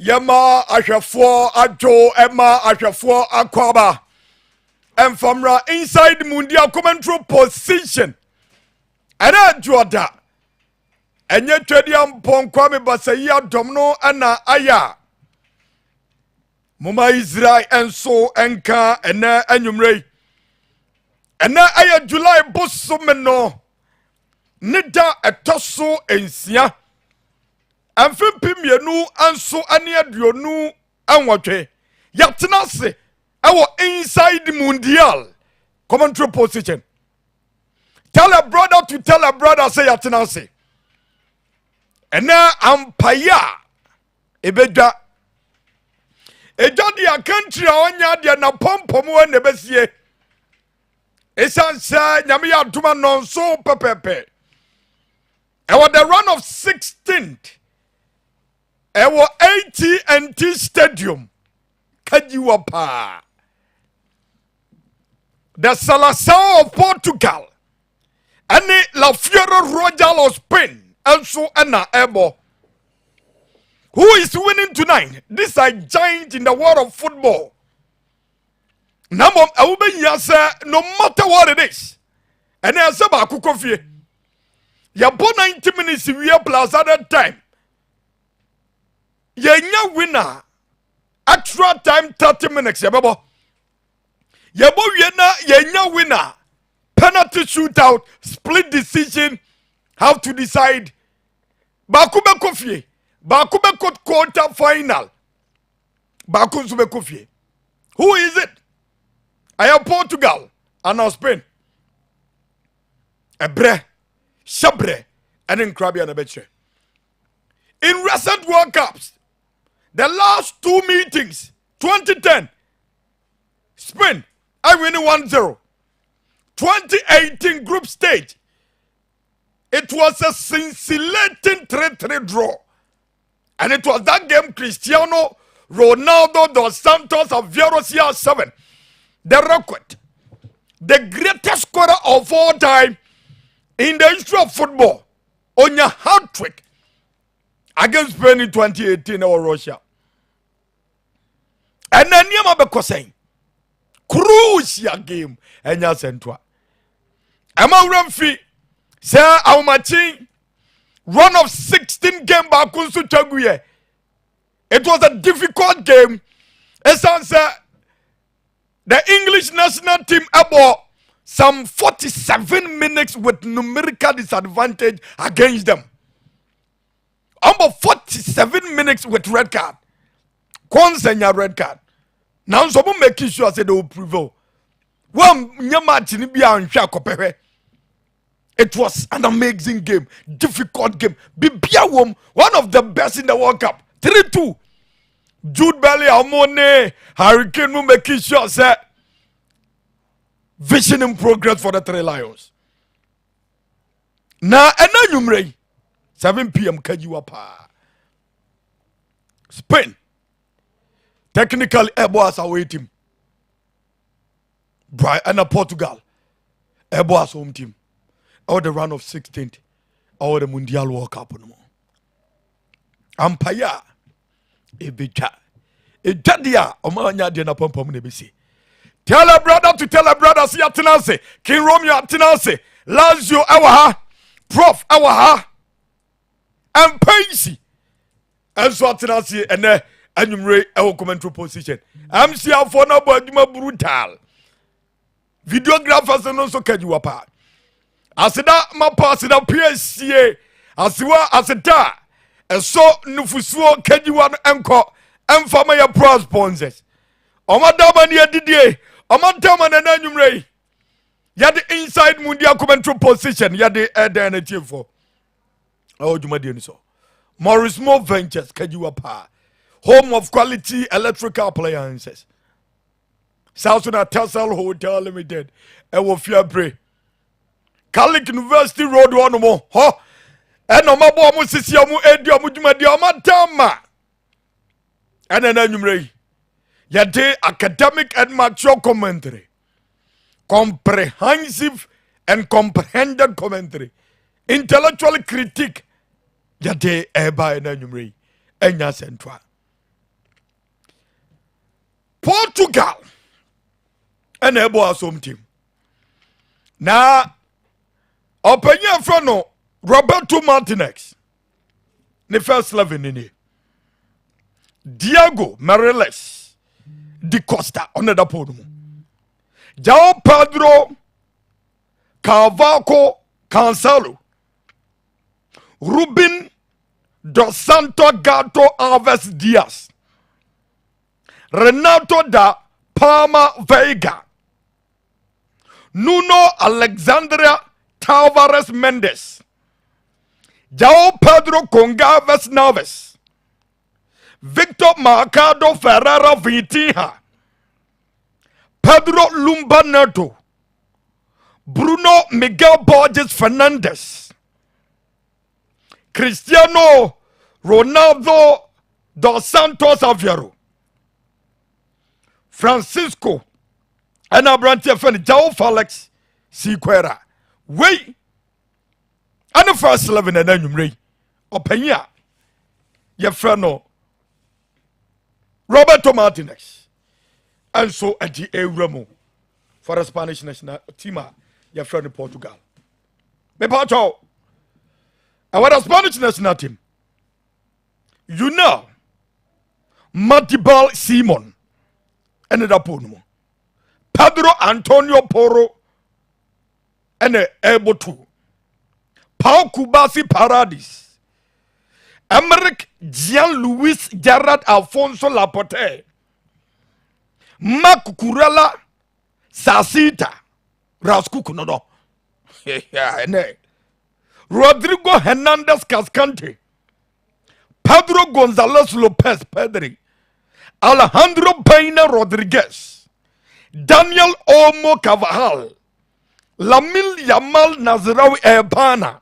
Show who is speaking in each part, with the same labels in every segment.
Speaker 1: Yama Ashafo Ajo Emma Ashafo Akwaba and from inside the Mundia commentary position and a Joda and yet Tradiam Ponkwame Basaya Domno Anna Aya Muma Israel and so Enka and Enyumre And now I July Bossomeno Nida etoso ensia amfempim yenu anso ane aduonu anwotwe yatena se ewo inside mundial commentary position. Tell a brother to tell a brother say yatena se ena ampaya ebedwa ejadi a country a onya de na pompom we ne besie esansa nyame ya duma non so pepepe. Ewa the run of 16th. Ewa AT&T Stadium. Kajiwapa. The Salazar of Portugal. Any La Fiera Royal of Spain. Also Anna Ebo. Who is winning tonight? These are giants in the world of football. Number no matter what it is. And I said about Kukofie. Ya bo 90 minutes we plus at that time. Yenya winner. Extra time 30 minutes. Yabo yenya winner. Penalty shootout. Split decision. How to decide. Bakube Kofie. Bakube quarter final. Bakube Kofie. Who is it? I am Portugal and now Spain. Ebre. Shabre and in Krabi and Abeche. In recent World Cups, the last two meetings, 2010, Spain, I winning 1-0. 2018 group stage, it was a scintillating 3-3 draw. And it was that game Cristiano Ronaldo dos Santos of Vierosia 7, the record, the greatest scorer of all time in the history of football, on your hat trick against Spain in 2018 or Russia. And then you are saying, crucial game, and you sent to Emma Ramfi, Sir Aumachi, run of 16 game back to Chaguye. It was a difficult game. As answer, the English national team about some 47 minutes with numerical disadvantage against them. About 47 minutes with red card. Consenya red card. Now someone making sure say they will prevail. It was an amazing game, difficult game. Bibia one of the best in the World Cup. 3-2. Jude Belly, Amone, Hurricane making sure say vision in progress for the Three Lions. Now, and 7 p.m. Kajiwapa. Spain. Technically, Eboas away team. And Portugal. Eboas home team. Or the run of 16th. Or the Mundial World Cup. Ampaya. Ebija. Ejadia. Omanya dena pompom nebisi. Tell a brother to tell a brother, see Atenase, King Romeo Atenase, Lazio Awaha, Prof Awaha, and Paisy. And so Atenase and Anumre our commentary position. I'm see how for no brutal. Videographers and also Kajuapa. Asida Mapa Sida PSCA, Asiwa Asita, and so Nufusuo Kajuan Anko, and Famaya Pro sponsors. Omadamania Didier. Amantama na nanyumrei. Yade inside mundia commentary position. Yade identity for. Oh, Jumadi ni so. Morris Mo Ventures Kajiwapa. Home of quality electrical appliances. South Sudan Telsel Hotel Limited. Ewo Fiabre. Catholic University Road one more. Ho. Eno mabo amu sisi amu edi amu Jumadi amantama. Ene nanyumrei. Yade academic and mature commentary. Comprehensive and comprehended commentary. Intellectual critique. Yade eba enanyumri. Enya central. Portugal. And ebo asom team. Na openya frono Roberto Martinez. The first 11 in here. Diego Mariles. Di Costa on the podium. Jao Pedro Carvalho Cancelo, Ruben dos Santos Gato Alves Diaz, Renato da Palma Veiga, Nuno Alexandria Tavares Mendes, João Pedro Gonçalves Neves, Victor Mercado Ferreira Vitinha, Pedro Lumba Neto, Bruno Miguel Borges Fernandes, Cristiano Ronaldo dos Santos Aveiro, Francisco Anabrantia Fen João Felix Siqueira. Wait, and the first 11 and then you may openya your friend Roberto Martinez, and so at the Remo for the Spanish national team, your friend in Portugal. Me pacho, and what a Spanish national team, you know, Matibal Simon ended up on Pedro Antonio Porro and able to Paul Kubasi Paradis, Emerick Jean-Louis Gerard Alfonso Laporte, Marc Curella Sasita Rascucuno, Rodrigo Hernandez Cascante, Pedro Gonzalez Lopez Pedri, Alejandro Peña Rodriguez, Daniel Olmo Carvajal, Lamil Yamal Nazraoui Ebana,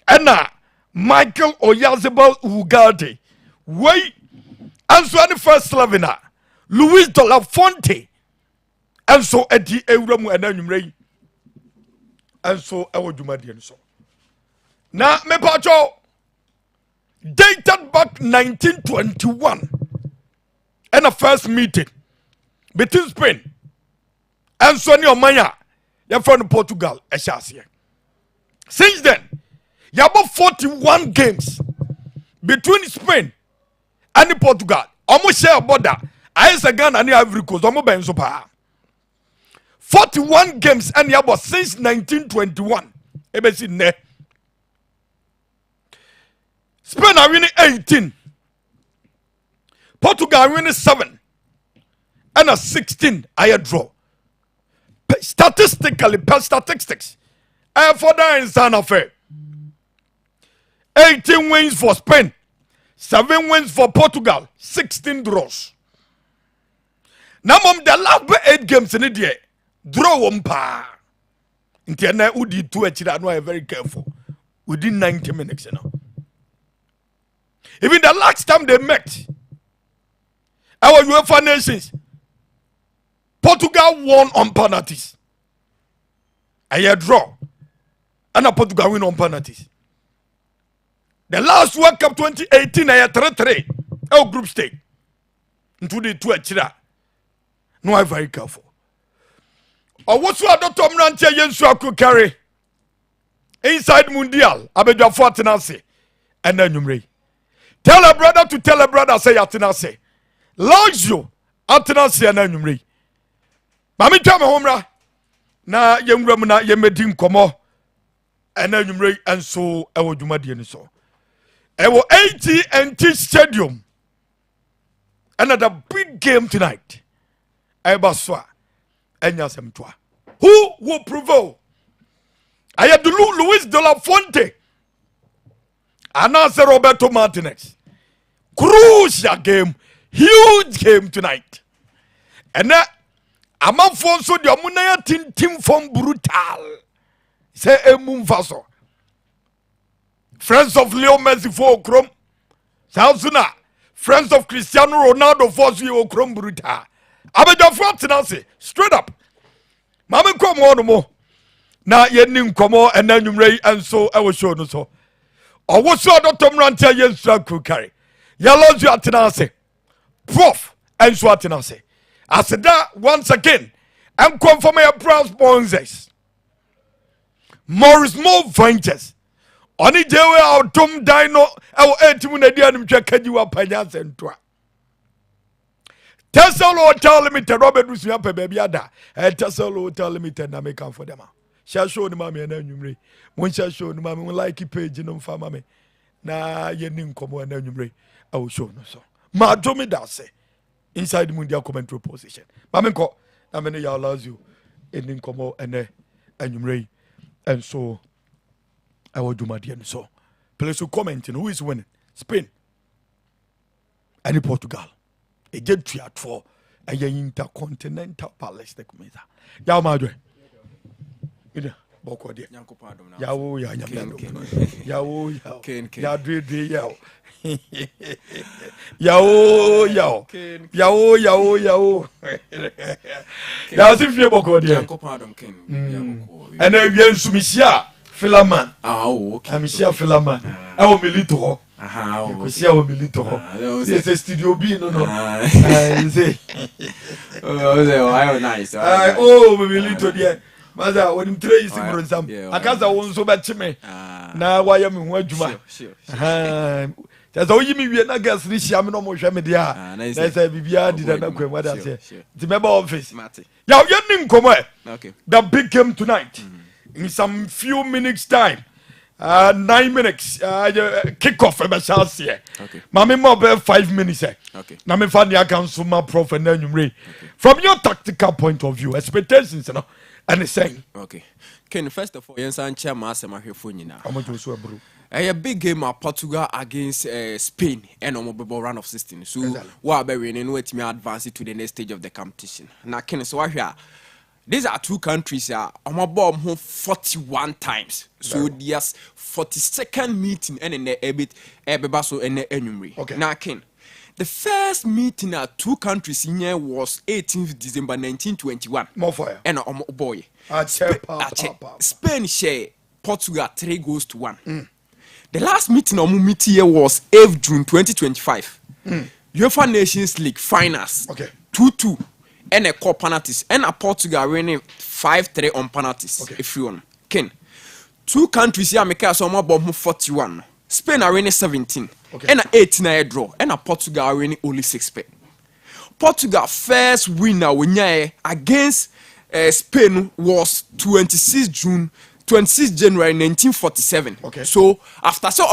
Speaker 1: Anna Michael Oyarzabal Ugarte, Wait, and so the first 11, Luis de la Fonte, and so Eddie Euramu and Anumre, and so our Jumadian so. Now, me pacho, dated back 1921, and a first meeting between Spain and Sonny Maya, you're from Portugal, since then, you have about 41 games between Spain and Portugal. Almost share a border. I say Ghana and Ivory Coast. Almost ben so pa. 41 games and you have since 1921. Ebesi ne. Spain are winning 18. Portugal are winning 7. And a 16 I draw. Statistically, per statistics, for that in Santa Fe, 18 wins for Spain, 7 wins for Portugal, 16 draws. Now, the last 8 games in the day, draw one pa. Internet would do 2 I know very careful. Within 90 minutes, you know. Even the last time they met, our UEFA nations, Portugal won on penalties. A draw. And Portugal win on penalties. The last World Cup 2018, I had 3-3. Our group stage. Into the 2 achira. No, I'm very careful. Or what's what Dr. Mrantia Yensu could carry inside Mundial. Abeja Fortinancy. And then you may tell a brother to tell a brother, say Atinase. Lazio, Atinase, and then you may. Mami twa me homra na yemwura na yemedim komo ena nwumre enso ewo dwumade ni so ewo AT&T Stadium another big game tonight eba so enya semtwa who will prevail ayadulu Luis de la Fonte anase Roberto Martinez crucial game, huge game tonight and Among so the Amunaya Tim from brutal. Say Emum Faso. Friends of Leo Messi for Chrome. Southuna. Friends of Cristiano Ronaldo for you Chrome brutal. Abeja Fortinancy. Straight up. Mama come on more. Na yenim komo and then you ray and so I will show no so. Or what's your Dr. Rantia Yensra could carry? Yellow Atinancy. Prof and Swatinancy. I said that once again, I'm confirming your proud sponsors. Morris Mo Ventures. Oni jewe au Tom Dino au etimu na dia nimcha kajiwa panyasa ntwa. Tesla Hotel Limited Robert Rusi yape baby ada. Tesla Hotel Limited na make for them. share show no mama na nwumre mon share show no mama like page no mfa mama na ye ni nkomo na nwumre I will show no so ma do me that say inside the Mundia commentary position mama nko na me ya allows you in nkomo ene nwumre and so I will do my dear so please to comment who is winning Spain and Portugal a get triat for a intercontinental palace the commander ya ma do ida boko dia yawo ya nyamdo yawo ya dre yawo yawo ya si fie boko dia and then sumisia filaman okay amisia filaman e o milito okay o milito c'est studio B no say
Speaker 2: oh nice
Speaker 1: oh milito dia maza when three is for example akaza won so betime na waya me ho adwuma so yimi wie na gas ri hia me no mo hwe me dia na say bibia di na kwam da say the member office ya yen nkomo
Speaker 2: okay
Speaker 1: the big game tonight in some few minutes time 9 minutes kick off e chance here
Speaker 2: okay
Speaker 1: mama mo be 5 minutes
Speaker 2: okay
Speaker 1: na me fa dia kan so ma prof na nwumre from your tactical point of view expectations no and saying
Speaker 2: okay Ken, first of all yensan chairman asemahwefo nyina
Speaker 1: amajo so abru
Speaker 2: a big game of Portugal against Spain and on mobile round of 16 so what be winning no wait me advance to the next stage of the competition now Ken so here these are two countries bomb home 41 times so there's 42nd meeting and in the ebit ebebaso and enumri
Speaker 1: okay
Speaker 2: now Ken the first meeting at two countries in here was 18th December 1921
Speaker 1: more fire
Speaker 2: and boy Spain share Portugal 3-1 the last meeting here was 8th June 2025 UEFA Nations League finals
Speaker 1: okay
Speaker 2: 2-2 and a call penalties and a Portugal winning 5-3 on penalties
Speaker 1: okay.
Speaker 2: If you want Ken two countries here make us bomb 41 Spain are winning 17
Speaker 1: okay.
Speaker 2: and a 18 a draw and a Portugal are winning only 6 pay. Portugal first winner against Spain was 26 January 1947
Speaker 1: okay.
Speaker 2: So after so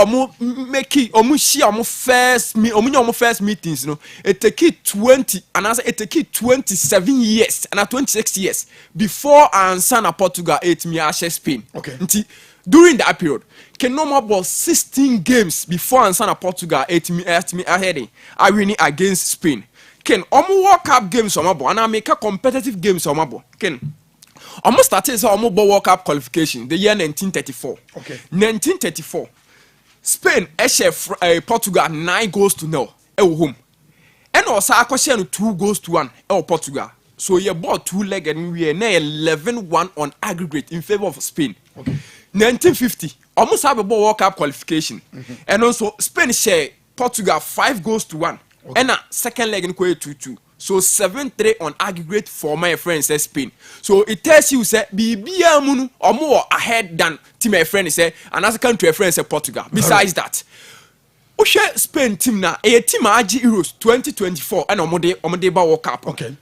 Speaker 2: first meetings you know it take 20 and as it take 27 years and 26 years before Ansana Portugal 8 me Spain
Speaker 1: okay.
Speaker 2: During that period, can no more about 16 games before Ansana Portugal 8 me ahead. I winning against Spain. Can World Cup games and I make a competitive games Can almost started World Cup qualification the year 1934.
Speaker 1: Okay.
Speaker 2: 1934. Spain Portugal 9-0 home. And also I 2-1 Portugal. So you bought 2 leg and we are 11-1 on aggregate in favor of Spain.
Speaker 1: Okay.
Speaker 2: 1950, almost have a World Cup qualification, and also Spain share Portugal 5-1, okay. And a second leg in 2-2. So 7-3 on aggregate for my friends Spain. So it tells you say Bibia Munu or more ahead than team my friend say another country friends Portugal. Besides that, Spain team na a team AG Euros 2024 and Omode World Cup.
Speaker 1: Okay.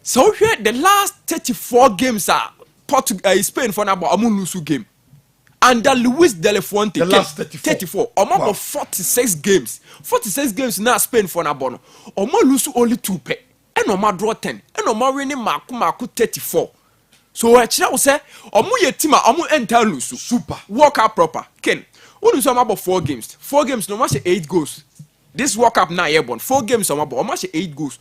Speaker 2: So here the last 34 games are Spain for now lose game under Luis de la Fuente.
Speaker 1: The last 34
Speaker 2: wow. 46 games now Spain for now lose only 2 pay and draw 10 and winning Marco 34 so actually say ye team enter lose
Speaker 1: super
Speaker 2: World Cup proper Ken only some about 4 games no match 8 goals. This World Cup now airborne 4 games almost 8 goals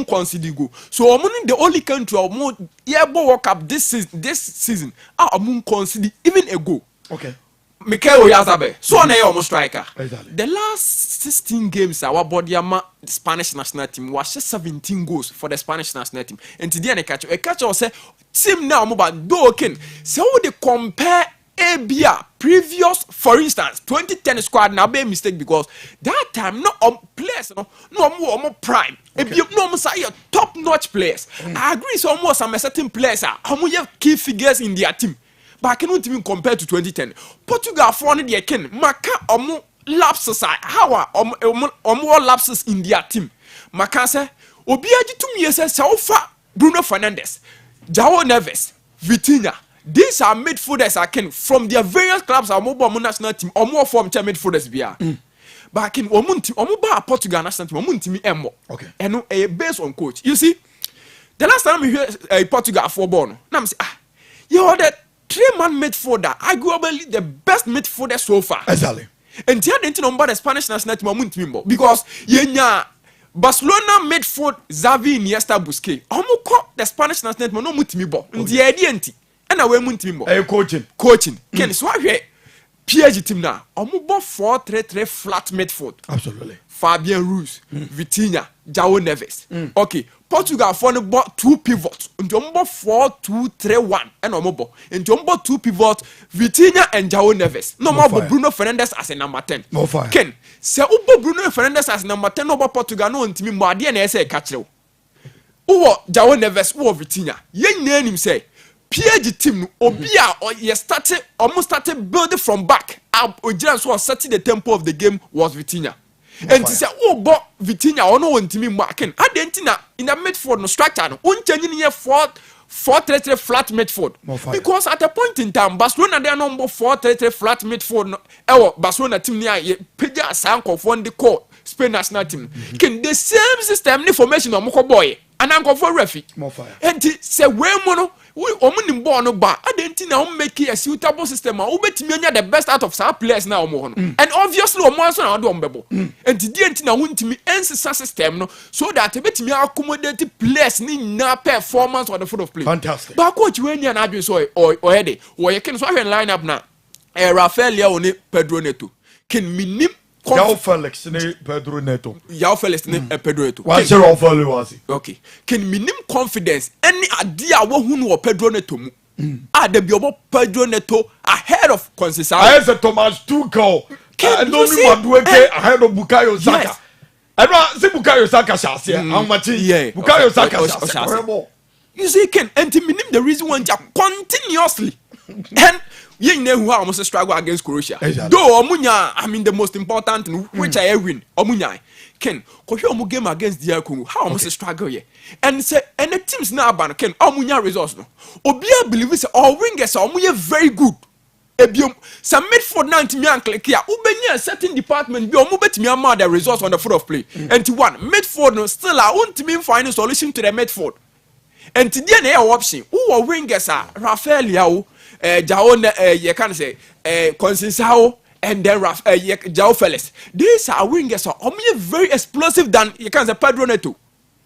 Speaker 2: concede goal so the only country airborne World Cup this season concede even a goal.
Speaker 1: Okay.
Speaker 2: Mikel Oyarzabal so na almost striker.
Speaker 1: Exactly.
Speaker 2: The last 16 games our body the Spanish national team was 17 goals for the Spanish national team and today a catch say team now do ken so they compare Abia previous, for instance, 2010 squad now be a mistake because that time no players no more prime. Okay. No say top notch players. I agree so almost some certain players are have key figures in their team. But I cannot even compare to 2010. Portugal for their ken maka lapses how are more lapses in their team. Maka say obi aji 2 years so far Bruno Fernandes, João Neves, Vitinha, these are midfielders again from their various clubs are mobile national team or more form midfielders bia. But in Omuba Portugal national team, Omuntimi Emo.
Speaker 1: Okay.
Speaker 2: And based on coach. You see, the last time we hear Portugal for born, now I'm saying, you are the 3-man midfielder, arguably the best midfielder so far.
Speaker 1: Exactly.
Speaker 2: And the other thing about the Spanish national team, Omuntimi because yenya Barcelona midfield Xavi, Iniesta, Busquets. Omuko the Spanish national team no Omuntimi bo. The idea nti. And away Omuntimi bo. Coaching. Ken so ahwe PSG team now. Omubo 4-3-3 flat midfield.
Speaker 1: Absolutely.
Speaker 2: Fabian Ruiz, Vitinha, João Neves. Okay, Portugal for the 2 pivots. Into Omubo 4-2-3-1. And Omubo. Into Omubo 2 pivots, Vitinha and João Neves. No more Bruno Fernandes as a number 10.
Speaker 1: No fire.
Speaker 2: Ken, se Ubo Bruno Fernandes as number 10 over Portugal no ntimi mo ade na ese catch you. Uwo João Neves, uwo Vitinha. Yen name say PSG team obi a almost started building from back. Ojiran so setting the tempo of the game was Vitinha. And he said, oh, but Vitinha, or no one to me, Markin. I didn't in the midfield no structure. No, changing here 4-3-3 flat midfield. Because at a point in time, Barcelona they are number 4-3-3 flat midfield. Barcelona team near Pedro Sanko for the core Spain national team. Can the same system information on Moko boy and Uncle for referee. And he said, well, mono. We omunim ball no ba adenti na make a suitable system ubetimi anya the best out of some players na omo no and obviously omo so na do ombebo and di enti na wuntimi ensisa system no so that ebetimi accommodate players ni na performance on the field of play.
Speaker 1: Fantastic.
Speaker 2: Ba coach we nia na adwen so o hede wo ye ken so ahwe line up na Rafael Leao ni Pedro Neto ken minim
Speaker 1: João Felix ne Pedro Neto.
Speaker 2: João Felix ne Pedro Neto.
Speaker 1: Why say João Felix?
Speaker 2: Okay. Can minim confidence any idea wo hu no Pedro Neto mu. There be about Pedro Neto ahead of Conceição.
Speaker 1: I say Thomas Tuchel. And no one ahead of Bukayo Saka. I don't see Bukayo Saka shase. How much? Yeah. Bukayo Saka shase.
Speaker 2: You see, Ken, and minim the reason why continuously. And you know who almost struggle against Croatia. Though Omunya, I mean the most important which I win. Omunya, Ken, because you game against the Congo, how almost struggle ye. And say, and the teams now ban Ken Omunya results no. Obia believes all wingers are Omunya very good. Ebium, some midfield 90 million click here. Ubenya certain department be omubet me amount the results on the field of play. And to one midfield no still I want to mean find a solution to the midfield. And to the option, who are wingers are Rafael Leao. You can say Conceição and then João Felix. These are wingers are only very explosive than you can say Pedro Neto.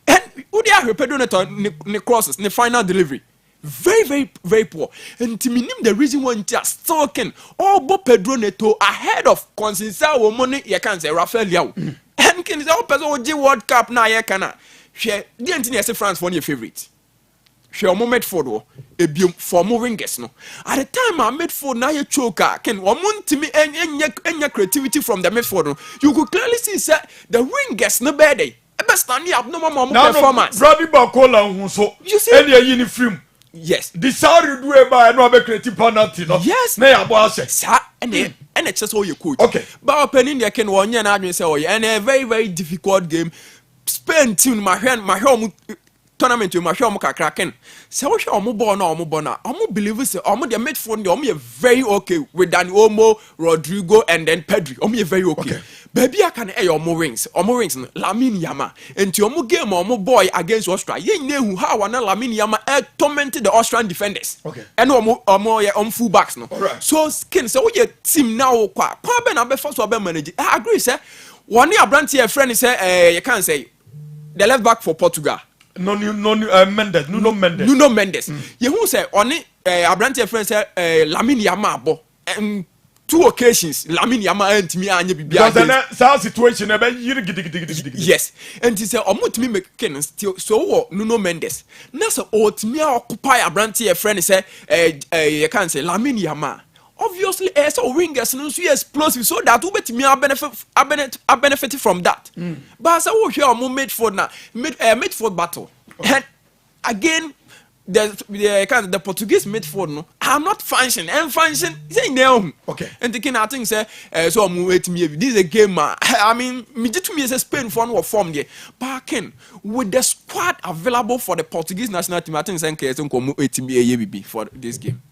Speaker 2: And who they are Pedro Neto ne crosses ne final delivery. Very poor. And to me the reason why just talking all but Pedro Neto ahead of Conceição money you can say Rafael Leao. And can say person World Cup now you can share the entire France for your favorite. She a moment for for moving guests no. At the time I made for now you choker can to me any creativity from the midfield no. You could clearly see say the wing guests no bad day. Best stand up no more performance.
Speaker 1: Brady Bakola who so
Speaker 2: you see
Speaker 1: any uniform.
Speaker 2: Yes.
Speaker 1: The sorry do e by no be creative penalty no.
Speaker 2: Yes.
Speaker 1: Na ya bo ase.
Speaker 2: Sa and it's just all you coach.
Speaker 1: Okay.
Speaker 2: But opening the can one year na adwin say oh and a very difficult game. Spain team my tournament you must show Kraken. So we show Omo na Omo believe say Omo the midfield Omo very okay with Dani Olmo, Rodrigo and then Pedri. Omo very okay. Baby I can air Omo rings Lamine Yamal. And to Omo game Omo boy against Austria. Ye know how one Lamine Yamal tormented the Austrian defenders.
Speaker 1: Okay.
Speaker 2: And Omo full backs no.
Speaker 1: Right.
Speaker 2: So skin so we team now kwa be na be first we be manage. I agree say one year brand here friend say you can say the left back for Portugal.
Speaker 1: Nuno Mendes.
Speaker 2: Nuno Mendes. You who say only Abrantia friend say Lamine Yamal bo. 2 occasions Lamine Yamal and me anya bibia.
Speaker 1: Because that situation e be
Speaker 2: yes. And he say omutimi make ken still so Nuno Mendes. Na so otimi occupy Abrantia friend say you can say Lamine Yamal. Obviously so wingers no so explosive so that ubetimi benefit from that. But so we hear midfield na midfield battle. Okay. And again the Portuguese midfield no are not functioning and function say no.
Speaker 1: Okay.
Speaker 2: And thinking I think say so wait me this is a game I mean me to me say Spain for no form there. But again with the squad available for the Portuguese national team I think say nko mo 8 for this game.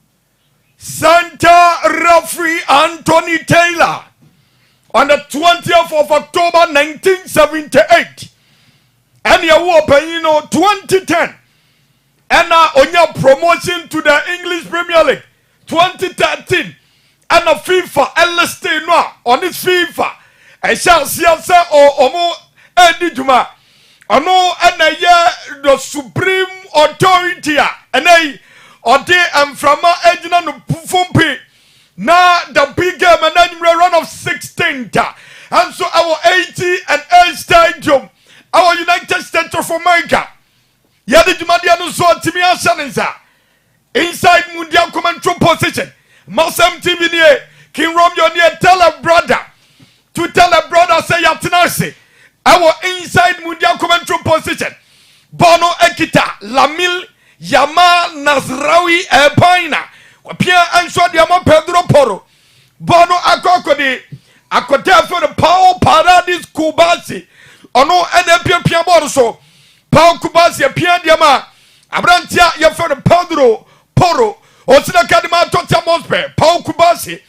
Speaker 1: Center referee Anthony Taylor on the 20th of October 1978. And you open, 2010. And now on your promotion to the English Premier League 2013. And the FIFA LST now on this FIFA. I shall see us or Omo Eddie Juma. I know and the supreme authority and I or they am from my agent on the Fumpi. Now the big game and then run of 16. And so our 80 and 8 stadium, our United States of America. Yadi Jumadiano so Timia Shanisa. Inside Mundial commentary position. MasemTV King Romeo near tell a brother. To tell a brother say Yatinasi. Our inside Mundial commentary position. Bono Ekita, Lamil, Yama, Nazrawi, Epaina. Wapia Answa Diamo Pedro Poro. Bono Akokodi. Akotea for the Pao Paradis Kubasi. Ono NPP Piaborso. Pao Kubasi, Pia Diama. Abrantia, Yafon Pedro Poro. Osina Kadima Totia Mospe. Pao Kubasi.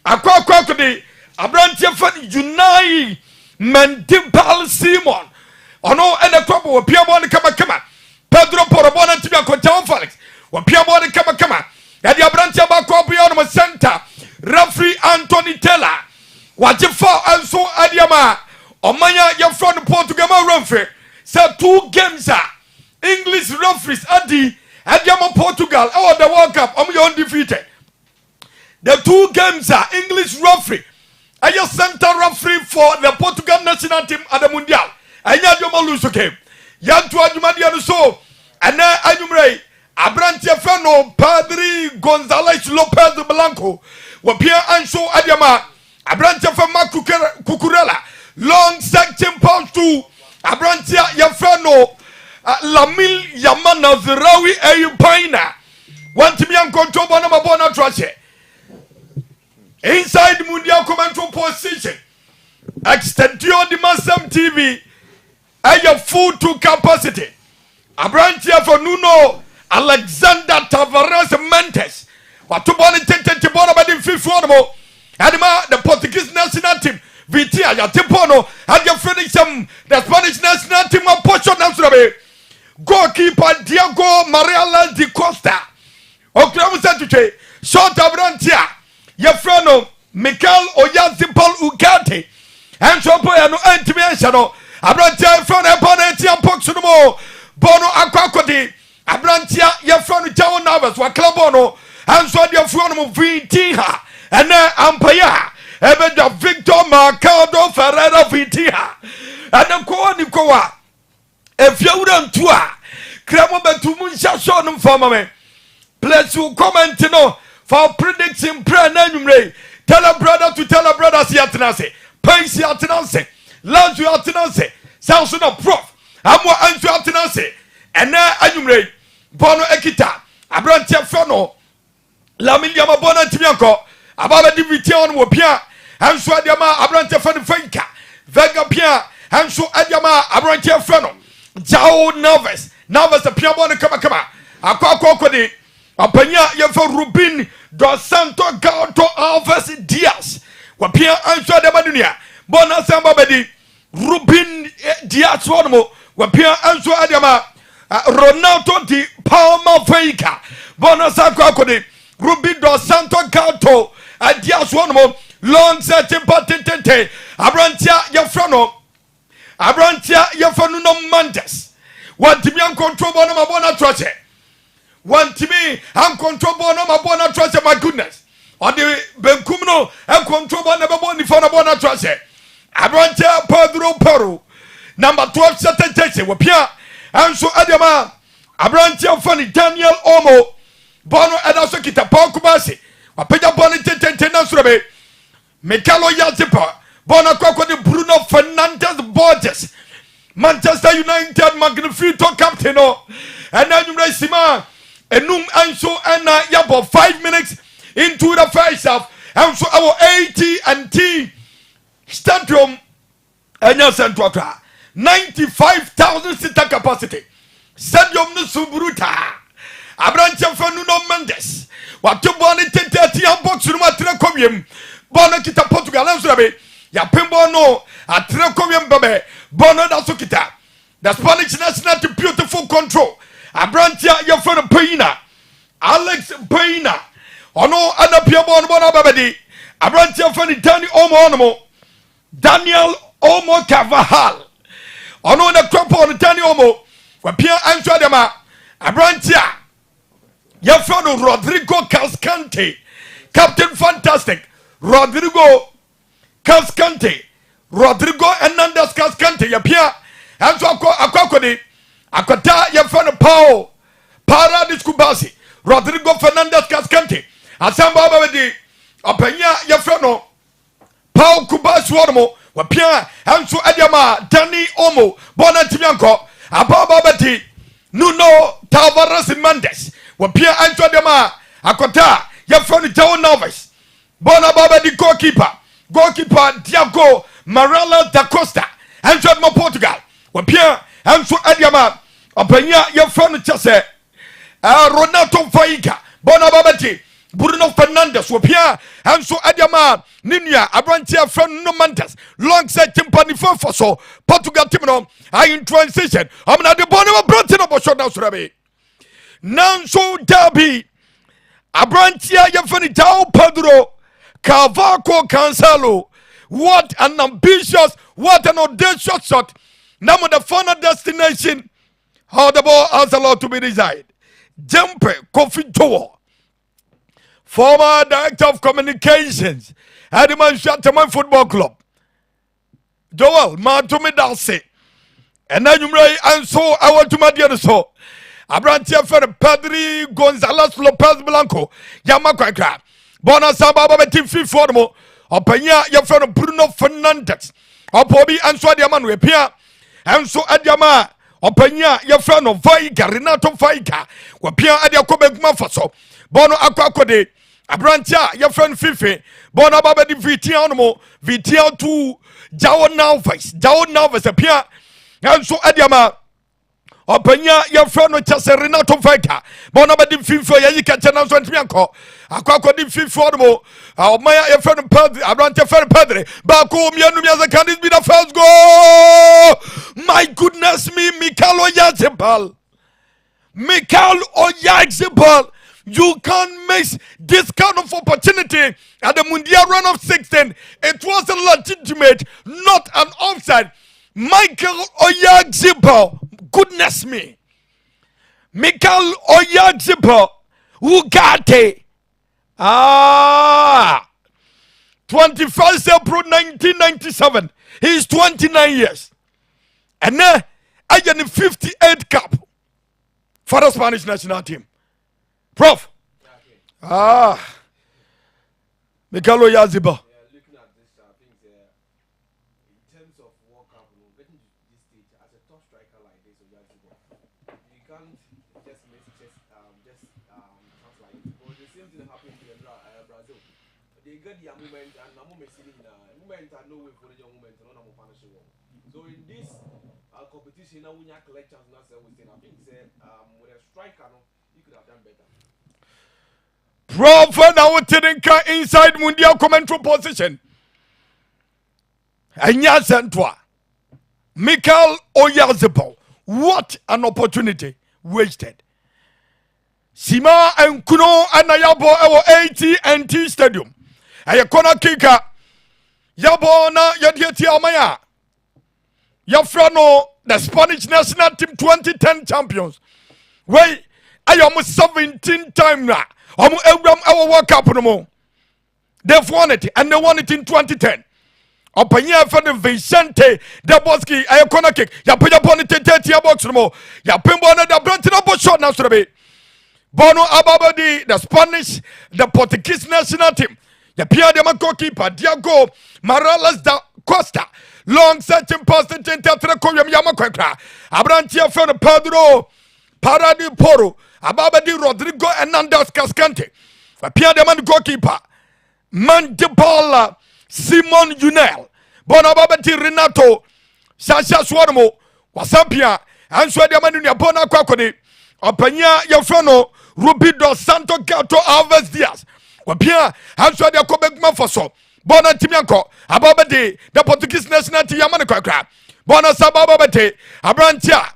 Speaker 1: Akokodi. Abrantia for Junai. Mendipal Simon. Ono ene kwapo wa pia mwani kama Pedro Porobona tibia kwa Town Felix. Wa pia mwani kama Yadi abrantia bakwapo ya ono center referee Anthony Taylor. Wajifa anso adiama. Omanya ya front Portugal referee. Say 2 games English referees adiama Portugal or the World Cup. Omo undefeated. The 2 games English referee. I just center referee for the Portugal national team at the Mundial. I know you lose game. Yantu Adumadiano so. And then Anumre Abrantia Fano Padre Gonzalez Lopez Blanco. Wapia Anso Adiama. Abrantia Fama Cucurella. Long section pound to Abrantia Yafano Lamil Yamana Zerawi Ayupaina. Want to be on control Bonamabona Trashe. Inside Mundial commentary position. Extendio de MasemTV. Aya full to capacity. Abrantia for Nuno Alexander Tavares Mendes. Watuboni Tibona by the 5th one. Adima, the Portuguese national team. Vitia, Yatipono, and your friend the Spanish national team of Portugal. Goalkeeper Diego Mariela de Costa. Oklamu Satuche. Short Abrantia. Yefrano Mikel Oyarzipol Ugarte. And so boy no anti-mention. Abrantia from Eponetia Poxumo Bono Aquacodi. Abrantia Yefrano Town Navas wa Clabono. And so the Frono Vitiha. And then Ampaya. Even the Victor Mercado Ferreira Vitiha. And the Koa. If you don't do it, Cremo Betumusha Sonum for me. Please you comment for predicting prayer name. Tell a brother to tell a brother see atenase. Pay see atenase. Love you atenase. Sounds no prof. I'm more anti atenase. And now anumre. Bono ekita. Abrantia Frono. Lamilia Mabona Timianko. Ababa Divition Wopia. And so Adiama Abrantia Fanka. Vega Pia. And so Adiama Abrantia Frono. Jao Nervous. Nervous the Pia Bona Kama. Aquacodi. Apanya Yefo Rubin dos Santo Gato Alves Diaz. Wapia Answa de Madunia. Bona Samba Bedi. Rubin Diaz Wonomo. Wapia Answa Adama. Ronaldo di Palma Veiga. Bona Sakwa Rubin dos Santo Gato. Diaz Wonomo. Long setting patente. Abrantia Yafrano. Abrantia Yafanuno Mandes. What Timian control Bona Trache. One to me, I'm control no Mabona Trust, my goodness. On the Benkumno, I'm control Bonaboni for Bona Trust. Abrantia Pedro Peru. Number 12 Saturday, Wapia, and so Adama. Abrantia Funny Daniel Omo. Bono Adasokita Paukubasi. Wapeja Bonita Tenasrabe. Mikalo Yazipa. Bona Coco de Bruno Fernandez Borges. Manchester United Magnifico Captaino. And then you raise him. Enum anso ana yabo 5 minutes into the first half. And so our 80 and T stadium enya central 95,000 seater capacity. Stadium no subruta. Abrantia Fanuno Mendes. wate bɔ ne tete ya box no atre kɔwiem bɔ no kita Portugal nso be ya pembo no atre kɔwiem bebe bɔ no da so kita the Spanish national team beautiful control abrantia ya fro Peina Alex Peina ono anapia bɔ no bɔ na babedi abrantia fro Dani Omo Daniel Omo Carvajal ono na kropo no Dani Omo wapia anso adema abrantia ya fro no Rodrigo Cascante Captain Fantastic Rodrigo Cascante Rodrigo Hernandez Cascante ya pia anso akokode akota ya fro no Pau Paradis Kubasi Rodrigo Fernandez Cascante asamba babedi opanya ya fro no Pau Kubasi wono wapia anso adiama Dani Omo bona timianko ababa babedi Nuno Tavares Mendes wapia anso adiama akota ya fro no João Neves bona babedi goalkeeper Diego Marela da Costa anso adiama Portugal wapia anso adiama opanya ya fro no chese Ronaldo Faiga bona babedi Bruno Fernandes wapia anso adiama ninia abrantia friend no Mendes long side timpani for so Portugal team no in transition amna de bona abrantia no bosho na surabe nanso derby abrantia yefani João Pedro Cavaco Cancelo what an ambitious what an audacious shot now the final destination how the ball has a lot to be desired Jumper Kofi Tower former director of communications at the Manchester Football Club. Joel, Matumi Dalse. And then you may answer our to my dear so. Abrantia for Padre Gonzalez Lopez Blanco, Yamakwaka, Bonasaba Team Formo, Openya, your friend Bruno Fernandes, Opobi and Swadiaman Repia, and so Adiama, Openya, your friend of Vaiga, Renato Vaiga, Wapia Adiakobe Mafaso, Bono Aquacode. Abrantia, your friend Fifi, Bonababa di Vitiano, Vitia to João Neves appear, and so Adiama, Openya, your friend with Renato Vaiga, Bonaba di Fifi, Yaka Channel Santiago, Aquaco di Fiformo, Maya, your friend Padre, Abrantia Fer Padre, Baco, Mianumia, the candidates be the first goal. My goodness me, Mikael Oyarzabal. You can't miss this kind of opportunity at the Mundial run of 16. It was a legitimate, not an offside. Michael Oyarzabal, goodness me. Michael Oyarzabal, Ugarte. 21st April 1997. He's 29 years. And now, I get the 58th cap for the Spanish national team. Prof. Michael Oyarzabal.
Speaker 3: Looking at this, I think in terms of World Cup, getting to this stage as a top striker like this, Oyarzabal, you can't just translate it. But the same thing happened to Brazil. They get their movement, and I'm missing movement. I know we for the movement, and I'm punish one. So in this competition, now we have collections. Now I think with a striker, you could have done better.
Speaker 1: Prof now Tinka inside Mundial commentary position. Anya Santwa. Michael Oyarzabal. What an opportunity wasted. Sima and Kuno and Ayabo our AT&T Stadium. Ayakona Kika. Yabo na Yadiati Amaya. Yafrano, the Spanish national team 2010 champions. Wait, I am 17 times now. Our World Cup no more. They've won it, and they won it in 2010. Opanya for the Vicente Daboski, I corner kick. Ya put upon it 30 box no more. Ya pimbo na the Brantino shot now to the Bono Ababadi, the Spanish, the Portuguese national team. Ya Pierre de goalkeeper, Diego Morales da Costa. Long searching past the Tetra Koyam Yamakwekra. Abrantia for the Pedro Paradi Poro. Ababadi Rodrigo Hernandez Cascante. Pierre de goalkeeper. Mandibala Simon Yunel. Bonababati Renato Sasha Swarmo. Wasapia. And Swediamania Bona Kwakodi. Openya Yafrano Ruby dos Santo Gato Alves Diaz. Wapia, Hanso de Kobegma Foso. Bona Timianko, Ababade, the Portuguese national team Yamanaka. Bona Sababate, Abrantia.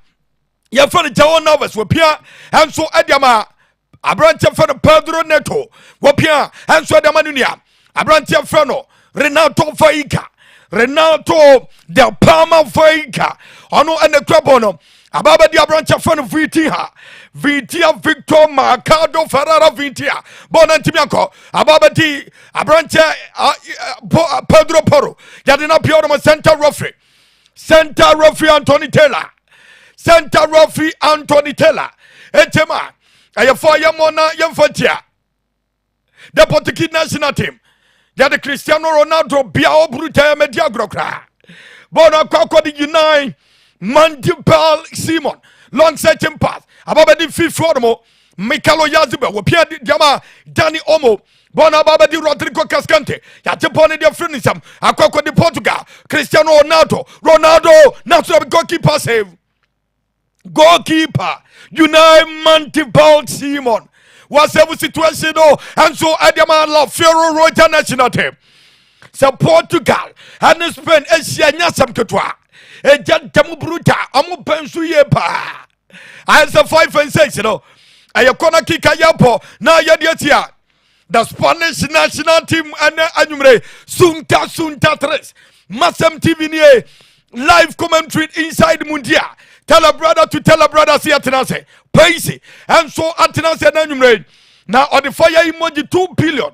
Speaker 1: Your friend Jao Novas, Wapia, Hanso Adiama. Abrantia friend Pedro Neto. Wapia, Hanso Adamanunia. Abrantia Frano, Renato Faika. Renato Del Palma Faika. Ono and the Crabono. Ababa di Abrantia friend Vitia. Vitia Victor Mercado Ferrara Vitia. Bonantimianco. Ababa di Abrantia Pedro Poro. Yadina Pioroma Center Roffrey. Center Roffrey Anthony Taylor. Center Roffrey Anthony Taylor. Etema. Ayafo Yamona Yamfatia. The Portuguese national team. Yade Cristiano Ronaldo Biao Bruta Media Grokra. Bona Koko di Unai. Mandibal Simon. Long searching path. Ababa di fifth formo. Mikalo Yaziba. Wapia di Diama Danny Omo. Bona Baba di Rodrigo Cascante. Yatepone di Afrinisam. Akoko di Portugal. Cristiano Ronaldo. Natural goalkeeper save. Goalkeeper. Unai Mandibal Simon. Whatever situation no. And so Adiama La Fiero Roger national team. So Portugal. And Spain. Asia Nyasam Ketwa. Ejantamu bruta. Amu pensu yepa. Answer 5 and 6, you know. Ayakona kika yapo. Na yadiatia. The Spanish national team and Anumre. Sunta tres. MasemTV nie. Live commentary inside Mundia. Tell a brother to tell a brother see Atenase. Paisi. And so Atenase and Anumre. Now on the fire emoji 2 billion.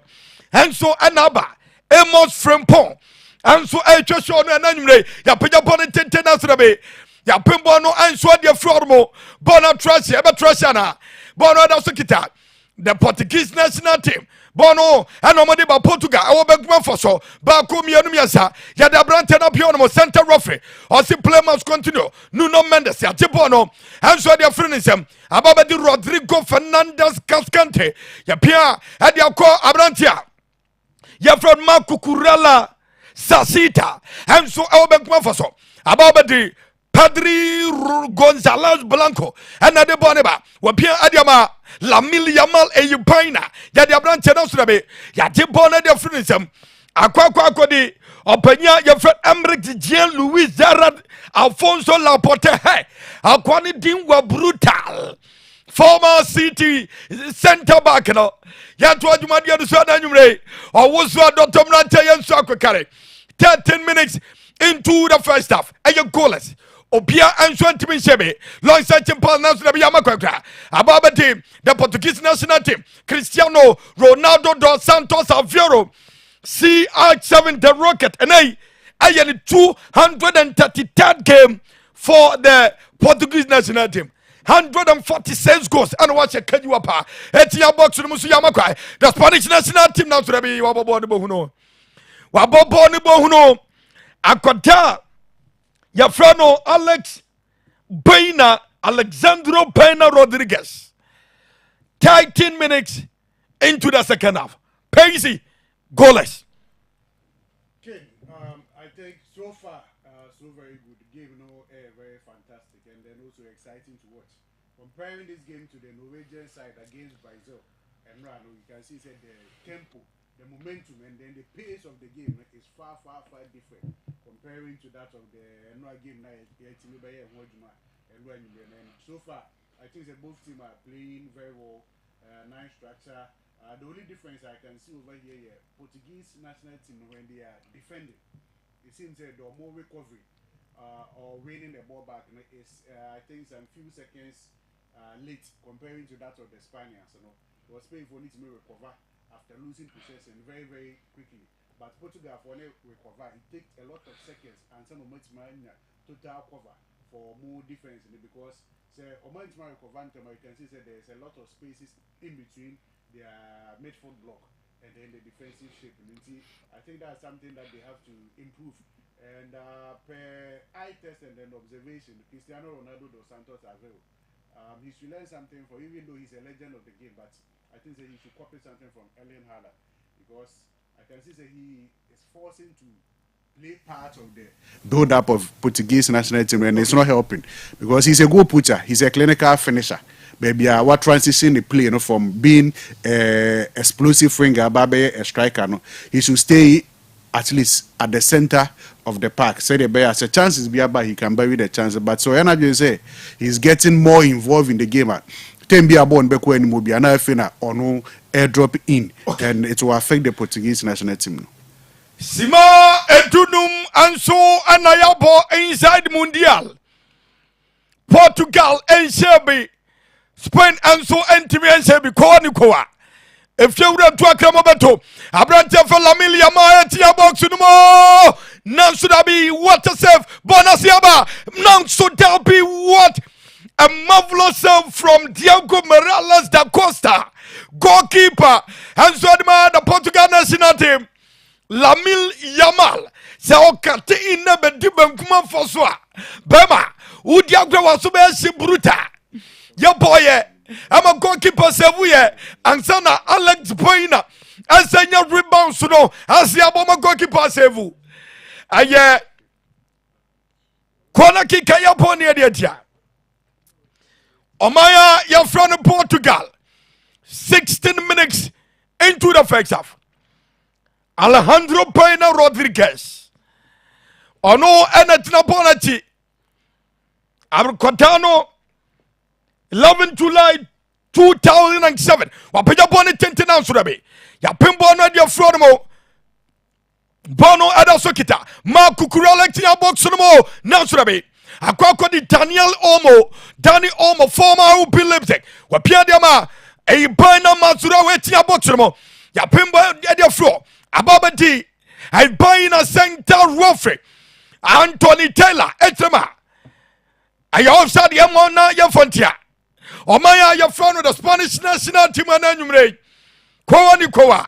Speaker 1: And so Anaba. Amos Frempong. And so I just show no anumre. Ya peja bone tentena srabe. Ya pembo no anso de formo. Bona trash eba trashana. Bono da sokita. The Portuguese national team. Bono anomode ba Portugal. I will be for so. Ba ko mienu miasa. Ya da brante na pio no center rofe. Or si play must continue. Nuno Mendes ya tibono. And so their friendism. Ababa di Rodrigo Fernandez Cascante. Ya pia adia ko abrantia. Ya from Marco Curella Sasita. And so I will be for so. Ababa di Padri Gonzalez Blanco and Ade Boneba Wapia Adiama La Miliamal Eyupaina Yadia Branche Nostrabe Yatibona de Frinism Aqua Kodi Openya Yafred Emric Jean Louis Zarad Alfonso Laporte Aquani Dingwa Brutal former city center back no Yatwa Jumadia de Swadanumre or Wuswa Dr. Mranta Yansako Kare 13 minutes into the first half and you goalless. Opia and Swantimi Shebe, long searching pass national Yamakra, Ababa team, the Portuguese national team, Cristiano Ronaldo dos Santos Aveiro, CR7 the Rocket, and I had a 233rd game for the Portuguese national team. 146 goals and watch a Kanyuapa, Etia box to Musuyamakra, the Spanish national team now to be Wababoni Bohuno. Wababoni Bohuno, Akota. Yafrano Alexandro Pena Rodriguez. 13 minutes into the second half. Paisy, goalless.
Speaker 4: Okay, I think so far, so very good. The game, very fantastic and then also exciting to watch. Comparing this game to the Norwegian side against Brazil and Rano, you can see that the tempo, the momentum, and then the pace of the game is far different. Comparing to that of the game and so far I think that both teams are playing very well, nice structure. The only difference I can see over here, Portuguese national team when they are defending, it seems that they're more recovery or winning the ball back is I think some few seconds late comparing to that of the Spaniards. Because Spain for need to recover after losing possession very quickly. But Portugal for them recover, it takes a lot of seconds and some of much total cover for more defense because say recover you can see that there's a lot of spaces in between their midfield block and then the defensive shape. I think that's something that they have to improve. And per eye test and then observation, Cristiano Ronaldo dos Santos Aveiro, he should learn something for even though he's a legend of the game, but I think that he should copy something from Erling Haaland because I can see that he is forcing to play part of the build-up of Portuguese national team, and it's not helping because he's a goal putter, he's a clinical finisher. Maybe what transition the play, from being explosive winger, a striker, he should stay at least at the center of the park. Say the bear as a chances be about he can bury the chance. But so energy say he's getting more involved in the game. Ten be about Beko and Mobi and I feel or no airdrop in, and it will affect the Portuguese national team.
Speaker 1: Sima Edunum and so Anayabo inside Mundial. Portugal and Shelby. Spain and so entimi and Shelby Koa. If you would have to a Kramabato, Abranta for Lamilia Maya box no more. Now should I be what a save? Bonasiaba. Now should there be what? A marvelous save from Diego Morales da Costa, goalkeeper, and so the Portugal national team. Lamil Yamal, Saokate in the Dibam Kuma Foswa, Bema, Udiagra was so bruta. Your boy, I'm a goalkeeper, Savuye, and Sana Alex Boina, and senior rebound Suno, as the Aboma goalkeeper Savu. Aye, Konaki Kayaponi Edia. Omaya, you're from Portugal. 16 minutes into the first half. Alejandro Pena Rodriguez. Ono enetina bonati. Abricotano 11 July 2007. Wapeja boni tente na surabe. Ya pimbo na dia fromo. Bono ada sokita. Ma kukura lekti ya box no na surabe. Akwako di Danny Olmo former UP Leipzig. Wapia diama e bana mazura weti ya box no. Ya pimbo dia fro. Ababadi, I buy in a center Roffrey, Anthony Taylor, Etema. I also the Amona Yafontia. Omaya, your friend of the Spanish national team and annumerate. Koa Nikoa,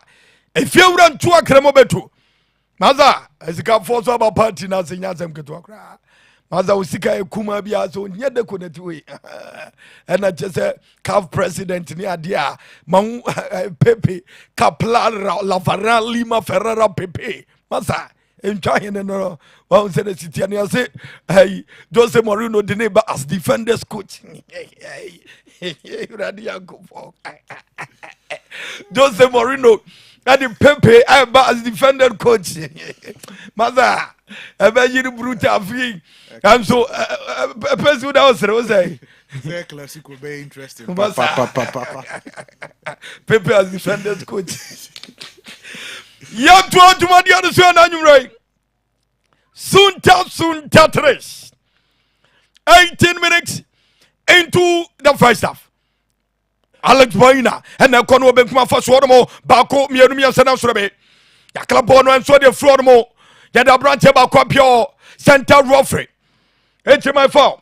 Speaker 1: if you run to a Kremobetu. Mother, as a cup for about party, nothing Yazam Ketuakra. Mother Usika Kuma Biazo, Yada Kunetui. And I just said, Calf President near dia, Mang Pepe, Caplar, Lavaran, Lima, Ferrara, Pepe. Masa, enjoying and one said the city and I say, hey, Jose Mourinho, the neighbor as defenders coach. Jose Mourinho, and the Pepe, as defender coach. Mother, I bet you brutal fee. I'm so a person without say.
Speaker 4: Very classic will be interesting.
Speaker 1: Pepe as defenders coach. Young to my other son, I'm right. Soon 3. 18 minutes into the first half. Alex Boina and the Conway Benkma for Swarmo, Bako, Mianumia Sanasrabe. Yakalabono and Swadi Flormo. Yada branch about Quapio, Santa Roffrey. It's my fault.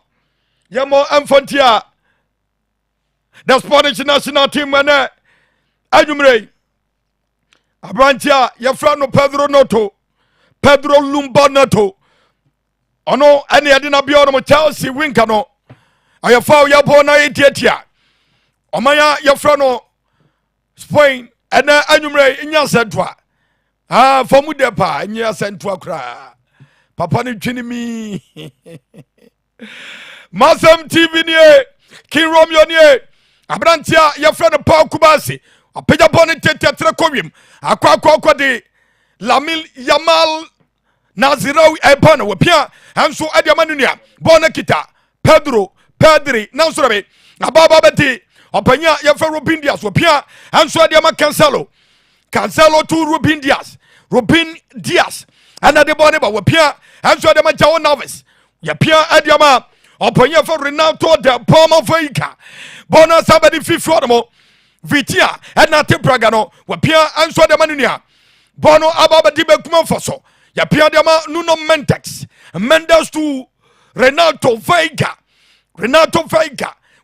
Speaker 1: Yamo Infantia. The Spanish national team and Ajumre. Abrantia, Yafrano Pedro Noto, Pedro Lumba Noto. Ono, any Adina Biono Chelsea Winkano. I have found Yabona Etiatia. Omaya Yafrano Spain and Ajumre in your centra. Ah, for Mudepa in your centra cry. Papa ni chini mi. MasemTV nie, King Romeo nie. Abrantia your friend Paul Kubasi. A peja boni tete trekorim. Akwa de Lamil Yamal Nazirau Ebana wapia. Anso Adiamanunia. Bona kita. Pedri Nansurabe. Ababa beti. Openya your friend Robin Diaz wapia. Anso Adiama Cancelo to Robin Diaz. And at the body but wapia. Anso Adiama Jao Novice. Yapia Adiama. Openya for Renato de Palma Veica. Bona Sabadi Fiformo. Vitia and Nate Bragano. Wapia Anso Adiamanunia. Bono Ababa Dibe Kumafoso. Yapia Diama Nuno Mentex. Mendes to Renato Veiga.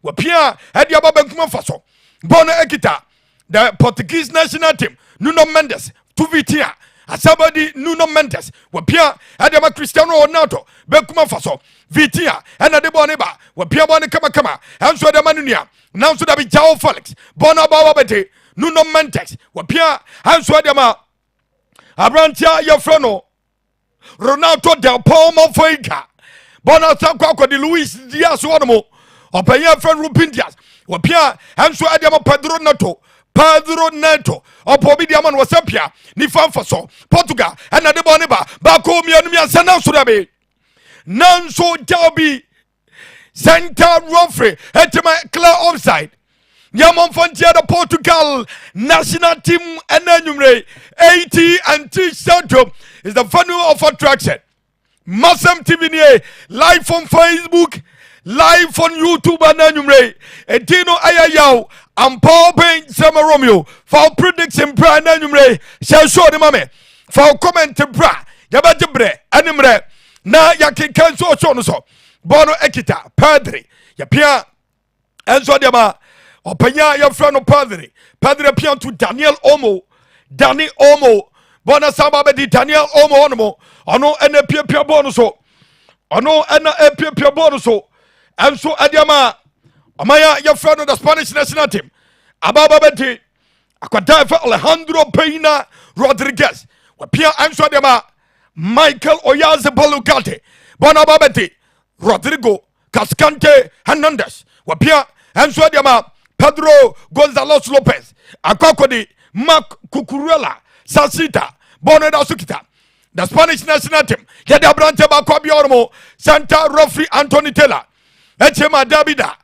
Speaker 1: Wapia Adiaba Kumafoso. Bono Ekita. The Portuguese national team. Nuno Mendes. To Vitia. Asabadi Nuno Mendes. Wapia Adiama Cristiano Ronaldo. Bekumafoso. Vitia and Adeboneba. Wapia Boni Kama. Anso Adiamanunia. Now should have been Jao Felix. Bona Babate. Nuno Mentex. Wapia Anso Adiama. Abrantia Yafrano. Ronaldo Del Palma Foika Bona Sanko de Luis Diaz Onomo Opaya friend Rupin Diaz Wapia Anso Adiamo Pedro Neto Opobi Diamond Wasapia ni Fanfaso Portugal and Adeboneba Bako Mianumia Sana Surabe Nanso Jalbi Center Roffrey Etema clear offside Yamon Fontia de Portugal national team and 80 and T Central is the venue of attraction. MasemTV live on Facebook, live on YouTube and Enumre. Etino Ayayaw and Paul Payne Sama Romeo for prediction bra and Enumre. Shall show the mame for comment bra. Yabajibre Enumre. Na yaki kanso chonoso. Bono Ekita Padre. Yapia Enzo Diama. Openya your friend Padre. Padre Pian to Daniel Omo. Danny Omo. Bona Saba di Daniel Omo Onomo. Ono ene pia bonuso. Ono ene pia bonuso. And so Adiama. Amaya your friend of the Spanish national team. Ababa Beti. Akwadaifa Alejandro Peina Rodriguez. Wapia Anso Adiama. Michael Oyaze Balugate. Bona Babeti. Rodrigo Cascante Hernandez. Wapia Anso Adiama. Pedro Gonzalez Lopez, Akokodi, Mark Cucurella, Sasita, Boneda Sukita, the Spanish national team, Yada Brante Bakobi Ormo, Santa Roffrey Anthony Taylor, Echema Dabida,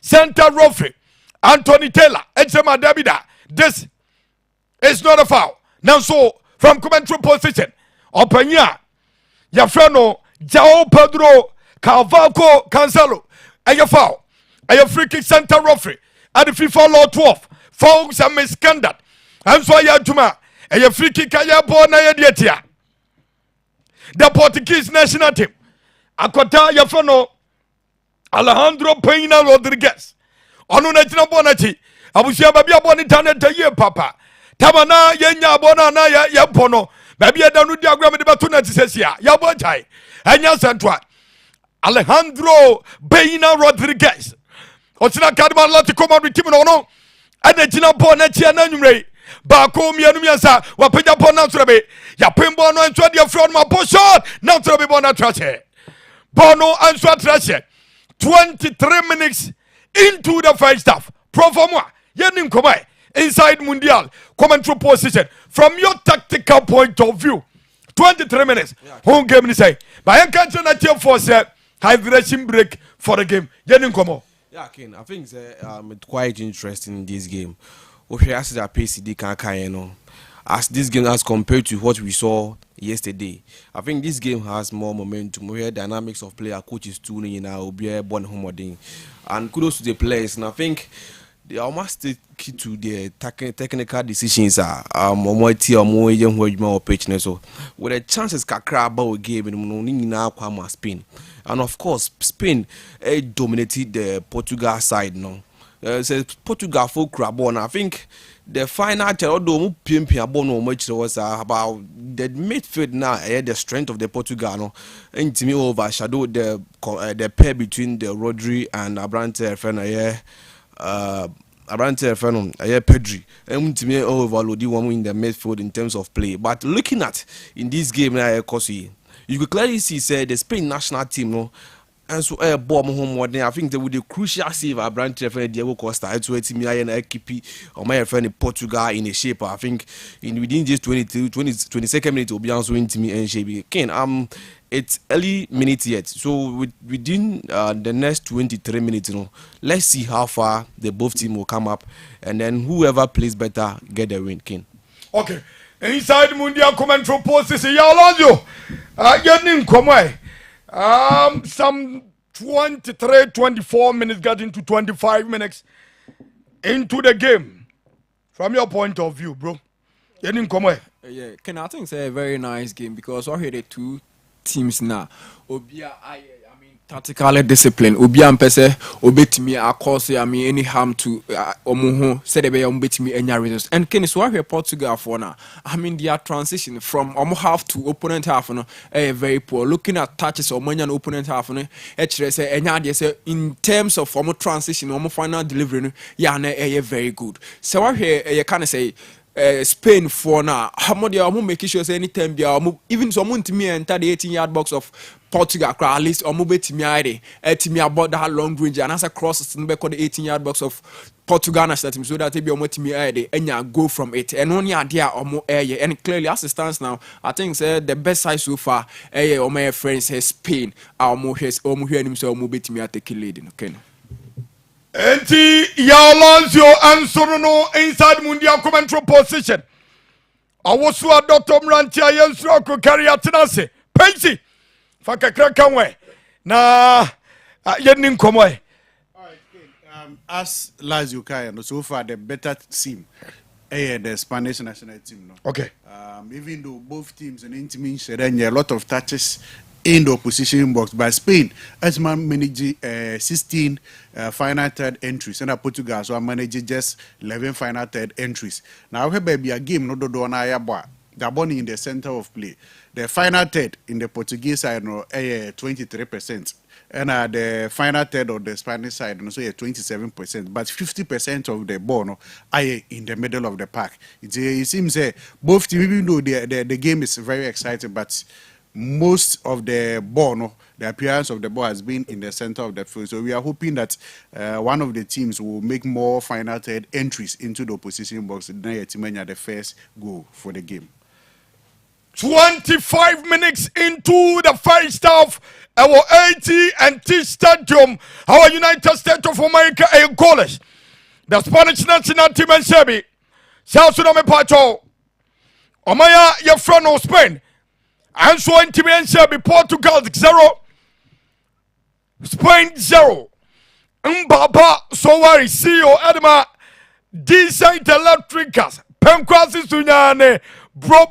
Speaker 1: Santa Roffrey Anthony Taylor, Echema Dabida. This is not a foul. Now, so from commentary position, Openya, Yafrano, Jao Pedro, Carvalho Cancelo, and your foul, and your free kick Santa Roffrey. At the FIFA Law 12, fouls and misconduct. And so I had to a free kick. I born a the Portuguese national team. Akota Yafano Alejandro Peina Rodriguez. Onu National Bonati. I was here, baby, bonita ye papa. Tabana Yenya Bona ya Bono. Baby, I don't know diagram the Batuna says ya. Yabotai. And Yasantua Alejandro Peina Rodriguez. Otina kadima lati koma ritimi no ene jina bo na tia na nwumre ba ko mianu miansa wa penya bo na ntrobe ya pembo no anso dia front ma bo shot na ntrobe bo na trache bono anso trache 23 minutes into the first half pro for moi yenim komai inside mundial commentary position from your tactical point of view 23 minutes home game ni say ba yan kan na team for say hydration break for the game yenim komo.
Speaker 3: Yeah, Ken, I think it's quite interesting in this game. Okay, as a PCD can as this game as compared to what we saw yesterday. I think this game has more momentum, more dynamics of player, coaches tuning in now, be born homoding. And kudos to the players. And I think they almost take to the technical decisions more young more patient. So with the chances kakra about game in now come Spain. And of course, Spain dominated the Portugal side. No, says Portugal for Crabon. I think the final tell do much was about the midfield now. The strength of the Portugal. No, and to me overshadowed the pair between the Rodri and Abrante Fena. Abrante Fena, Pedri, and to me overload the one in the midfield in terms of play. But looking at in this game, you could clearly see say the Spain national team no and so bomb home more than I think they would the crucial save Abrante Fena Diego Costa to team and keep or my friend in Portugal in a shape. I think in within just 22nd minute will be also into me and shape. Ken, it's early minutes yet, so within the next 23 minutes, let's see how far the both team will come up, and then whoever plays better get the win. Ken.
Speaker 1: Okay, inside Mundial commentary post is Alonso. Getting come some 24 minutes got into 25 minutes into the game. From your point of view, bro, getting come
Speaker 2: Yeah, Ken, I think it's a very nice game because I hear the two teams now. Obia, I mean, tactically disciplined. Obia mpese obetimi akose. I mean, any harm to omuho. Said they be obetimi any results. And Ken, so I hear Portugal for now. I mean, their transition from half to opponent half, very poor. Looking at touches or money opponent half, actually say any say in terms of transition, final delivery, very good. So I hear you kind of say. Spain for now. How much they are making sure say anytime they are even someone to me enter the 18-yard box of Portugal, at least or move to me about that long range and as a cross the 18-yard box of Portugal national team so that they be almost me and go from it and only idea or more and clearly as it stands now I think say the best side so far or my friends say Spain or more has almost hear himself move to me at the leading okay.
Speaker 1: Enti ya Alonso Ansono inside Mundial commentary position. Awosu Dr. Mrantia Yensro ko carry atenase. Pensi. Faka krakanwe. Na yenin komo e.
Speaker 4: As Lazio Kaya, so far the better team, the Spanish national team. No?
Speaker 1: Okay.
Speaker 4: Even though both teams and intimate share a lot of touches in the opposition box, by Spain as man manage 16 final third entries, and Portugal so I manage just 11 final third entries. Now we be a game no do na ya boy. Gabon in the center of play. The final third in the Portuguese side no 23%. And the final third of the Spanish side, no, so 27%, but 50% of the ball no, are in the middle of the park. It seems both teams, even though the game is very exciting, but most of the ball, no, the appearance of the ball has been in the center of the field. So we are hoping that one of the teams will make more final third entries into the opposition box than the first goal for the game.
Speaker 1: 25 minutes into the first half, our AT&T Stadium, our United States of America, a goalless. The Spanish national team and Sebi, South Sudan Pacho, Omaya, your friend of Spain, and so in Timmy and Sebi, Portugal 0, Spain 0. Mbaba, so worry, CEO Adama, decent electricals, Penquasi Sunyane, bro.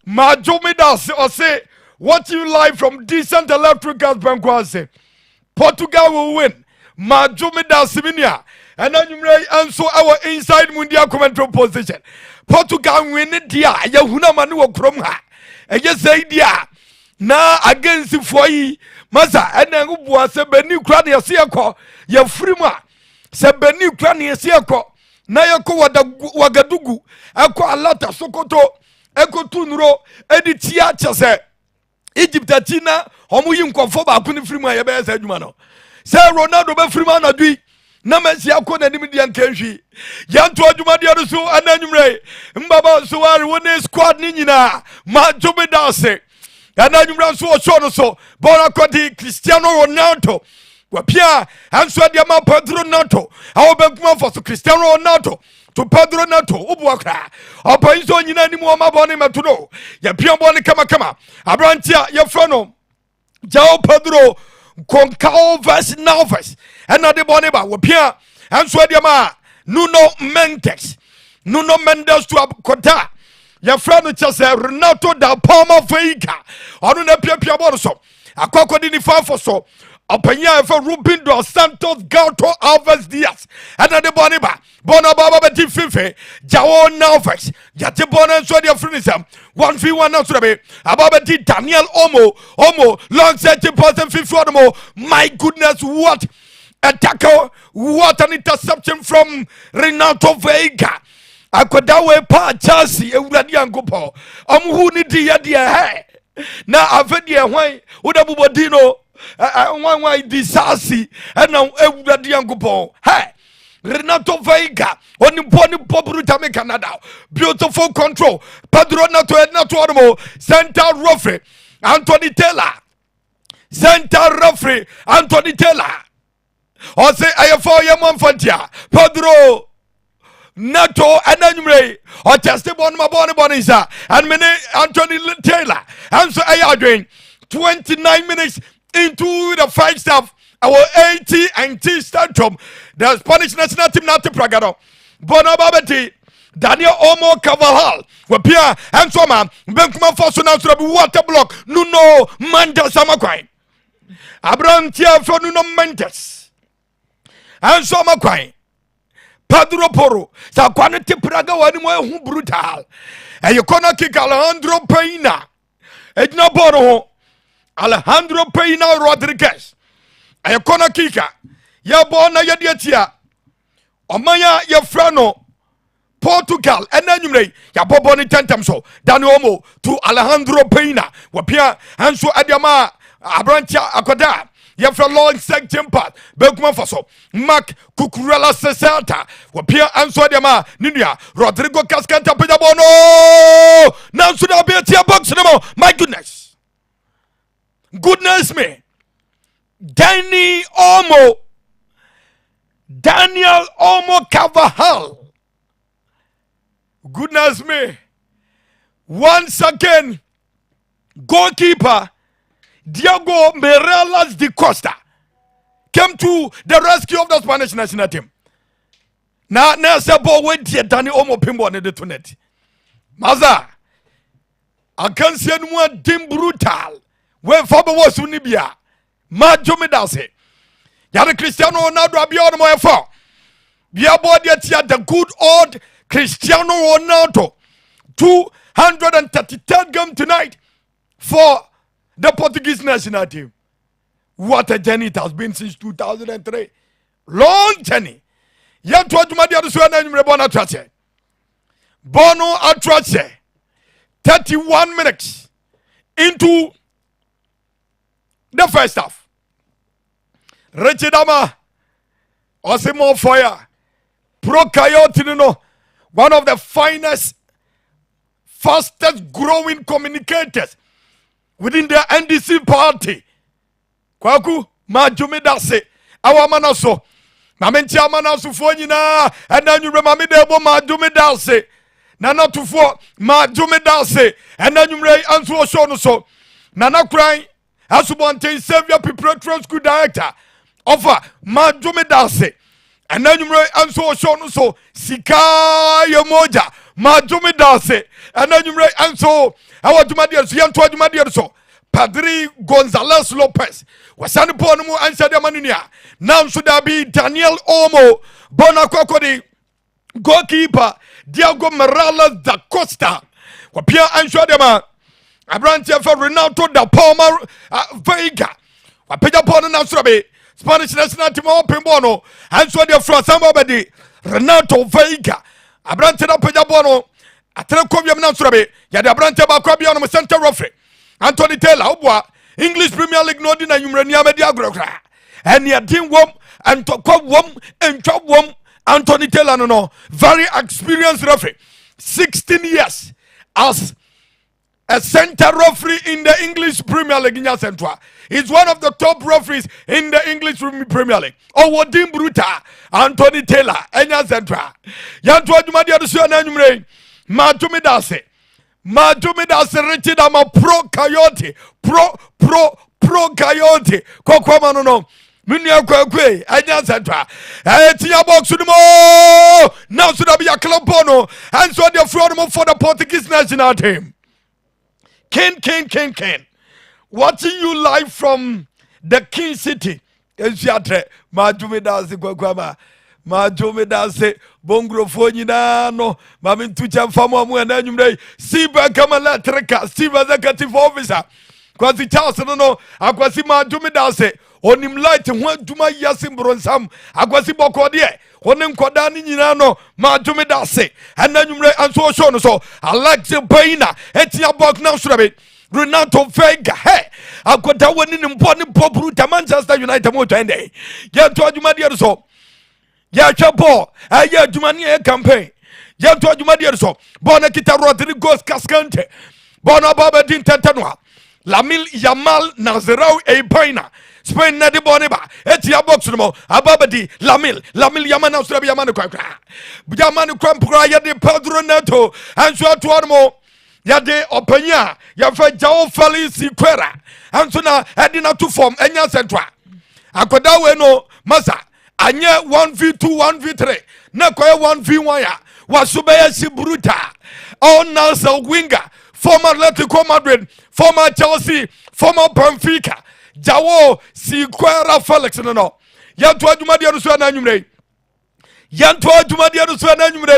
Speaker 1: Majomidas or say what you like from decent electricals Penquasi. Portugal will win. Majomidas Sivinia. And then you may answer our inside Mundial commentary position. Portugal win it, dear. Yahuna Manu Kromha. And you say, dear. Na against the foye. Masa, and then who was a Benu Crania Siako. Ya frima. Se Benu Crania Siako. Na yako Wagadugu. Ako Alata Sokoto. Eko tunro editia chese Egypt atina homo yi nkofo ba ko ne firima ye be sa adwuma no se Ronaldo be firima na dui na Messi akọ na nim dia nkanhwi yanto adwuma dia so ananwumre mbaba so ware woni squad ni nyina ma jobe dase ananwumre so so no so bora kodi Cristiano Ronaldo wapia anso dia ma Pedro Neto awo be kuma for so Cristiano Ronaldo to Pedro Neto ubuakra opa iso nyina ni mu ma bone metudo ya pia bone kama abrantia ya frano jao Pedro konkao verse Nalves and na de bone ba wapia anso dia ma Nuno Mendes to akota ya frano chase Renato da Palma Veiga onu na pia bone so akokodi ni fa for so Openya for Ruben dos Santos Gato Alves Diaz and the Boniba Bona Baba Tifife Jao Nalves Yate Bona so their friendism 1v1 now to be Ababa Daniel Omo long set person 50 more. My goodness, what a tackle, what an interception from Renato Veiga. Akodawe pa Chelsea Ewurade Yankopo who need the na avedia hwan udabubodino why disasi and now Ewurade Yankopo hey Renato Veiga oni pobruta me Canada beautiful control Pedro Neto center referee Anthony Taylor or say I have 4 year monfantia Pedro Nato and Anumre or testimony my bonisa and many Anthony Taylor and so I are doing 29 minutes into the first half. Our AT&T Stadium, the Spanish national team not to Pragado, Bonababeti, Daniel Omo Carvajal, Wapia, and Soma, Benkuma Fosunans to be water block, Nuno Mendes Samaquine, Abrantia for Nuno Mendes, and Samaquine, Pedro Poro, Saquanati Praga, one who brutal, and you cannot kick Alejandro Peina, Edna Boro, Alejandro Peina Rodriguez. Aye kona kika ya bona ya dietia omaya ya frano Portugal and anyway ya boboni tentem so Dani Olmo to Alejandro Pena wapia anso adiama abrantia akoda ye from long section part Belkman Faso Mark Cucurella Sesata wapia anso adiama Ninia Rodrigo Cascanta Pedabono now should I be a tear box no my goodness me Daniel Olmo Carvajal. Goodness me. Once again, goalkeeper Diego Mireles de Costa came to the rescue of the Spanish national team. Now, say ball wait here, Daniel Olmo Pimbo on the tunet. Maza, I can't see anyone dim brutal. When Fabo was Unibia, Majo Medase. Yada Cristiano Ronaldo Abion Moefo. Bia body at the good old Cristiano Ronaldo. 233rd game tonight for the Portuguese national team. What a journey it has been since 2003. Long journey. Yet what my dear son and Bono Atrache. Bono Atrache. 31 minutes into the first half. Rechidama Osimo Fire Pro Coyote one of the finest, fastest growing communicators within the NDC party. Kwaku Majumi Dase our manaso Mamentia Manasu Fonina and then you remember Debo Majumi Dase Nana to four Majumi Dase and then you ray answer Shono so Nana crying Asubante Savior Preparatory School Director offer Majumi Dase and then you answer Shono so Sika Yamoja Majumi Dase and then you answer our Jumadias Yanto Jumadiaso Padri Gonzalez Lopez Wasani Ponumu answer the Manunia. Now should there be Daniel Olmo Bonacocodi goalkeeper Diego Mireles da Costa Wapia answer them Abrantia for Renato da Palma Vega Wapeja Pono Nasrabe Spanish national team open bono answer the from somebody Renato Vega Abrantia Peja Bono Atrekobiam Nasrabe Yada Abrantia Bakobiano center referee Anthony Taylor Obwa English Premier League no din na Yumrenia Media Grogra and your team wom and to wom and top wom Anthony Taylor no very experienced referee 16 years as a center referee in the English Premier League in Central. He's one of the top referees in the English Premier League. Oh, what Dim Bruta, Anthony Taylor, Enya Central. Yantua Jumadia the Suan Anumre, Majumi Dase. Majumi Dase Richard ama pro coyote. Pro coyote. Kokwama no. Minya Kwekwe, Enya Central. Tia box no. Now should be a club bono. And so they're for the Portuguese national team. Ken. Watching you live from the King City. Majumi Dase Kwakwama. Majumi Dase Bongrofoni no. Mamin Tucha Famo Muanumre. Siba Kamala Treka. Siba executive officer. Kwasi Charles no. Akwasi Majumi Dase. Onim light when Duma Yasim Bronsam. Akwasi Bokodie. Onim Kodani Ninano. Majumi Dase. And then you and so on. So Alexa Paina. Etia Bok now Surabe. Renato Vega, hey, I've got that one in important Popruta Manchester United Motende. Ya to Jumadia so. Ya Chapo, ya Jumania campaign. Ya to Jumadia so. Bonakita Rodriguez Cascante. Bona Baba Din Tantanwa. Lamil Yamal Nazarau E Paina. Spain Nadi Boneba. Etia Boxumo. Ababadi. Lamil Yamana Srabi Yamanu Quakra. Yamanu Quampra Yadi Pedro Neto. And so to Armo. Yade openya ya fa jawo fali sikwera anso na edina to form enya central akoda we no masa anye 1v2 1v3 na koye 1v1 ya wasube ya sibruta all now winger former Atletico Madrid former Chelsea former Benfica jawo sikwera Felix no yanto adwuma de so na nwumre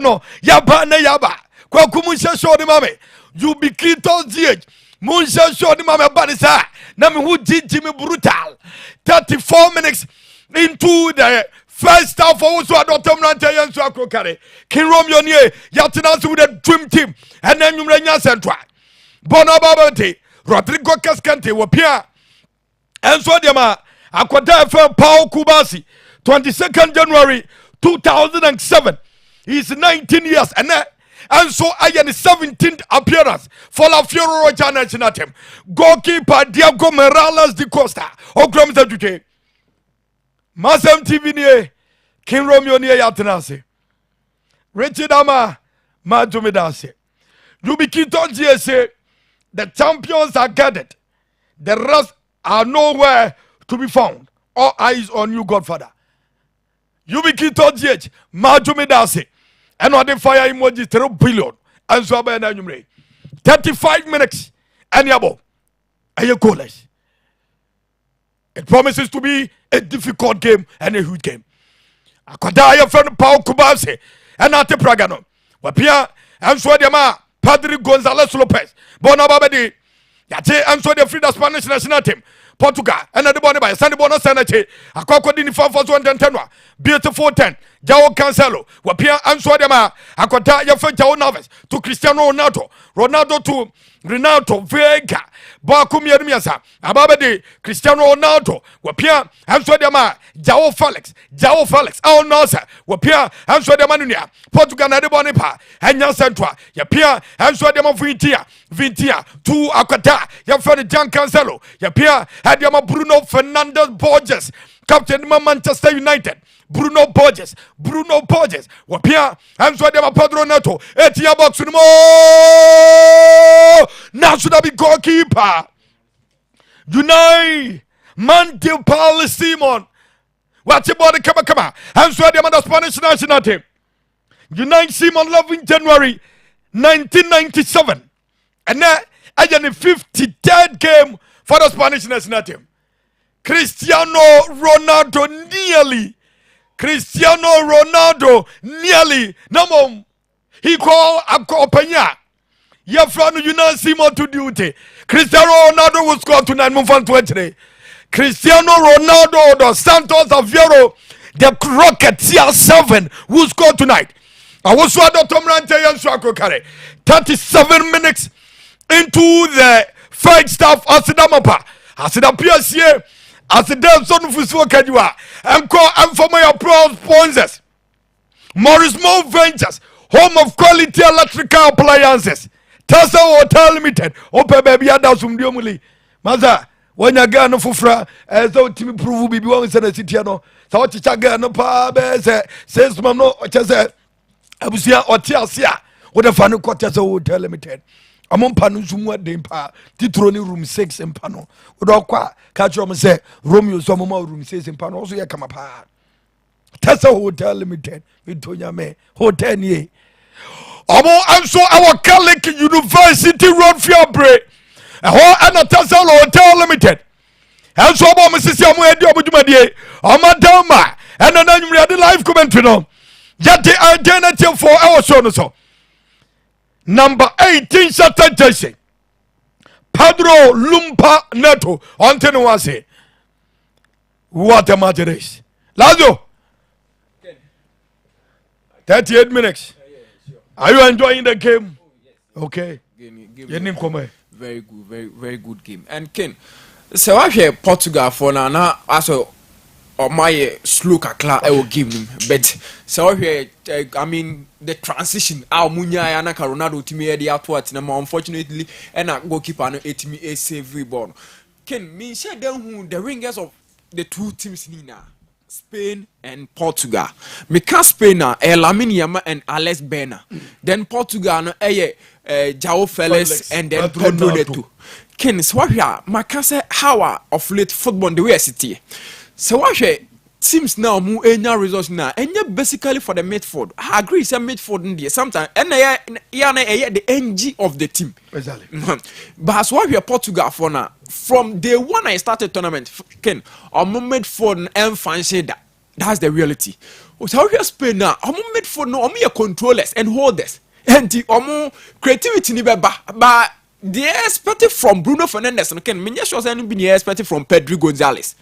Speaker 1: no yaba na yaba kwakumu shesho de mame you be Clitos DH. Munsha show the mama banisa. Nami who did Jimmy brutal. 34 minutes into the first half for Uso Adotom Rantayan Swakokare. King Romeo Nye, Yatinas with a dream team, and then Yumrenya Central. Bonababante, Rodrigo Cascante, Wapia, and Swadiama, Aquata FM Pau Kubasi, 22nd January 2007. He's 19 years, and so I am the 17th appearance for La Fiore Roja national team. Goalkeeper Diego Morales de Costa, Okram Zaduke. MasemTV nie, King Romeo nie yatenase. Richard Ama, Majumidase. Yubikito GSA, the champions are gathered. The rest are nowhere to be found. All eyes on you, Godfather. Yubikito GH, Majumidase. And what the fire emoji 3 billion. And so about 35 minutes. And yabo. And you goalless. It promises to be a difficult game and a huge game. Akwada your friend Paul Kubase and Ate Pragano. Wapia and so the Padre Gonzalez Lopez. Bonababedi. Yate and so the Frida Spanish national team. Portugal and the bonnet by Sandy Bono Senate. Akoko dini 4-1-10. Beautiful 10. Jao Cancelo. Wapia and so the Akwada your friend Jao Naves to Cristiano Ronaldo. Ronaldo to Renato Vega. Bakum Yermiasa, Ababadi, Cristiano Ronaldo, Wapia, Amsterdama, Jao Felix, oh no, sir, Wapia, Amsterdamanunia, Portugal, Nadebonipa, and Yasantua, Yapia, Amsterdama Vintia, 2 Akata, Yafani Jan Cancelo, Yapia, Adiama Bruno Fernandes Borges, Captain Manchester United. Bruno Borges, Wapia, Amsterdam Pedro Neto, Etia Box more. Now should I be goalkeeper? Unai, Mantil Paul Simon. What's your body? Come on. Amsterdam and the Spanish national team. Unai Simon love in January 1997. And now I am the 53rd game for the Spanish national team. Cristiano Ronaldo nearly no he called a companya. Your friend you know Simon to duty. Cristiano Ronaldo will score tonight. Move on 20. Cristiano Ronaldo dos Santos Aveiro, the Rocket CR7 will score tonight. I was what Tom Rantayan Swakokare. 37 minutes into the first half. Asidamapa. As it appears here. As the damn son of Fuso Kadua, and call and for my applause sponsors. Morris Mo Ventures, home of quality electrical appliances. Tasa Hotel Limited, Ope Baby Adasum Diomuli. Maza, when you get no fufra, as though Timmy Prove be one in the Citiano, so what you chaga no pa, says Mano, Chesa, Abusia or Tiasia, with a fan of Cotas Hotel Limited. Among Panusumwa Dempa, Titroni room 6 in Pano. Udokwa, catch them say, Romeo Somoma room 6 in Pano, also ya come apart. Tessa Hotel Limited, Vitoya Me, Hotel Ye. Amo, I'm so our Catholic University Road Fiabre, and a Tessa Hotel Limited. And so about Mrs. Yamuedio Budumadi, Amadama, and then you read the live commentary. No, yet the alternative for our son so. Number 18 Satan Jesse Pedro Lumpa Neto Antenuase. What a matter is. Lazo 38 minutes. Are you enjoying the game? Okay.
Speaker 2: Very good, very good game. And Ken, so I hear Portugal for now also my slow kakla I will give him. But so here I mean the transition Munya and Ronaldo to me the outward number unfortunately and a goalkeeper no me a save rebound. Can me share them who the ringers of the two teams Nina Spain and Portugal. Me can Spain na Lamine Yamal and Alex Bena. Then Portugal no Jao Felix and then Pedro Neto. Ken so here Makase how of late football the way city. So what teams now mu enya results now enya basically for the midfield. I agree say midfield in there sometimes and the NG of the team.
Speaker 1: Exactly.
Speaker 2: But as what we are Portugal for now from day one I started tournament Ken our midfield and fancy that that's the reality. So we are Spain now our midfield no we are controllers and holders and the creativity ni but they expected from Bruno Fernandes and Ken me sure say no be expected from Pedro Gonzalez.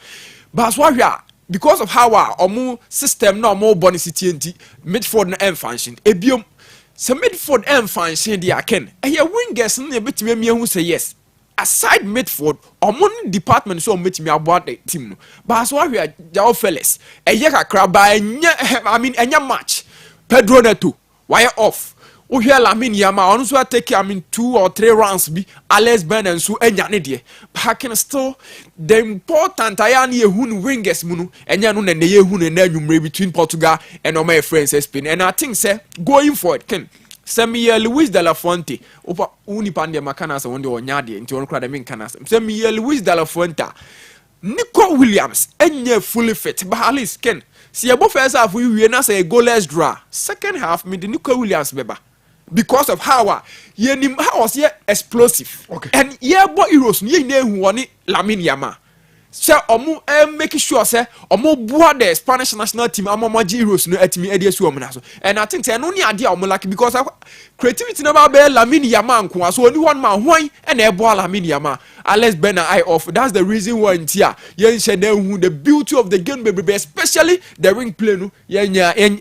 Speaker 2: But as what we are because of how omo system na omo body city enti midfield na function ebiom so midfield function dia ken ehye wingers na betime hu say yes aside midfield omo department so betime aboa the team no but so ahwe Jao Felix ehye kakra ba enya match Pedro Neto wire off Uhia Lamine Yama on so take 2 or 3 rounds bi Alex Ben and so enya ne de but can still the important ayani ehun wingers mu no enya no na ehun na anwumre between Portugal and my friends Spain and I think say going forward can Samuel Luis de la Fuente opa uni pande makana sa wonde onya de nti on kra de men kana Samuel Luis de la Fuente Nico Williams enya fully fit but at least can see abo first half we na say goalless draw second half me the Nico Williams beba because of how was here explosive.
Speaker 1: Okay.
Speaker 2: And yeah, boy heroes ye who won it Lamine Yama. So omu making sure say omu bua the Spanish national team amama heroes no etimi ediasu omunaso. And I think say no ni idea omu like because creativity never be Lamine Yama nko so only one man why and e boa Lamine Yama. Alex Ben eye off. That's the reason why intia yen shede who the beauty of the game baby especially the ring play no yen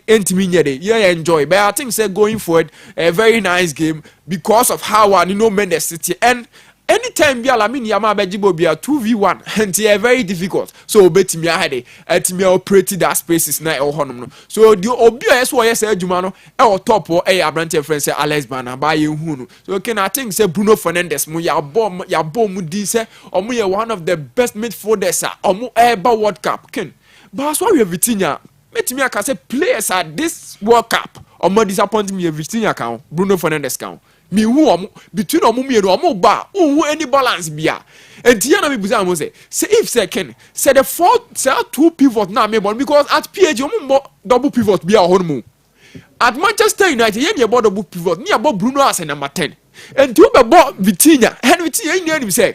Speaker 2: entimi nyede yen enjoy. But I think say going forward a very nice game because of how Mendes City and anytime be Lamine Yama bejibo be a 2v1 and it's very difficult so betimi ahade etimi operate that spaces na e honom no so the obi so yes adwuma no e top or e abrante friend say Alex Bana ba ye hu no so can I think say Bruno Fernandes mu ya bom mu di say omo ye one of the best midfielders omo eba World Cup ken but so we Vitinha metimi aka say players at this World Cup omo disappoint me Vitinha kan Bruno Fernandes kan me who between omo me no omo ba who any balance bia enti na me buza am say if second say the four say 2 pivot na me born because at PSG omo double pivot bia ho no at Manchester United yen ye double pivot ni abo Bruno as number 10 enti we be Vitinha and Vitinha ni anim say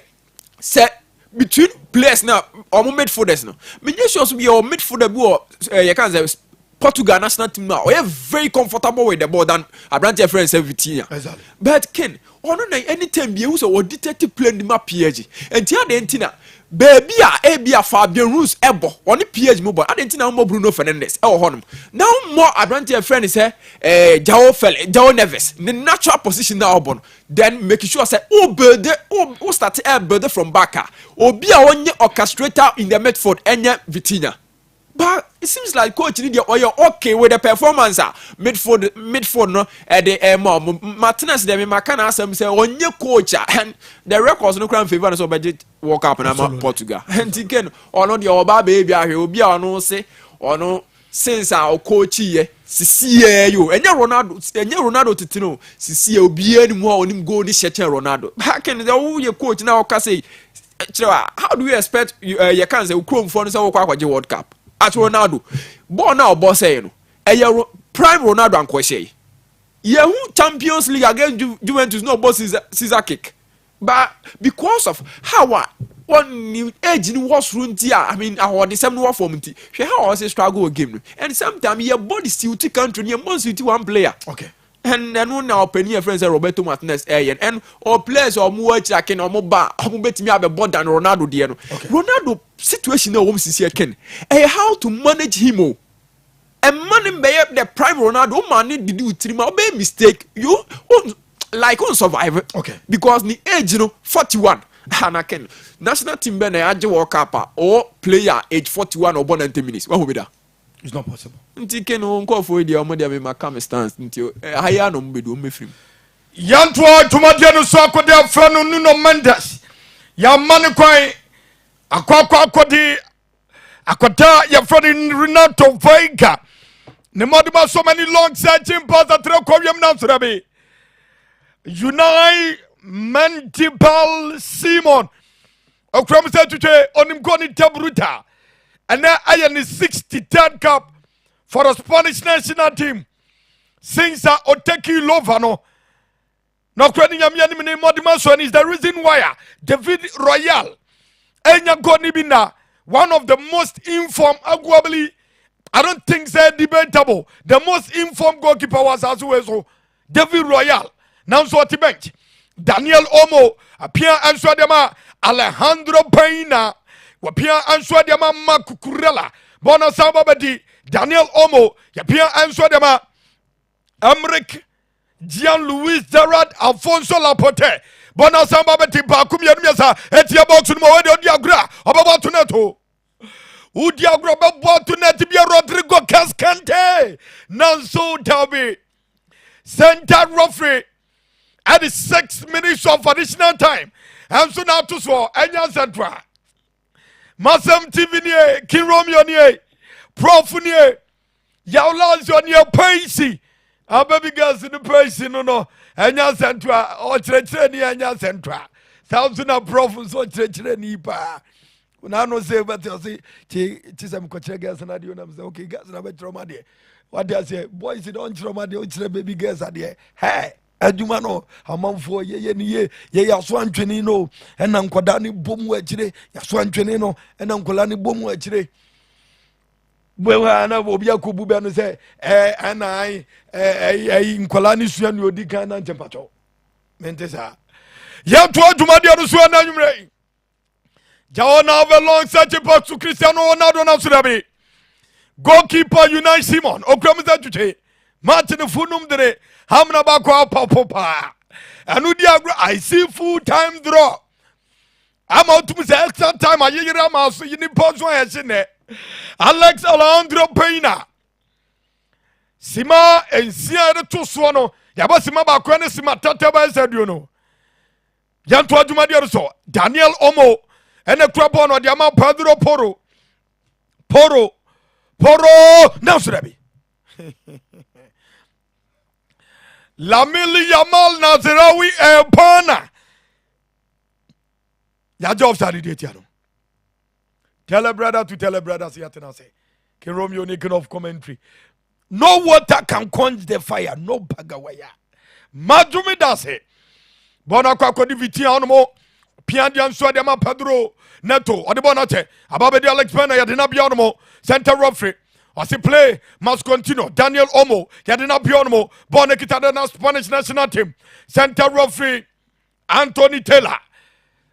Speaker 2: between players now omo midfielders no me sure so be your midfielder bi o you can say Portugal national team now are very comfortable with the ball than Abrante friends Vitinha.
Speaker 1: Exactly.
Speaker 2: But Ken, on anytime be use or detective play the map PSG. And tia the entina baby a Fabian Ruiz ebo on the PSG mobile. I didn't know more Bruno Fernandes. Oh honum. Now more Abrante friend is Jao Neves. The natural position now born. Then make sure say start build from backer. Or be a one orchestrator in the midfield enya Vitinha. But it seems like coach need you okay with the performance midfield no the Martinez dem makana asem say onye coach and the records no crown favor so budget World Cup na Portugal and again ono the oba baby ahwe obi a ono say ono since our coach ye sisi yo enye Ronaldo titino sisi obi animu a onim goal ni sheche Ronaldo back in the wo ye coach na o ka say how do you expect you can say ukrom for no say wo kwa World Cup at Ronaldo born now boss say no prime Ronaldo and kwese ye Champions League against Juventus no boss Caesar kick but because of how one new age in was runti I mean our the same no form nti how was struggle game and sometimes your body still to country your most one player
Speaker 1: okay
Speaker 2: and then now penny friends Roberto Martinez and all players or more checking or more betimi abebo than Ronaldo there no Ronaldo situation na wom sisi ken how to manage him and money be the prime Ronaldo man did you three ma be mistake you like on survive
Speaker 1: okay
Speaker 2: because the age 41 Hanaken national team be na age World Cup or player age 41 or born 90 minutes what will be that
Speaker 1: it's not possible
Speaker 2: nti ken on call for the omo dey make am stance nti haya no mbedu mefrim
Speaker 1: yanto tomadia no so akode fra no Nuno Mendes ya mane kwan akodi akoda ya fra Renato Veiga ne modima so many long searching pass atre kwiem na srabe Unai Mentipal Simon okram se tuche onim goni tabruta and now I am the 63rd cup for the Spanish national team since Oteki Lovano no kwani nyamia ni modima so is the reason why David Royal enya goni bina one of the most informed arguably I don't think say debatable the most informed goalkeeper was as well David Royal now so at the bench Daniel Omo appear and so Alejandro Peina wapia answa dia mama kukurela bona samba bedi Daniel Omo ya pia enso dema Emric Jean-Louis Gerard Alfonso Laporte bona samba bedi ba kumya numyasa etia box no mo odi agura obaba to neto udi agura babo to net bi Rodrigo Cascante nanso Davi center referee at the 6 minutes of additional time and so now to so Enya Central MasemTV nie King Romeo nie Prof nie Yaulanzo nie Paisi baby girls in the Paisi no Enya Central o chere ni Enya Central sounds na Prof so chere ni pa una no say but say ti some koche girls na dey na say okay girls na be trauma dey what they say boys don't trauma dey o chere baby girls dey hey adwuma no amanfo ye ni ye yaso antwene no ena nkoda ne bomu akire yaso antwene no ena nkola ne bomu akire bwewa na obi akobu be no se ana ai nkola ne sua ne odi kan na ntempacho mente sa ya to adwuma de no so na nwumre jawo na over long search box to Cristiano Ronaldo na surabe goalkeeper Unai Simon okramza tuche Martin funum dere hamna ba kwa papa anu di agro I see full time draw I'm out to say extra time ayira ma so yini pozo ya ne Alex Alejandro Peina sima ensia de to so no ya ba sima ba kwa ne sima tata ba sadio no yanto aduma de so Daniel Omo ene kura bo no de ama Pedro Poro na so dabi Lamili Yamal Nazirawi Empana. Ya job study date yano. Tell a brother to tell a brother say yatena say. King Romeo Nikin of commentary. No water can quench the fire. No bagawaya. Majumi dase. Bona kwa kodi viti anomo. Piandi answa de ma Pedro Neto. Odebonote. Ababedi Alex Pena yadina bianomo. Center referee. As he play must continue. Daniel Omo, Yadina Bionomo, Bonekita Spanish national team. Center referee Anthony Taylor.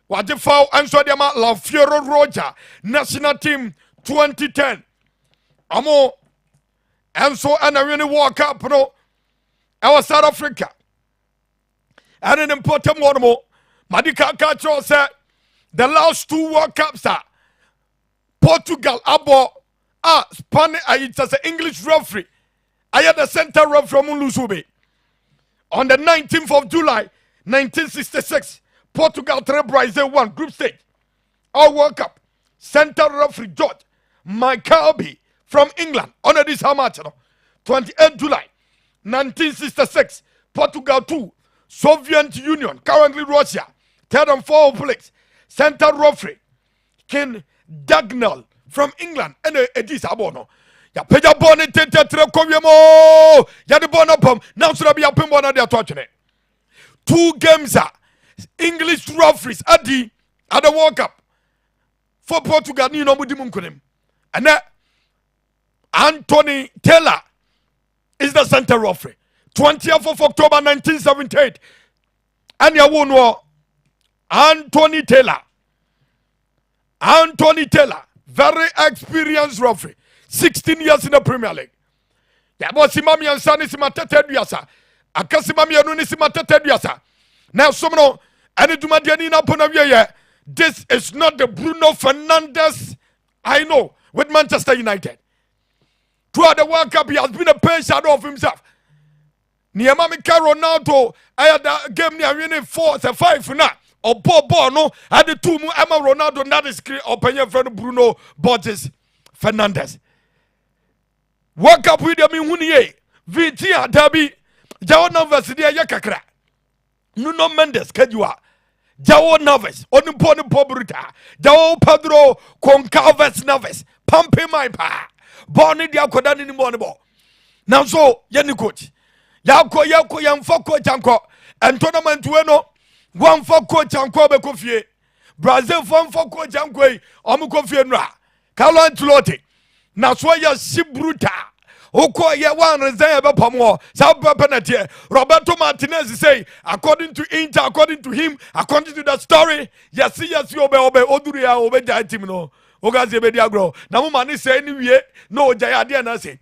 Speaker 1: What the foul answer them La Fiero Roger, national team 2010. Amo and so and I really walk up no. Our South Africa. And an important one more. Madika Kacho said the last 2 World Cups are Portugal abo. Spanish, it's an English referee. I had the center referee from Lusube. On the 19th of July, 1966, Portugal 3 Brazil 1 group stage. All World Cup. Center referee George Michaelby from England. On this how much? 28 July, 1966, Portugal 2, Soviet Union, currently Russia, 3rd and 4th place. Center referee Ken Dagnall from England and Edis Abono. Ya peja bone tete tre kowiemo. Ya de bono pom. Now so be apem bona de atwachene. 2 games are English referees at the World Cup for Portugal ni no mudi munkunem. And Anthony Taylor is the center referee. 20th of October 1978. And ya won Anthony Taylor, very experienced referee, 16 years in the Premier League. Yabo simami ansani simatete duasa. Akasimami anuni simatete duasa. Now someone any dumadiani na ponawiye. This is not the Bruno Fernandes I know with Manchester United. Throughout the World Cup, he has been a pale shadow of himself. Niamami Ronaldo, I had a game near winning 4-5 now. Or Bobo no, I the 2 Emma Ronaldo not is open your friend Bruno Borges Fernandes. World Cup with them in Hunie, Vitia Dabi, Jao Novas, dear Yakakra. Nuno Mendes, Kajua, Jao Novas, Oniponi Pobrita, Jao Pedro Concalves Novas, Pampe my pa, Bonnie Diakodan in the morning. Now so, Yanni coach, Yako Yam Foko Janko, and tournament bueno. One for coach and Kobe Kofie. Brazil one for coach and Kwe, Omukofie Nra. Kalan Tulote. Now Swaya Sibruta. Oko ye one reserve Pomo. South penalty. Roberto Martinez say, according to Inter, according to him, according to the story, yes, you obey Oduria, obey Timino. ogaze be diagro na mo mane say ni wie na oja ade na say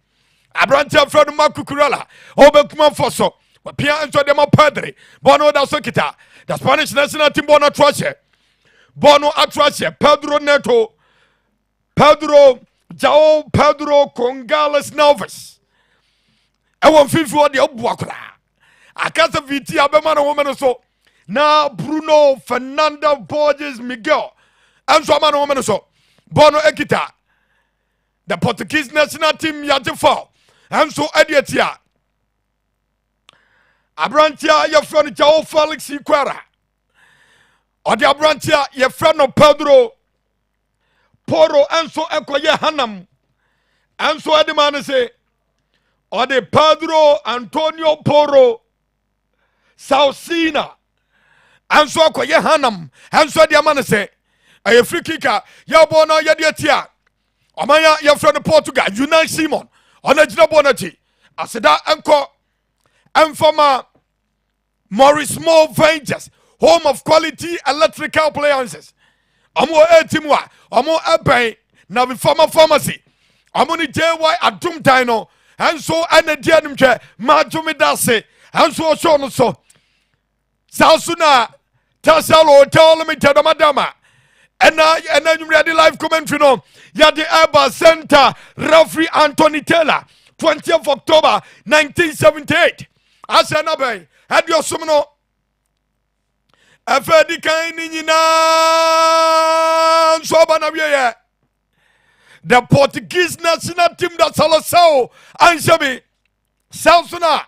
Speaker 1: abrantia fra no makukurala obekuma foso pia enso de mo padre bono da so kita the Spanish national team bono atrashe Pedro Neto Pedro Jao Pedro Congales Novas e won fifi de obuakura akasa viti abema na woman so na Bruno Fernando Borges Miguel enso ama na woman so bono ekita the Portuguese national team yatefo enso edietia abrantia yefro no Jao Felix Ikwara odi abrantia yefro no Pedro Poro enso ekoye hanam enso edimane se odi Pedro Antonio Poro Sausina enso ekoye hanam enso edimane se aye free kicker ya bona ya dia omanya yefro no Portugal Unai Simon ona gina bonati aseda enko Enfama Morris Moore Ventures, home of quality electrical appliances. Amo etimwa, amo ebay, na vi pharmacy. Amo ni JY adum dino, and so ane dianimche, majumi dase, and so shono so. Sausuna, Tasalo, tell me to the madama. And you ready live commentary no. Yadi Eba Center, referee Anthony Taylor, 20th October 1978. Asanabe, had your summono. Afedi kaini nyina sobana. The Portuguese national team that Salasao Anshabi Salsuna.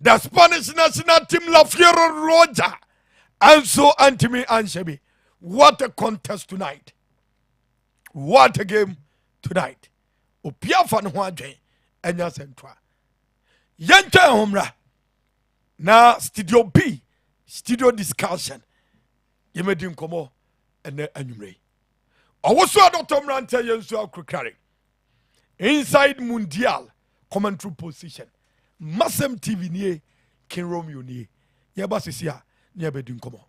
Speaker 1: The Spanish national team La Fiero Roja. And so Antimi Anshabi. What a contest tonight. What a game tonight. Opia fan Huaje and Yasentra. Yenta Homra. Na Studio B. Studio discussion. Yemedin Komo and Anumre. I was so Dr. Mranta Yensu Krikari. Inside Mundial commentary position. MasemTV nie King Romeo nie. Yabasisia Nyabedin Komo.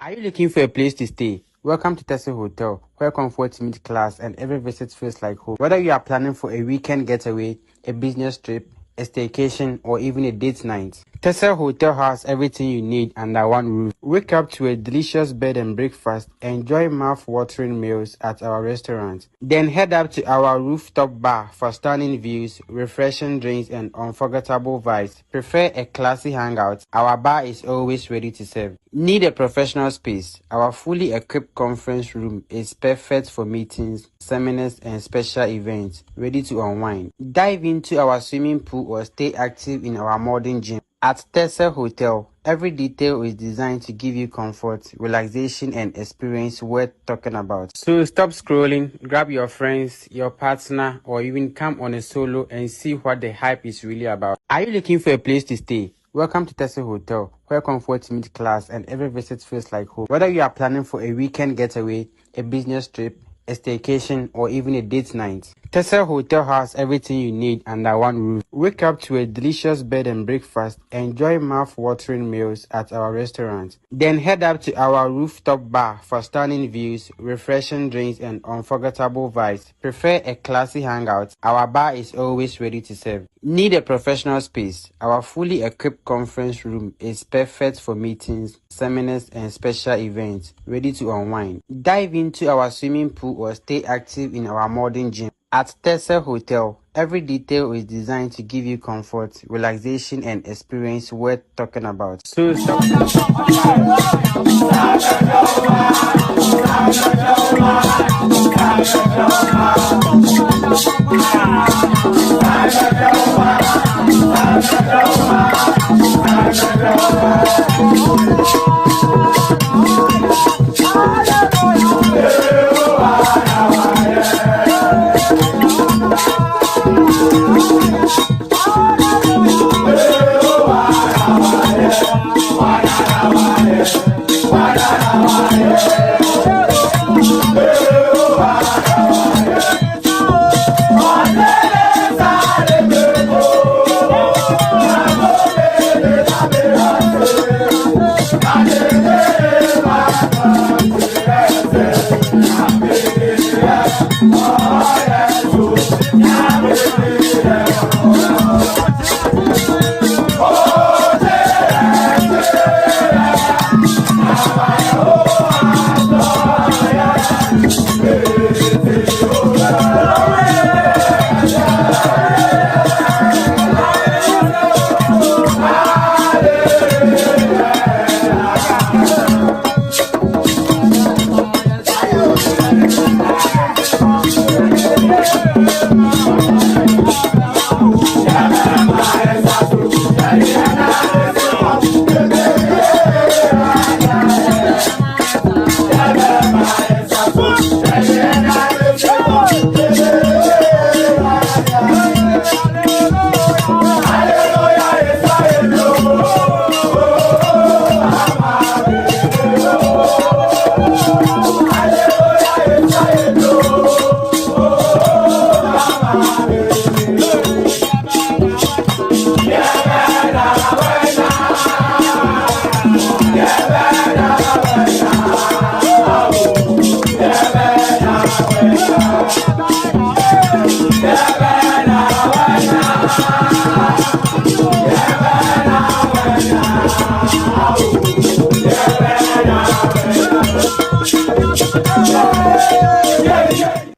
Speaker 5: Are you looking for a place to stay? Welcome to Tessa Hotel, where comfort meets class and every visit feels like home. Whether you are planning for a weekend getaway, a business trip, a staycation, or even a date night, Tessa Hotel has everything you need under one roof. Wake up to a delicious bed and breakfast, enjoy mouth-watering meals at our restaurant. Then head up to our rooftop bar for stunning views, refreshing drinks, and unforgettable vibes. Prefer a classy hangout? Our bar is always ready to serve. Need a professional space? Our fully equipped conference room is perfect for meetings, seminars, and special events, ready to unwind. Dive into our swimming pool or stay active in our modern gym. At Tessa Hotel, every detail is designed to give you comfort, relaxation, and experience worth talking about. So stop scrolling, grab your friends, your partner, or even come on a solo and see what the hype is really about. Are you looking for a place to stay? Welcome to Tessa Hotel, where comfort meets class and every visit feels like home. Whether you are planning for a weekend getaway, a business trip, a staycation, or even a date night, Tessa Hotel has everything you need under one roof. Wake up to a delicious bed and breakfast, enjoy mouth-watering meals at our restaurant. Then head up to our rooftop bar for stunning views, refreshing drinks, and unforgettable vibes. Prefer a classy hangout? Our bar is always ready to serve. Need a professional space? Our fully equipped conference room is perfect for meetings, seminars, and special events, ready to unwind. Dive into our swimming pool or stay active in our modern gym. At Tessa Hotel, every detail is designed to give you comfort, relaxation, and experience worth talking about. So stop.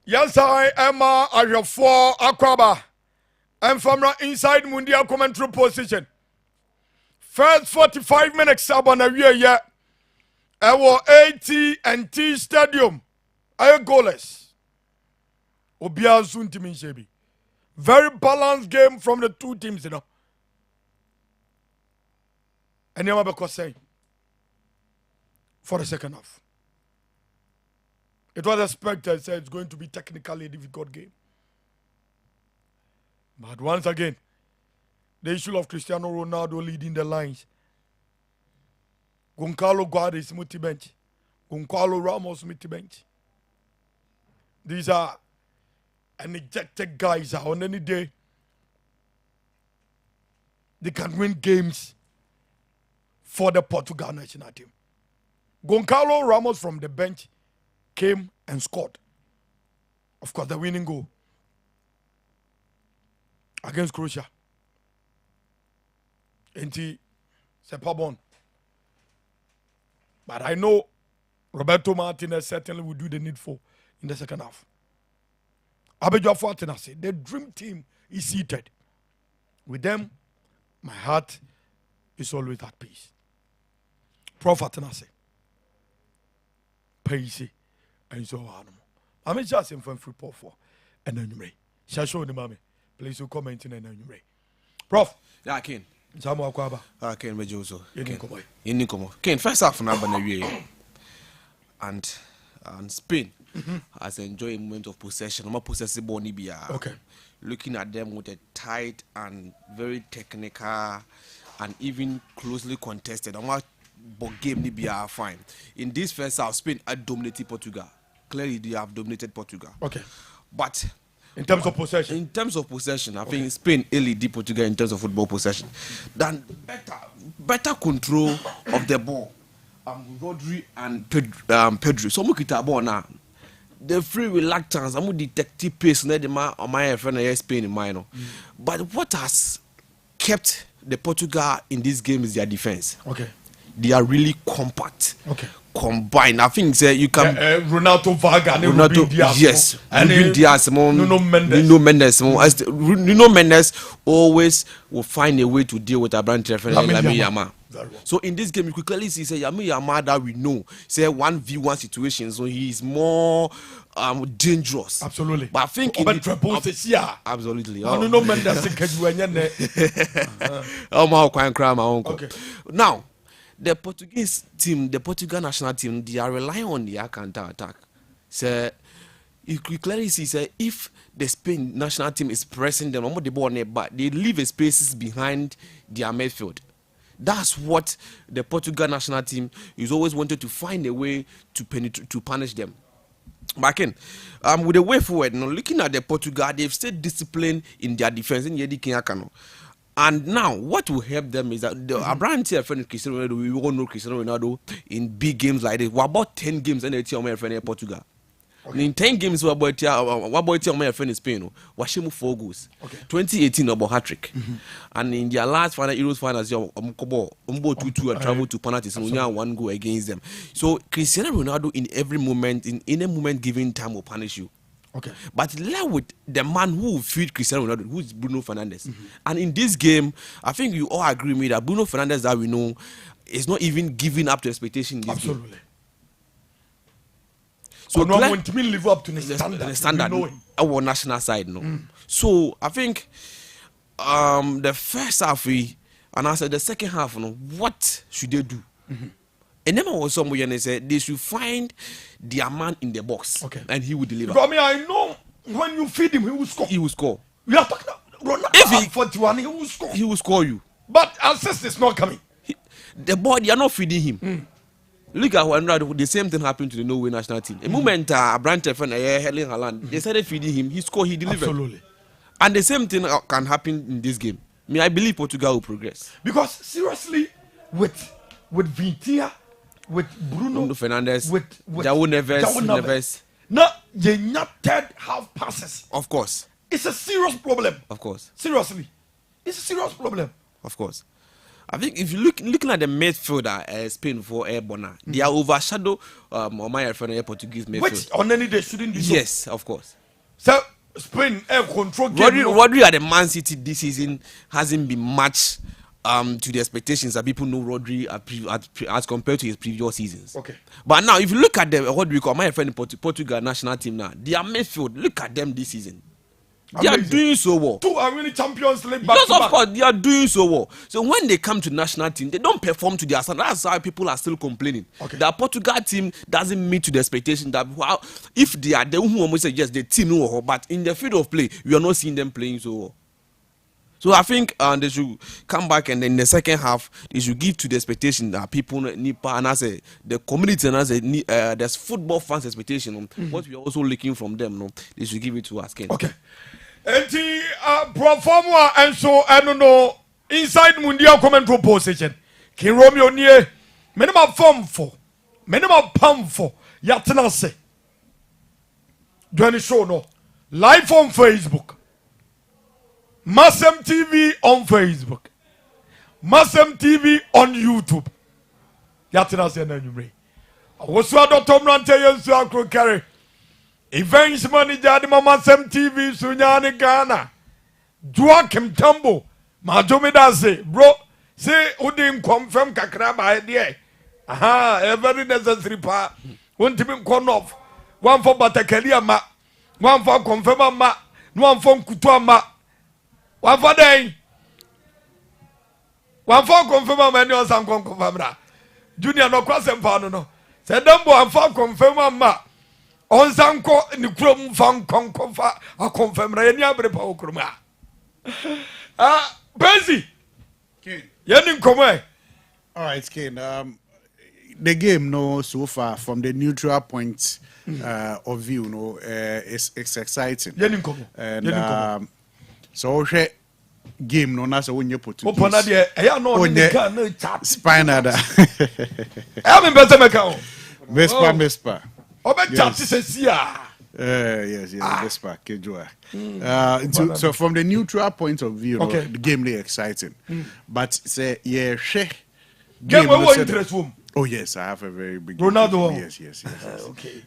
Speaker 1: Yes, I am a for Aquaba. I'm from inside Mundia commentary position. First 45 minutes, Sabana yeah. Our AT&T Stadium. I am goalless. Obia Zuntimi Shebi. Very balanced game from the two teams, you know. And Yamabeko say for the second half. It was expected, said it's going to be technically a difficult game. But once again, the issue of Cristiano Ronaldo leading the lines. Goncalo Guardes multi bench. Goncalo Ramos multi bench. These are energetic guys on any day. They can win games for the Portugal national team. Goncalo Ramos from the bench came and scored. Of course, the winning goal against Croatia. Enti Sepabon. But I know Roberto Martinez certainly will do the needful in the second half. Abejo Fortinasi, the dream team is seated. With them, my heart is always at peace. Prof Atenase. Paisi. And so on. I'm just in front of for and then you may. Shall show the mommy. Please you comment in and then you may. Prof.
Speaker 2: Yeah, Ken.
Speaker 1: Samu Akwaba.
Speaker 2: Ken Mejoso.
Speaker 1: Inikomo.
Speaker 2: Ken, first half number and Spain has enjoyed a moment of possession. I'm possessive Bonibia.
Speaker 1: Okay.
Speaker 2: Looking at them with a tight and very technical and even closely contested. I'm game Libya fine. In this first half, Spain had dominated Portugal. Clearly, they have dominated Portugal.
Speaker 1: Okay.
Speaker 2: But
Speaker 1: in terms of possession?
Speaker 2: In terms of possession, I think Spain lead Portugal in terms of football possession. Then better control of the ball. Rodri and Pedro. So look at the ball now. The free reluctance, I'm detective pace on my friend Spain in mind. But what has kept the Portugal in this game is their defense.
Speaker 1: Okay.
Speaker 2: They are really compact.
Speaker 1: Okay.
Speaker 2: Combined. I think you can
Speaker 1: Ronaldo Varga,
Speaker 2: Ronaldo, yes,
Speaker 1: and
Speaker 2: Diaz, Nuno Mendes. Nuno Mendes always will find a way to deal with a brand reference like Lamine Yamal. So in this game, you could clearly see say Lamine Yamal that we know say 1v1 situation, so he is more dangerous.
Speaker 1: Absolutely.
Speaker 2: But I think absolutely.
Speaker 1: Nuno Mendes
Speaker 2: okay. Now. The Portuguese team, the Portugal national team, they are relying on their counter-attack. So, you clearly see, say, if the Spain national team is pressing them, but they leave spaces behind their midfield. That's what the Portugal national team is always wanted to find a way to punish them. Back in, with the way forward, looking at the Portugal, they've stayed disciplined in their defense in Yedi Kinyakano. And now, what will help them is that the brand here, friend Cristiano Ronaldo, we all know Cristiano Ronaldo in big games like this. We're about 10 games in the team, my friend in Portugal. Okay. In 10 games, we're about my friend in Spain. Washimu 4 goals. Okay. 2018 about hat-trick. And in their last final Euros finals, Umbo 2-2 and travel to penalties. So we have 1 goal against them. So Cristiano Ronaldo, in every moment, in any moment given time, will punish you.
Speaker 1: Okay.
Speaker 2: But left with the man who will feed Cristiano Ronaldo, who is Bruno Fernandes. And in this game, I think you all agree with me that Bruno Fernandes that we know is not even giving up to expectation in this
Speaker 1: Absolutely.
Speaker 2: game.
Speaker 1: So no one to live up to the standard
Speaker 2: our national side. So I think the first half and I said the second half, what should they do? And then I was somewhere and they said they should find their man in the box, and he will deliver.
Speaker 1: Because I know when you feed him, he will score.
Speaker 2: He will score.
Speaker 1: We are talking about Ronaldo. If he 41, he will score.
Speaker 2: He will score you.
Speaker 1: But assist is not coming.
Speaker 2: The ball, they are not feeding him. Look at Ronaldo. The same thing happened to the Norway national team. A moment, Brandt and Helen Haaland, they started feeding him. He scored. He delivered.
Speaker 1: Absolutely.
Speaker 2: And the same thing can happen in this game. I believe Portugal will progress.
Speaker 1: Because seriously, with with Vitinha, with Bruno
Speaker 2: Fernandes,
Speaker 1: with
Speaker 2: João Neves.
Speaker 1: Now, you not third half passes.
Speaker 2: Of course.
Speaker 1: It's a serious problem.
Speaker 2: Of course.
Speaker 1: Seriously. It's a serious problem.
Speaker 2: Of course. I think if you looking at the midfielder, Spain for Airborne, they are overshadow my friend Portuguese midfield.
Speaker 1: Which on any day shouldn't be so.
Speaker 2: Yes, of course.
Speaker 1: So Spain control game.
Speaker 2: Rodri at the Man City this season hasn't been much to the expectations that people know Rodri as compared to his previous seasons.
Speaker 1: Okay.
Speaker 2: But now if you look at the what we call my friend Portugal national team now, their midfield, look at them this season. They are doing so well.
Speaker 1: 2 are winning Champions League back
Speaker 2: Yes,
Speaker 1: to
Speaker 2: of
Speaker 1: back.
Speaker 2: course, they are doing so well. So when they come to national team, they don't perform to their standard. That's why people are still complaining.
Speaker 1: Okay.
Speaker 2: The Portugal team doesn't meet to the expectation that if they are the who almost say yes, the team know, but in the field of play, we are not seeing them playing so well. So I think they should come back and then in the second half they should give to the expectation that people need, and as the community and as there's football fans expectation. What we are also looking from them, no, they should give it to us. Ken.
Speaker 1: Okay. Enti performer and so I don't know inside Mundial commentary position. King Romeo nie minimum form for minimum pump for yatena se. Join show no live on Facebook. MasemTV on Facebook. MasemTV on YouTube. Yatena se na nyumre. Awosua Dr. Mrante Yesu akro carry. Events manager the MasemTV Sunyani Ghana. Joakim Tambo. Majomida say, bro, say Udin confirm kakra by the aha, a very necessary part. One team con off. One for Batakalia ma. One for confirm ma. One for Kutua ma. One for day. One for confirm ma. No some confirm. Junior no cross and found no. Said Dumbo and for confirm ma. On Sanko in the Crum Fan Concofa, a confirm Rania Brepa. Benzi, Yenin come.
Speaker 4: All right, Kane. The game, no, so far from the neutral point of view, no, it's exciting.
Speaker 1: Yenin come.
Speaker 4: And so game, no, that's when you put
Speaker 1: Open that there. I know no chat.
Speaker 4: Spina.
Speaker 1: I am in better account.
Speaker 4: Vespa.
Speaker 1: Open chat says yeah.
Speaker 4: Yes, Vespa, Kejua. So from the neutral point of view,
Speaker 1: Okay.
Speaker 4: no, the game is exciting. But say, yeah,
Speaker 1: Game we interest room.
Speaker 4: Oh yes, I have a very big
Speaker 1: Ronaldo.
Speaker 4: Yes.
Speaker 1: Okay.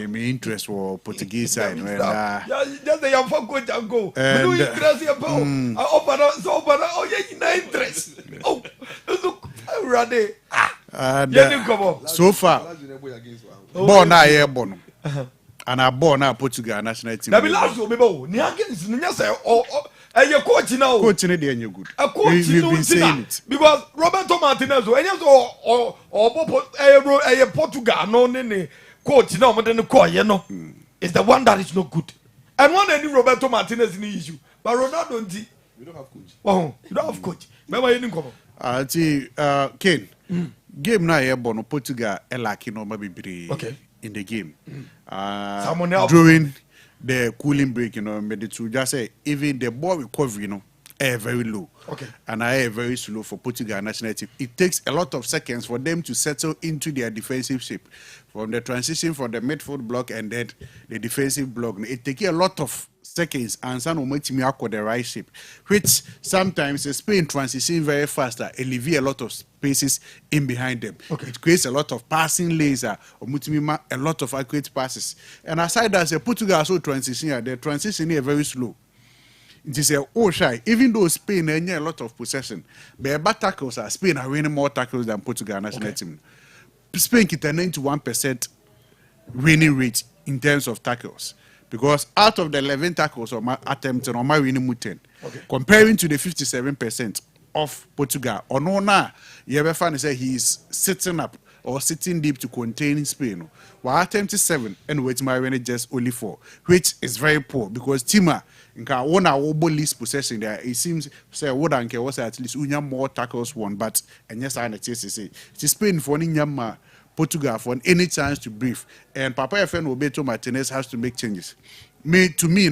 Speaker 4: My interest for Portuguese side. When,
Speaker 1: just a young folk and go.
Speaker 4: And,
Speaker 1: Do interest your bow. I open up, so open up. Oh, yeah, no interest. Oh, look, ready.
Speaker 4: and,
Speaker 1: Yenin come.
Speaker 4: so far, born now here, born. And I born now Portugal national team.
Speaker 1: That be last year, baby. Ni against ni say your coach now.
Speaker 4: Coach in the end, you good.
Speaker 1: A coach
Speaker 4: We've been saying it.
Speaker 1: because Roberto Martinez or Portugal no ne coach now but then call you know is the one that is not good. And one any Roberto Martinez in the issue. But Ronaldo nti
Speaker 3: We don't have coach.
Speaker 1: oh you don't have coach. Remember you didn't come.
Speaker 4: Kane, game now here, born Portugal, lucky no maybe
Speaker 1: Okay.
Speaker 4: in the game.
Speaker 1: Someone else.
Speaker 4: During the cooling break, you know, made it to just say even the ball recovery, you know, very low.
Speaker 1: Okay.
Speaker 4: And very slow for Portugal national team. It takes a lot of seconds for them to settle into their defensive shape. From the transition from the midfield block and then the defensive block. It takes a lot of seconds and some will make the right shape. Which sometimes Spain transition very fast, alleviate a lot of spaces in behind them.
Speaker 1: Okay.
Speaker 4: It creates a lot of passing lanes, a lot of accurate passes. And aside that, Portugal also transition, the transition is very slow. It is shy. Even though Spain has a lot of possession, but tackles are Spain are winning more tackles than Portugal national team. Spain get a 91% winning rate in terms of tackles. Because out of the 11 tackles or my attempts on my winning 10, comparing to the 57% of Portugal, or no now, you ever find say he is sitting up or sitting deep to contain Spain. While attempting 7 and with my winning just only 4, which is very poor because Tima one our least possession there. It seems say Wodanke was at least more tackles won, but and yes, I say it's Spain for Nyama. Portugal for any chance to breathe. And Papa FN Roberto Martinez has to make changes. To me,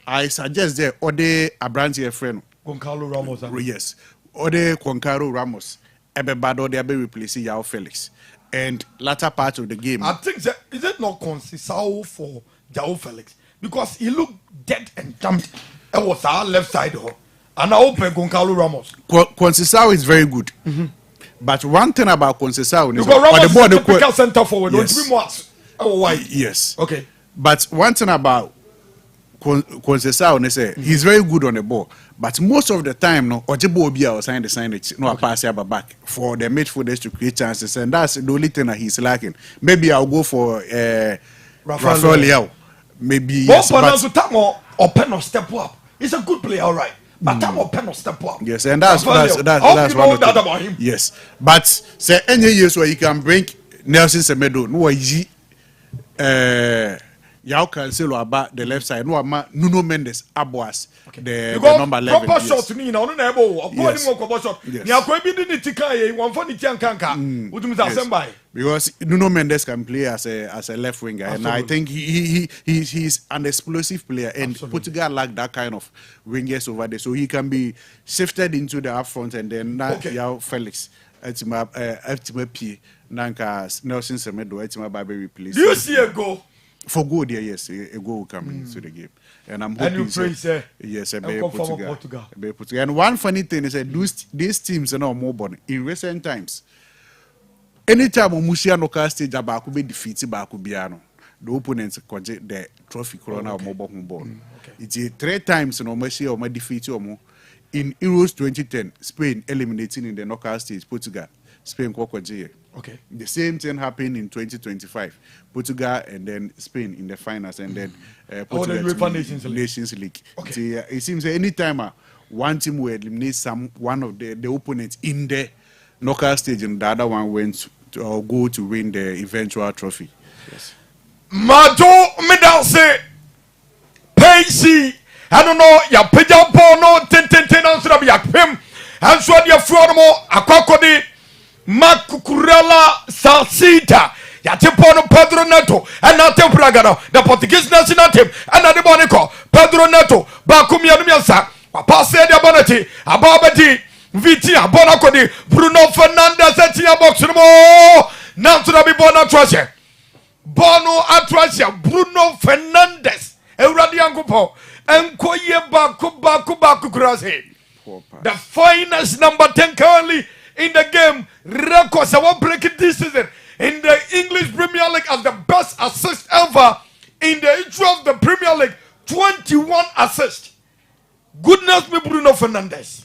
Speaker 4: I suggest there Ode Abrantes friend.
Speaker 1: Goncalo Ramos.
Speaker 4: Yes. Ode Goncalo Ramos. Ebebado they be replacing Yao Felix. And latter part of the game.
Speaker 1: I think that is it not consistent for Jao Felix because he looked dead and jumped. It was our left side, and I open Goncalo Ramos.
Speaker 4: Conceição is very good, but one thing about Conceição is
Speaker 1: because Ramos
Speaker 4: the
Speaker 1: is a typical center forward.
Speaker 4: Yes.
Speaker 1: Don't be more. Oh, why?
Speaker 4: Yes.
Speaker 1: Okay.
Speaker 4: But one thing about Conceição is he's very good on the ball, but most of the time, no, Ojebo Obia was sign it, no, pass it back for the midfielders to create chances, and that's the only thing that he's lacking. Maybe I'll go for Rafael Leao. Maybe
Speaker 1: yes, but open or step up. He's a good player, all right. But time open or step up.
Speaker 4: Yes, and that's one of
Speaker 1: that
Speaker 4: the
Speaker 1: about him.
Speaker 4: Yes, but say any years where you can bring Nelson Semedo, no, Yao Cancelo about the left side. No, Nuno Mendes Aboas. Okay. The number 11.
Speaker 1: Proper shot to me now. No, no,
Speaker 4: yes.
Speaker 1: Yes.
Speaker 4: Because Nuno Mendes can play as a left winger, and I think he's an explosive player, and Portugal lack that kind of wingers over there, so he can be shifted into the up front, and then Yao Felix. P. Nanka Nelson Semedo, Baby replace.
Speaker 1: Do you see a goal?
Speaker 4: For goal, there, yes, a goal will come into the game. And I'm hoping yes, a Portugal. And one funny thing is that these teams are now more born in recent times. Anytime Musia no stage about be defeated by Kubiano, the opponents project the trophy corona or mobile home. It's 3 times no mercy or my defeat or more. In Euros 2010, Spain eliminating in the knockout stage Portugal. Spain
Speaker 1: okay.
Speaker 4: The same thing happened in 2025. Portugal and then Spain in the finals, and then Portugal
Speaker 1: the UEFA
Speaker 4: Nations League.
Speaker 1: Okay.
Speaker 4: It seems anytime one team will eliminate one of the opponents in the knockout stage, and the other one went to, or go to win the eventual trophy.
Speaker 1: Yes. Majo Medalse Pacey. I don't know, ya peja bono ten answer of yakim. And so your fromo akokodi Macucurella Salsita. Yatipono Pedro Neto and not Tempragano, the Portuguese national team, and the Bonico, Pedro Neto, Bakumia Miasa, Papa said Abonati, Ababati, Vitia, Bonacodi, Bruno Fernandez, Etia Boximo, Nantura Bona Tracia, Bono Atracia, Bruno Fernandez, Euradiangupo, and Koye Baku Krasi. The finest number 10 currently in the game, records I won't break it this season in the English Premier League as the best assist ever in the history of the Premier League. 21 assists. Goodness me, Bruno Fernandes.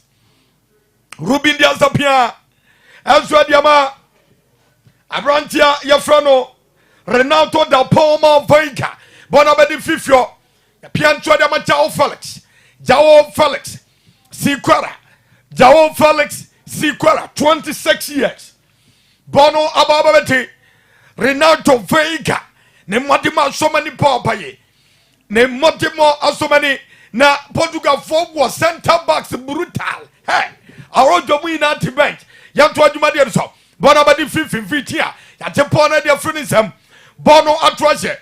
Speaker 1: Ruben Diaz Apia, Elsewhere Diama, Abrantia Yafrano, Renato da Palma Vega, Bonabedi Fifio, Piancho Diama Jao Felix, Siquara, Jao Felix, Siquara, 26 years. Bono Ababati, Renato Vega, ne Modima so many papaye, ne Modimo so many, na Portugal forward center backs brutal. Hey, I wrote the win at the bench. Yantua Jumadia so, Bonabadi 15 here, Yatepona their friendism, Bono Atrase.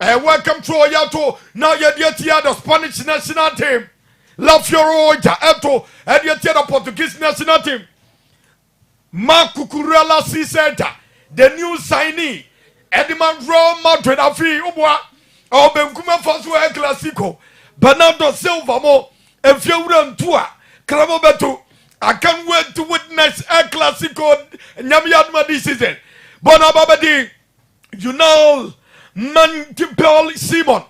Speaker 1: Welcome to Oyato, now you're the Spanish national team. La Fioroja, Eto, and yet the Portuguese national team. Macucurella C Center, the new signee, Edmund Real Madrid Afi Ubwa, or Benkuma Fasua Classico, Bernardo Silva Mo, and Fioran Tua, Cravobetu. I can't wait to witness El Classico Nyamiadma this season. Bonababadi, you know, Mantipel Simon,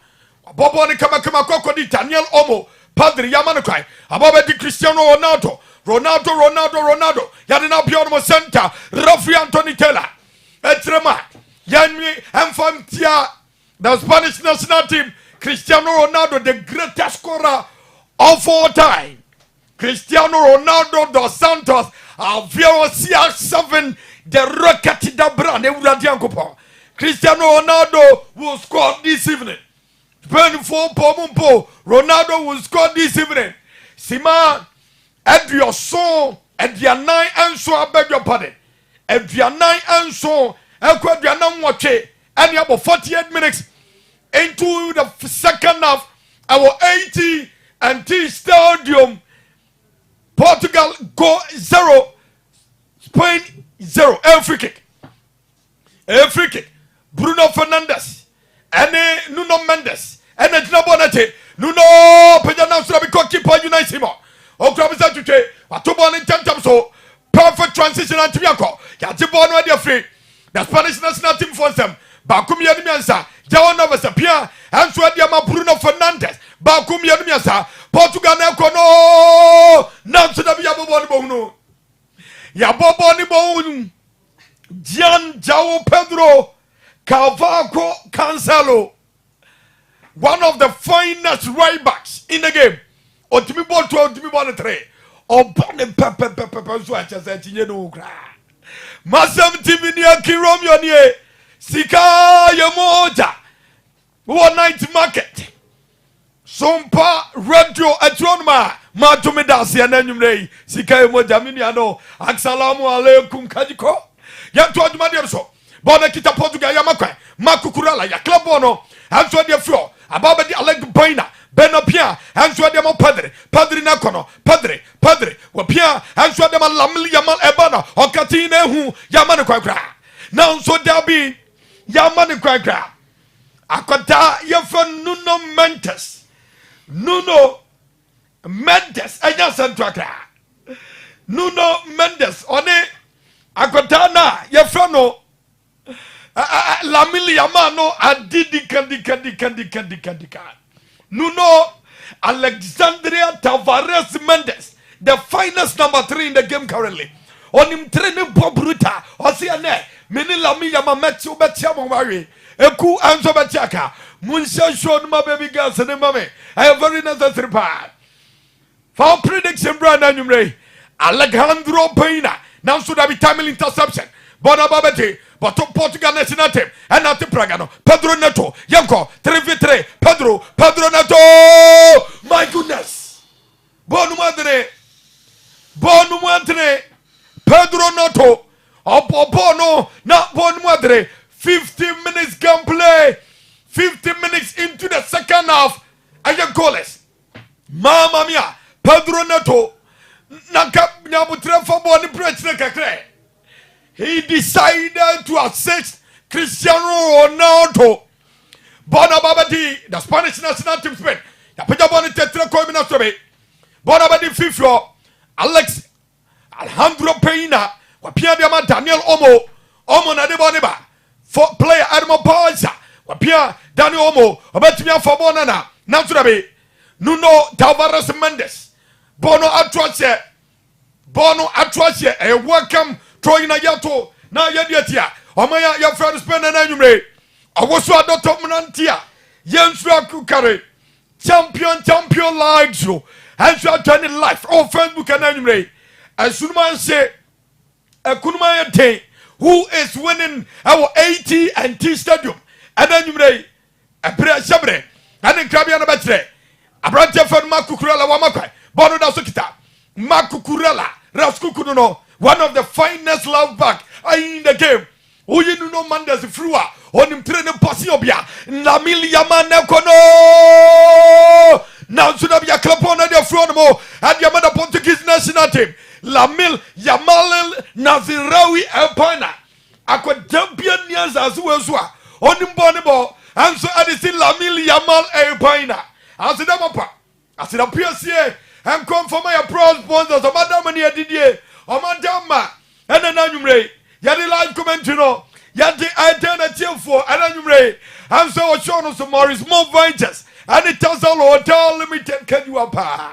Speaker 1: Boboni Kamakama Daniel Omo, Padre Yamanukai, Ababadi Cristiano Ronaldo. Ronaldo. Yadina Piono Center, Rafi Anthony Taylor, Etrema, Yanmi, Infantia, the Spanish national team, Cristiano Ronaldo, the greatest scorer of all time. Cristiano Ronaldo dos Santos, Alvaro CR7, the Rocket da Brand, Euradiancopo. Cristiano Ronaldo will score this evening. 24 Pomumpo, Ronaldo will score this evening. Sima. Eduoson, Edianai and so I beg your pardon. Edianai and so Equadianam Wache, and about 48 minutes into the second half, our 80 and T Stadium, Portugal go 0, Spain 0 free kick Bruno Fernandes ene Nuno Mendes ene gyina bɔ n'akyi Nuno pagya nam so bi keeper Unai Simon okura bisa twetwe wato bɔ ne ntam so perfect transition antimi akɔ yagye bɔ no ade afiri the Spanish national team for them baako mmienu mmiɛnsa João Neves apia enso ade ama Bruno Fernandes baako mmienu mmiɛnsa Portugal na ɛkɔ no nam so da bi yabɔ ne bɔ no yabɔ ne bɔ Gian João Pedro Cavaco Cancelo, one of the finest right backs in the game. Otimi ball 2, Otimi ball 3. Obane pepe so acha se tinye no kra. MasemTV ni akirom yoni sika yemoja. One night market. Sompa radio atronma ma to me dase ananwumrei sika yemoja mini ano. Assalamu alaikum kajiko. Ya to aduma de so. Bona kita Portugal ya makwa makukurala ya club no anso de fio ababa di Alec Boina Benopia anso de mo padre na kono padre wa pia anso de lamli ya mal ebana okati na hu ya man kwakra na anso dabi ya man kwakra akota ya fa Nuno Mendes anya santwakra Nuno Mendes one akota na ya fa no Lamili Yamano adidi kandi. Nuno Alexandria Tavares Mendes, the finest number 3 in the game currently. On him training Bobruta, Osiane, Mini Lami Yamametsu Betchamari, Eku Anzo Betchaka, Munsha showed my baby girls and mommy. I have very necessary part. For prediction, Brandon Numre, Alejandro Pena, now should have be timely interception. Bonababete. But Portugal national team and not Pragano. Pedro Neto, Yanko, 3v3, Pedro Neto. My goodness. Bon Madre, Pedro Neto. Bono, not Bon Madre. 15 minutes gameplay. 15 minutes into the second half. I can call it. Mamma mia, Pedro Neto. Nakap Nabutre for Bonnie President. He decided to assist Cristiano Ronaldo. Bonababadi, the Spanish national team Spain. The Pajaboni Tetra Coimina Sobe. Bonabadi Fifio, Alejandro Pena, Wapia Diama Daniel Omo Nadeboneba, for player Adamo Paza, Wapia Daniel Omo, Obetimia Fabonana, Naturabe, Nuno Tavares Mendes, Bono Atroche, a welcome. Troy na yato na yediatia omaya ya friend spend na nwumre awoso adoto mnantia yensu akukare champion live show ensu atani live on Facebook na nwumre asunuma se akunuma yete who is winning our AT&T stadium na nwumre abra shabre ani krabia na betre abrante fan makukurala wa makwai bono da sokita makukurala raskukuno no one of the finest love back in the game. Oye Nuno Mendes frua on him train Pasiobia Lamil Yamane Kono now Sunabia Clapona de Fronomo and Yamada Portuguese national team Lamil Yamal Nazirawi Elpana Aqua champion years as well on him Bonebo and so Addison Lamil Yamal Elpina as a damapa as it appears here and come for my applause sponsors of Madame Didier. Omadama and ananumre yadi live commentary no yadi alternative for ananumre and so shown us Morris more ventures and it tells all hotel limited can you apa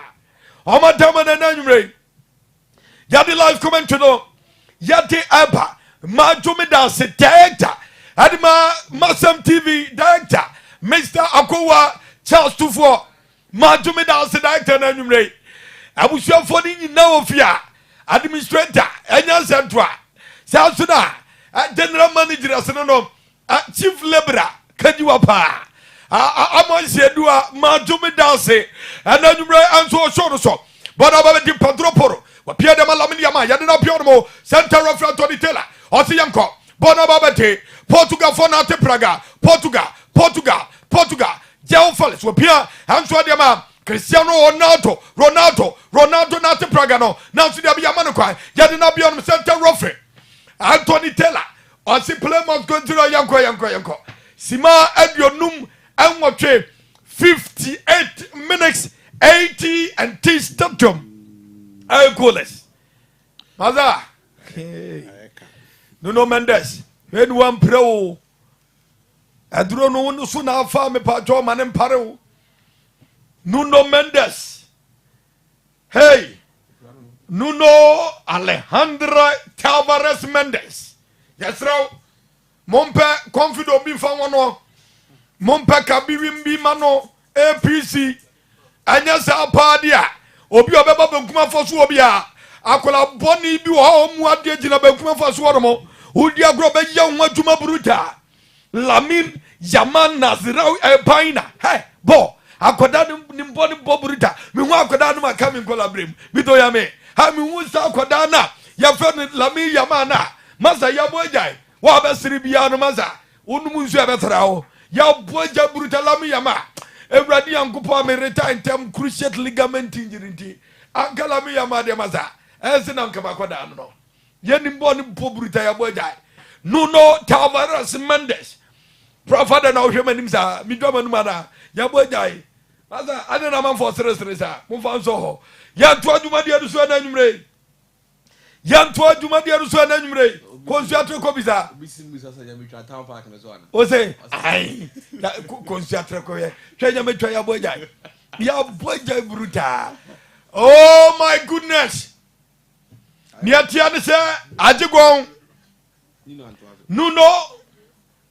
Speaker 1: Omadama and ananumre yadi live commentary no yadi aba majumida se director adima MasemTV director Mr. Akowa Charles Tufo majumida se director ananumre abusua for ni na ofia administrator enya central southuna general manager aseno chief laborer kajiwa pa amonse dua madumi dance ananumre anso so but about the Padroporo wapia de malamini yama yade na pio mo center of Anthony Taylor osi yanko bona babete Portugal for na te Praga Portugal Jean Felix wapia anso de ma Cristiano Ronaldo na te Praga no na so dia bia ma no kwan ya de na bia no center referee Anthony Taylor on si play must go to yanko Sima adionum enwotwe 58 minutes 80 and T stadium goalless maza Nuno Mendes when one pro aduro no so na fa me pa jo manem pare Nuno Mendes hey Nuno Alejandro Tavares Mendes yes raw mompe confido bi fa wono mompe kabirim bi mano APC anya sa padia obi obeba bankuma foso obi a akola boni bi wo mu ade gina bankuma foso wono udi agro be ya ho aduma bruta Lamin Yaman Nazirau Paina hey bo akoda ni mboni bo bruta me hu akoda no maka me collaborate mi to ya me ha me hu sa akoda na ya fe Lamin Yaman na masa ya bojai wa be siri bia no masa unum nsu abetra ho ya boja bruta Lamin Yaman Ewradi yankupo amereta intem cruciate ligament injury nti ankala Lamin Yaman de masa ense na nkaba akoda no ye ni mboni bo bruta ya bojai Nuno Tavares Mendes Father na ohwe manim sa mi do manum ada ya bojai masa ade na man for sere sa mo fa nso ho ya to aduma de aduso na nwumre ya to aduma de aduso na nwumre konsuatre ko bisa
Speaker 3: bisa sa ya mi twa town park na so ana
Speaker 1: o say ai konsuatre ko ye twanya me twa ya bojai bruta oh my goodness ni atia ne se ajegon Nuno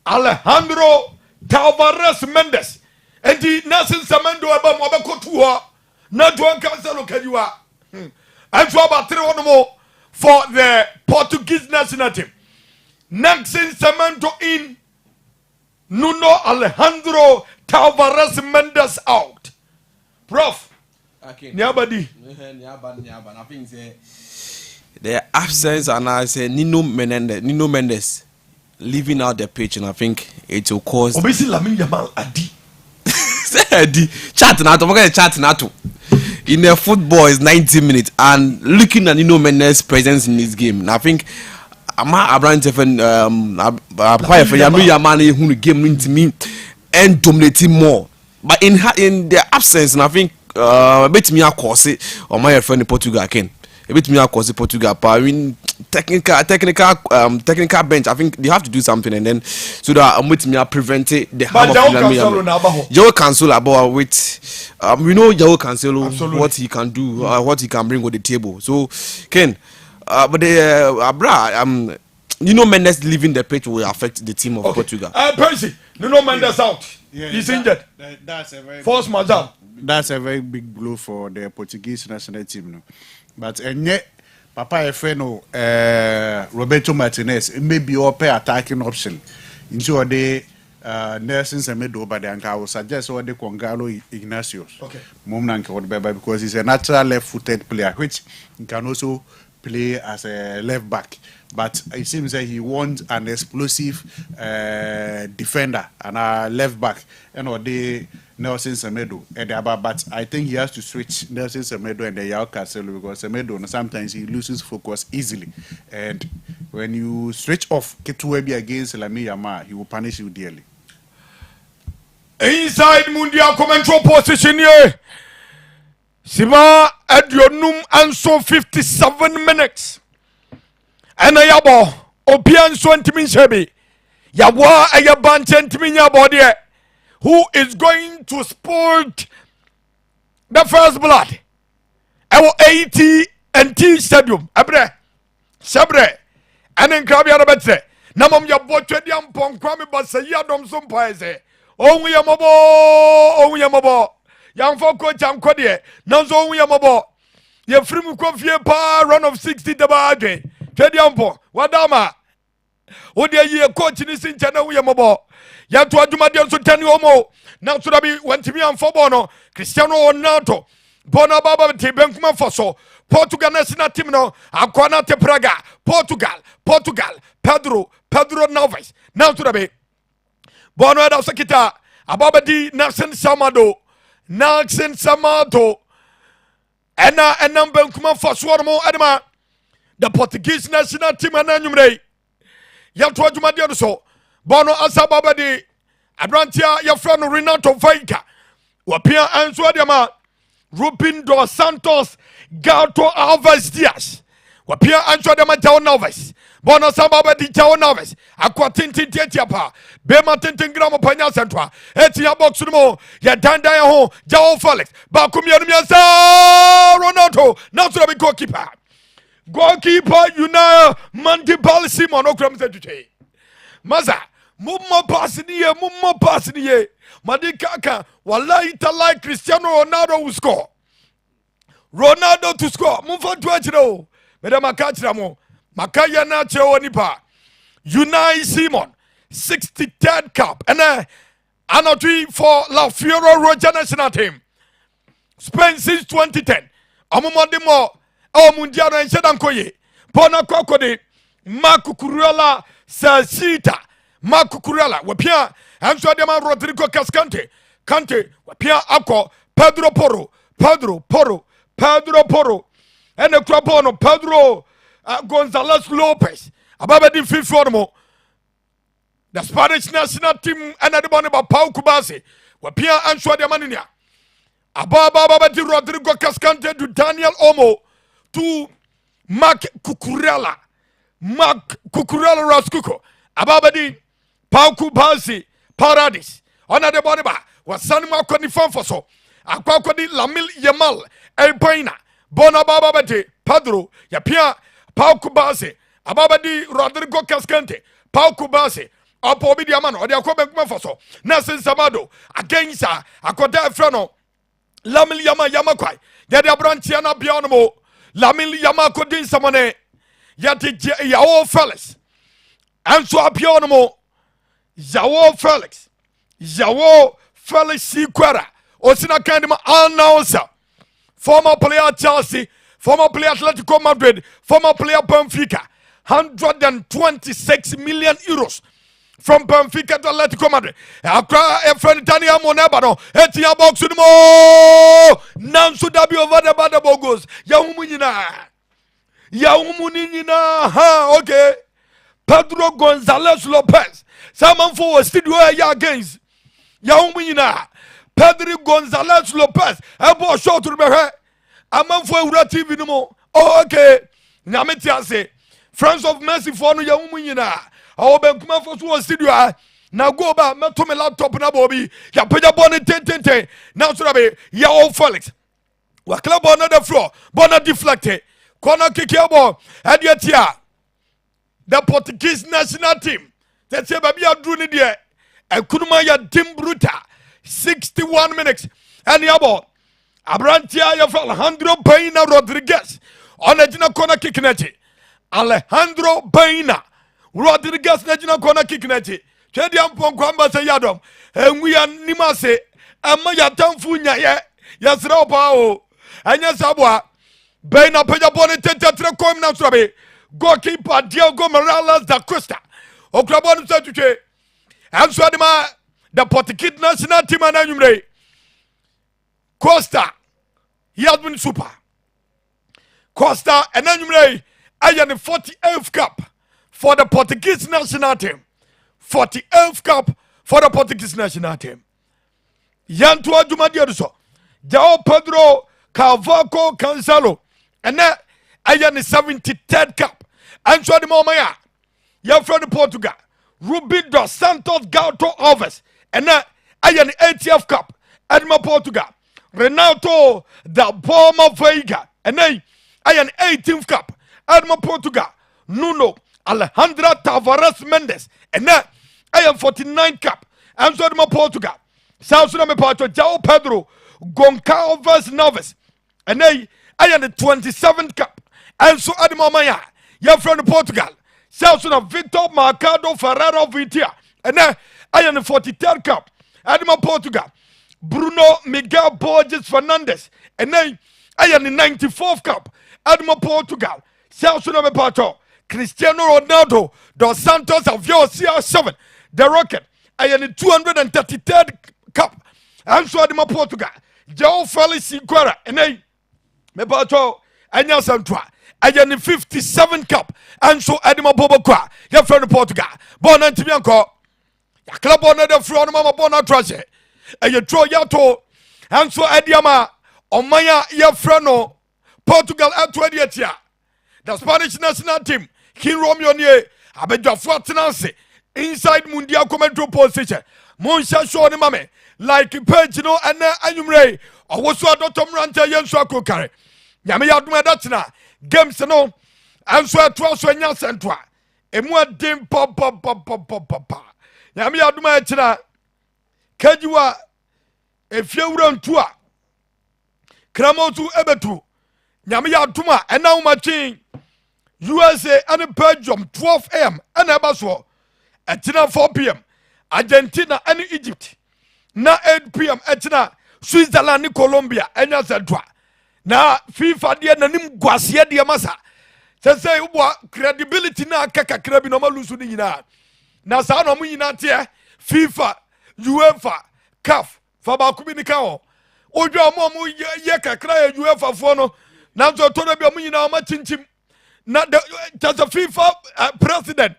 Speaker 1: Alejandro Tavares Mendes enti nasin samendo aba mo abekotu ho na do cancel okajiwa and so about 3 more for the Portuguese national team nasin samendo in Nuno Alejandro Tavares Mendes out prof
Speaker 3: okay
Speaker 1: niabadi
Speaker 3: I think say
Speaker 2: the absence and I say Nuno Mendes leaving out the pitch, and I think it will cause
Speaker 1: obisi Lamin Yaman adi
Speaker 2: the chat now to chat now to in the football is 90 minutes and looking at Nuno Mendes presence in this game and I think ama Abraham Tefen apply for Lamin Yaman who game into me and dominating more but in their absence and I think bet me a course or my friend in Portugal again a bit me across Portugal, but I mean technical bench. I think they have to do something, and then so that with me prevent the harm of João Cancelo about with we know João Cancelo what he can do, what he can bring on the table. So Ken, but the Nuno Mendes leaving the pitch will affect the team of Portugal.
Speaker 1: Percy, Nuno Mendes out. He's injured.
Speaker 4: That's a very
Speaker 1: Force majeure.
Speaker 4: That's a very big blow for the Portuguese national team. No? But and yet, Papa Efeno, Roberto Martinez, it may be all pay attacking option. Into the Nelson Semedo, but I will suggest all the Congalo Ignatius. Okay. Mumnanka because he's a natural left-footed player, which he can also play as a left back. But it seems that he wants an explosive defender and a left back. And or the Nelson Semedo. But I think he has to switch Nelson Semedo and the João Cancelo because Semedo sometimes he loses focus easily. And when you switch off Ketuebi against Lamin Yamal, he will punish you dearly.
Speaker 1: Inside Mundial commentary position here. Sima Adionum and so 57 minutes. And a yabo, Opian Swantimin Shebi, Yawa Ayaban Gentiminia body, who is going to sport the first blood. Our 80 and T stadium, Abre, Sabre, and then Krabia Rabetse, Namam Yabotediam Pong Kwame Basayadom Sumpaise, only a mobo, young folk, young Codie, Nanzo Yamabo, your free Confia pa run of 60 the bargain. Twediampo wadama odi ayi coach ni sinchana wo yemobo ya to adwuma de so tani omo na so da bi wantimi amfo bo no Cristiano Ronaldo bona baba te benkuma foso Portugal national team no akwana te Praga Portugal Pedro Neves na so da bi bona da so kita ababa di Nelson Samado Naxin Samato Ena Enamben Kuma Faswarmo Edema the Portuguese national team and Anumre Yatwa Jumadio so Bono Asababadi Abrantia Yafrano Renato Vaika Wapia Answadiama Rubin dos Santos Gato Alves Dias Wapia Answadiama Jao Noves Bono Sababadi Jao Noves Aquatinti Tiapa Bema Tintin Gramo Panya Centra Etia Boxumo Yadanda Ho Jao Felix Bakumia Ronaldo Nasrabi goalkeeper Unai Mandibal Simon Okram Setuche Maza Mumma Passiniye Madikaka Wallahi Talai Cristiano Ronaldo will score Ronaldo to score Mumfa Dwachiro Medama Kachiramo Makaya Nacho Nipa Unai Simon 63rd cup and Anotui for La Fiora Roja national team Spain since 2010 Amumandimo Mundial and Shedankoye Bona Kokode Makukurela Sasita Makukurela Wapia Amsterdam Rodrigo Cascante Cante Wapia Ako Pedro Porro and the Crabono Pedro Gonzalez Lopez Ababa fifth formo the Spanish national team and the one about Pau Kubasi Wapia Amsterdam Ababa di Rodrigo Cascante to Daniel Omo to Mark Cucurella Rascuco Ababadi Pauku Basi Paradis Ona de Boniba was Sanma Conifon for so Aquacodi Lamil Yamal El Paina Bona Bababati Padro Yapia Pauku Basi Ababadi Rodrigo Cascante Pauku Basi Apobi Diamano or the Aquabec Mafoso Nasin Samado against Aquada Frano Lamil Yamakwai Yadia Branchiana Bionomo Lamil Yamako din samane yati Yao Felix Anso Apionomo Yao Felix Siquera Osina Kandima announcer former player Chelsea, former player Atletico Madrid, former player Benfica 126 million euros from Benfica to Atletico Madrid. Akra friend Daniel Monebano, Etia box mo Nansu Dabi over the Bada Bogos. Yahumunina, ha, okay. Pedro Gonzalez Lopez. Someone for studio against Yahumunina. Pedro Gonzalez Lopez. Ebo short to me. Among for TV no more. Oh, okay. Namitia say, Friends of Mercy for no Yahumunina. I will come for studio. Now go back, to my laptop na Bobby. Ya put your bonnet 10. Now, so ya old Felix. What club on the floor? Bonnet deflected. Corner kick your ball. And yet, the Portuguese national team. That's say, baby, I'm doing it here. And Kunumaya Tim Bruta. 61 minutes. And your ball. Abrantia of Alejandro Baina Rodriguez. On a Gina corner kick net. Alejandro Baina Rodriguez Negina corner kick net. Chediam Ponkwamba say Yadom. And we are Nimase. And my Yatamfunya, Yasrao. And Yasabwa. Baina Peja Bonnet Tetra now Strabe. Goalkeeper Diego Morales da Costa. Oklabon Satuche. And Swadima, the Portuguese national team and Anumre. Costa. He has been super. Costa and Anumre. I am the 48th cup for the Portuguese national team. 48th cup for the Portuguese national team. Yantua Jumadiaduso. Jao Pedro Cavaco Cancelo. And that I am the 73rd cup. And so the Momaya. You're from Portugal. Rubin dos Santos Gato Alves. And that I am the 80th cup. Edma Portugal. Renato da Palma Veiga. And I am the 18th cup. Edma Portugal. Nuno Alejandra Tavares Mendes. And that I am 49th cup. And so the Portugal. South Sudan Porto Jao Pedro Goncalves Noves. And I am the 27th cup. And so at the Momaya. You're from Portugal. South Sudan Victor Mercado Ferrero Vitia. And I am the 43rd cup. Adama Portugal. Bruno Miguel Borges Fernandez. And I am the 94th cup. Adama Portugal. South Sudan Porto. Cristiano Ronaldo dos Santos Avio CR7. The Rocket. I am the 233rd cup. And so Adama Portugal. Joe Felix Quara, and I, Mebato, and Yasantua, and the 57 cup, and so Edema Bobaqua, your friend of Portugal, born Antibianco, a club on the front Mama Bona Trace, and you throw Yato, and so Ediama, on Maya, your friend, Portugal at 20th year. The Spanish national team, King Romeo Nye, Abedja Nancy, inside Mundial commentary position. Monsha show ni mame, like Pagino and Anumre, or was what Dr. Ranta Yenso Kokare. Yami Yaduma Datina, games no, and so at 12 so Yansantwa. A more dim pop. Yami Yaduma Tina, Kajua, a few round tour. Kramotu Ebetu, Yami Yaduma, and now Machin. USA and Belgium 12 a.m. and Abaswo at 4 p.m. Argentina and Egypt. Na 8 p.m. at Switzerland and Colombia and Yazadwa. Na FIFA dia nanim guasia dia masa. Say credibility na kaka krabi no malusu ni nyina. Na sa no mu nyina tie FIFA, UEFA, CAF fa ba ku bi ni ka ho. Odwa mo ye kakra ye UEFA fo no. Na so to na bi mo nyina ma chinchim. Now, there's a FIFA president,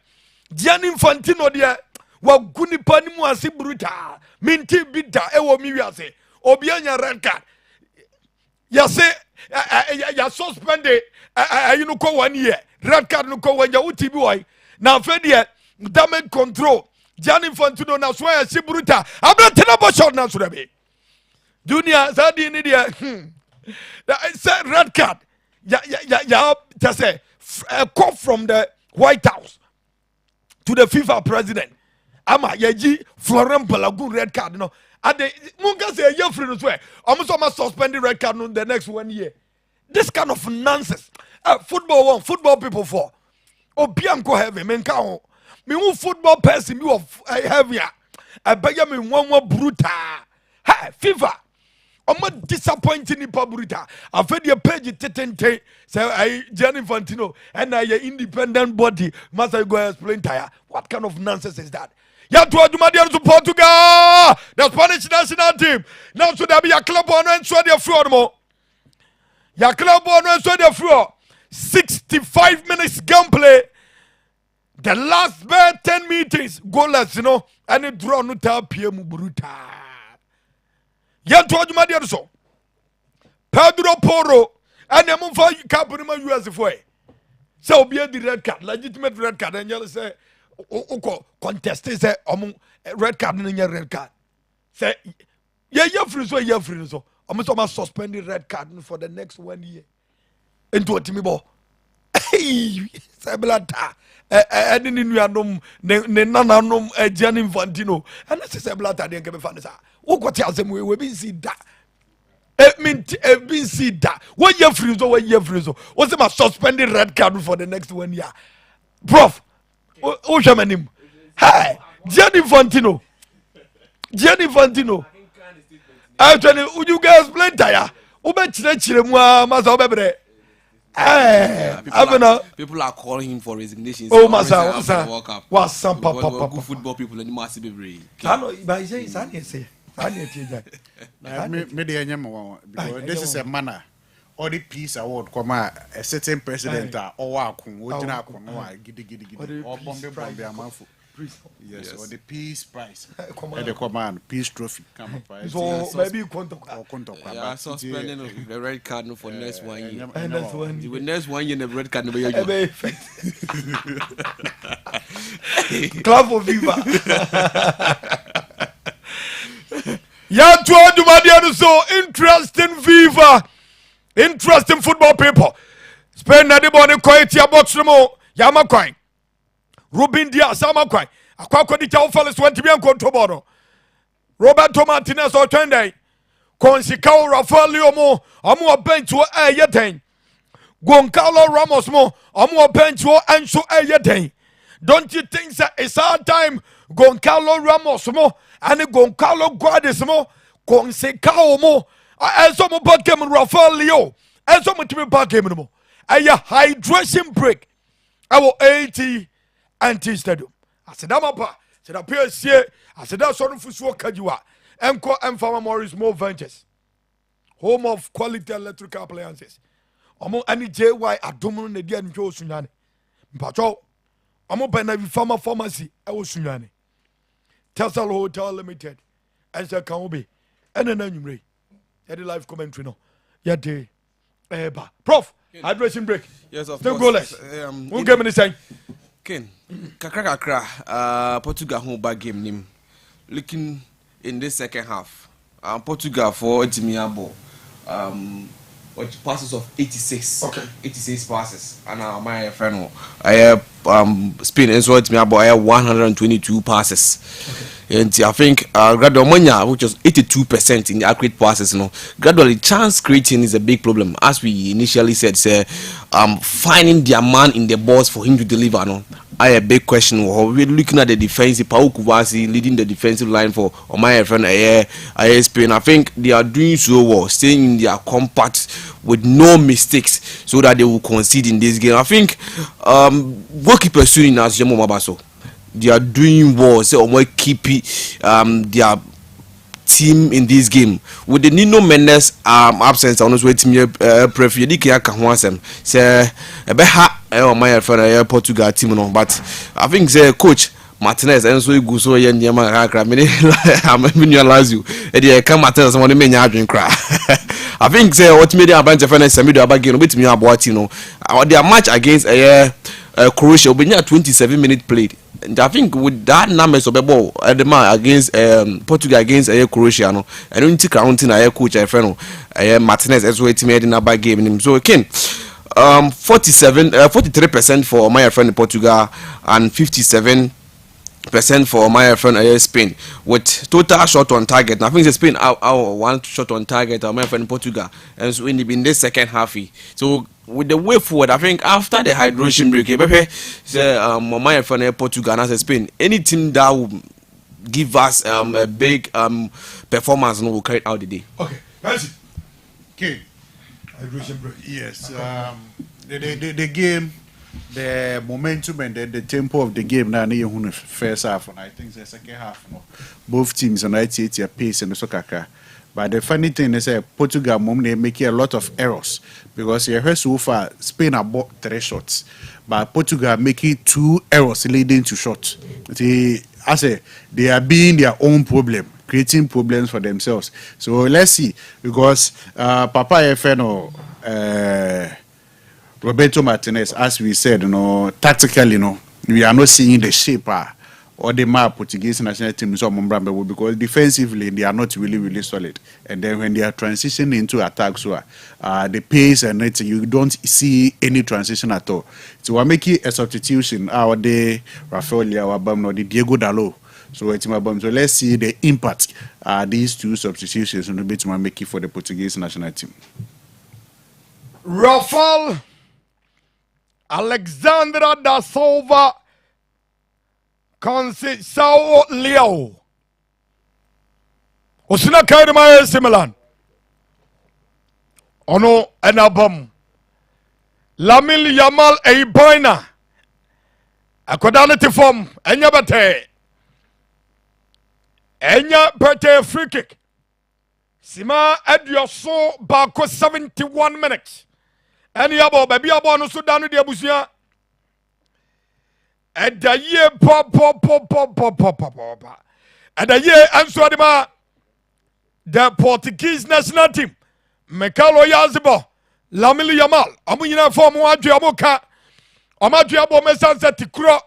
Speaker 1: Gianni Infantino, there, what Guni Panimu as bruta, Minty Bita, Ewo Miase, Obianya red card. Ya say, ya suspended, you know, 1 year, red card, no go when you UTB. Now, Fedia, damage control, Gianni Infantino, now swear, Sibruta, I'm not telling about short now, Surabi. Junior, Sadi in India, said red card. Just say, a call from the White House to the FIFA president. Ama yeji Florent Balagun red card no. And the Munga say year free no swear. Almost suspended red card no the next 1 year. This kind of nonsense. Football people for. Bianco heavy menka ho. Me who football person be of heavier. I beg me one more brutal. Hey, FIFA. I'm disappointing in Pabrita. I've heard your page tetente. Say I Gianni Infantino and I independent body. Must I go explain tire? What kind of nonsense is that? Ya to Adumadian to Portugal, the Spanish national team. Now so there be a club on and so their floor more. Ya club on and so their floor. 65 minutes gameplay. The last 10 meetings goalless, you know, and it draw no tap PM brutal. Yanto adwumade so Pedro Porro and the mumfa company ma US for say obi di red card legitimate red card and you say o contest say red card no red card say ye free so omo so ma suspend the red card for the next 1 year into otimi bo say blata eni ni nuanom ne nananom Gianni Infantino and say blata de nke be fa sa wo kwati asem we be see da be see da 1 year free so what's my suspended red card for the next 1 year prof o shamanim hey Gianni Infantino actually would you guys play tire wo be chire mu ma sa wo bebre
Speaker 3: people are calling him for resignation.
Speaker 1: Oh, Masa, what's some
Speaker 3: good football people and massive every.
Speaker 1: But say,
Speaker 4: because this is a manner. All the peace award come a certain president or yes, or the peace prize. The command peace trophy.
Speaker 1: So maybe
Speaker 3: yeah, suspending the red card for next 1 year. The next 1 year the red card no
Speaker 1: Club for Viva. Yeah, to adumadian so interesting Viva. Interesting football people. Spain na de bone quality box no yama kwan. Ruben Diaz amakwai. Akwakwa di chawo Felix wanti bi ankontobo no. Roberto Martinez o twendai. Konsikao Rafael Leo mo omo bench wo ayeten. Goncalo Ramos mo omo bench wo anso ayeten. Don't you think that it's our time Goncalo Ramos mo and Goncalo Guedes mo Konsikao mo enso mo bad game Rafael Leo enso mo timi bad game mo. Aya hydration break. Our 80 anti-stadium. I said, I'm up. Said, appears here. I said, that's one of us who kajiwa. Enko Mfama Morris more ventures. home of quality electrical appliances. Omo any JY adomo na dia ntwe osunyane. Mpacho omo bana bi pharmacy e osunyane. Tesla Hotel Limited. Ense kan obi. Ene na nwumre. Ya the live commentary no. Ya de ba. Prof, hydration break.
Speaker 3: Yes, of
Speaker 1: still
Speaker 3: course.
Speaker 1: Goalless. Who game any saying?
Speaker 3: Ken, kakra, Portugal home back game nim. Looking in this second half, Portugal for Timiabo, passes of 86.
Speaker 1: Okay.
Speaker 3: 86 passes. And my friend, I have Spain and so Timiabo, I have 122 passes. Okay. And I think gradually, which was 82% in the accurate passes, gradually chance creating is a big problem. As we initially said, finding their man in the box for him to deliver. I a big question. We're looking at the defensive, Pau Kuvasi leading the defensive line for my friend Spain. I think they are doing so well, staying in their compact with no mistakes, so that they will concede in this game. I think goalkeeper soon as Jemo Mabaso. They are doing well. So we keep their team in this game with the Nino Mendes absence. I was waiting here. Prefer the Kia Kahwasem. Say my friend Portugal team no, but I think the coach Martinez and so go so yen the man I'm realize you. They come Martinez someone me nya adwen kra. I think say what made a bunch of friends semi do about game with me about their match against Croatia will be 27 minutes played. And I think with that numbers of the ball at the man against Portugal against Croatia, and don't take counting a coach a friend Martinez as well made in a bad game. So again, 43% for my friend in Portugal and 57% for my friend Spain with total shot on target. I think Spain our one shot on target, my friend in Portugal, and so in this second half. So with the way forward, I think after the hydration break, my friend Portugal and Spain, any team that will give us a big performance will carry out the day.
Speaker 1: Okay, that's it.
Speaker 4: Okay.
Speaker 1: Hydration break.
Speaker 4: Yes. The game, the momentum and the tempo of the game now in the first half, and I think the second half, both teams on 98 pace and the soccer. But the funny thing is Portugal they make a lot of errors because so far Spain have bought 3 shots, but Portugal making 2 errors leading to shots. They are being their own problem, creating problems for themselves. So let's see, because Papa FNO Roberto Martinez, as we said, tactically, we are not seeing the shape or the map Portuguese national team because defensively they are not really solid, and then when they are transitioning into attacks, the pace and it, you don't see any transition at all. So we're making a substitution out there, Rafael Liao, the Diego Dalot. So let's see the impact these 2 substitutions on the bit to make it for the Portuguese national team.
Speaker 1: Rafael Alexandra da Silva Conceição Leão Osina Kairima Similan Ono Enabam Lamil Yamal Eibaina Akodality form Enya Bate free kick Sima Edioso Bako 71 minutes Any abo baby abo no so danu de abusia edaye pop edaye anso adema the Portuguese national team Mekalo Yazibo Lamil Yamal amunyina form wadwe amoka amadwe abo mesanse tikro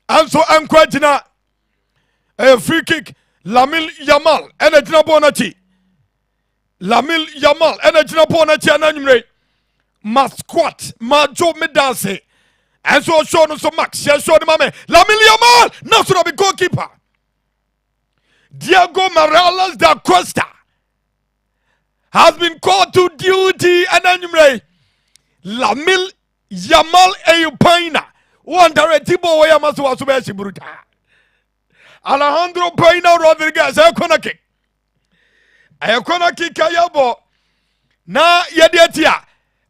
Speaker 1: anso ankwagina free kick Lamil Yamal enagina bonachi Lamil Yamal enagina bonachi ananyumre masquat majo medance and so show no so max show the mame Lamil Yamal now so be goalkeeper Diego Morales da Costa has been called to duty and anyway Lamil Yamal Eyupaina one directibo way amaso waso bruta Alejandro Paina Rodriguez ayakona kick ayabo na yedetia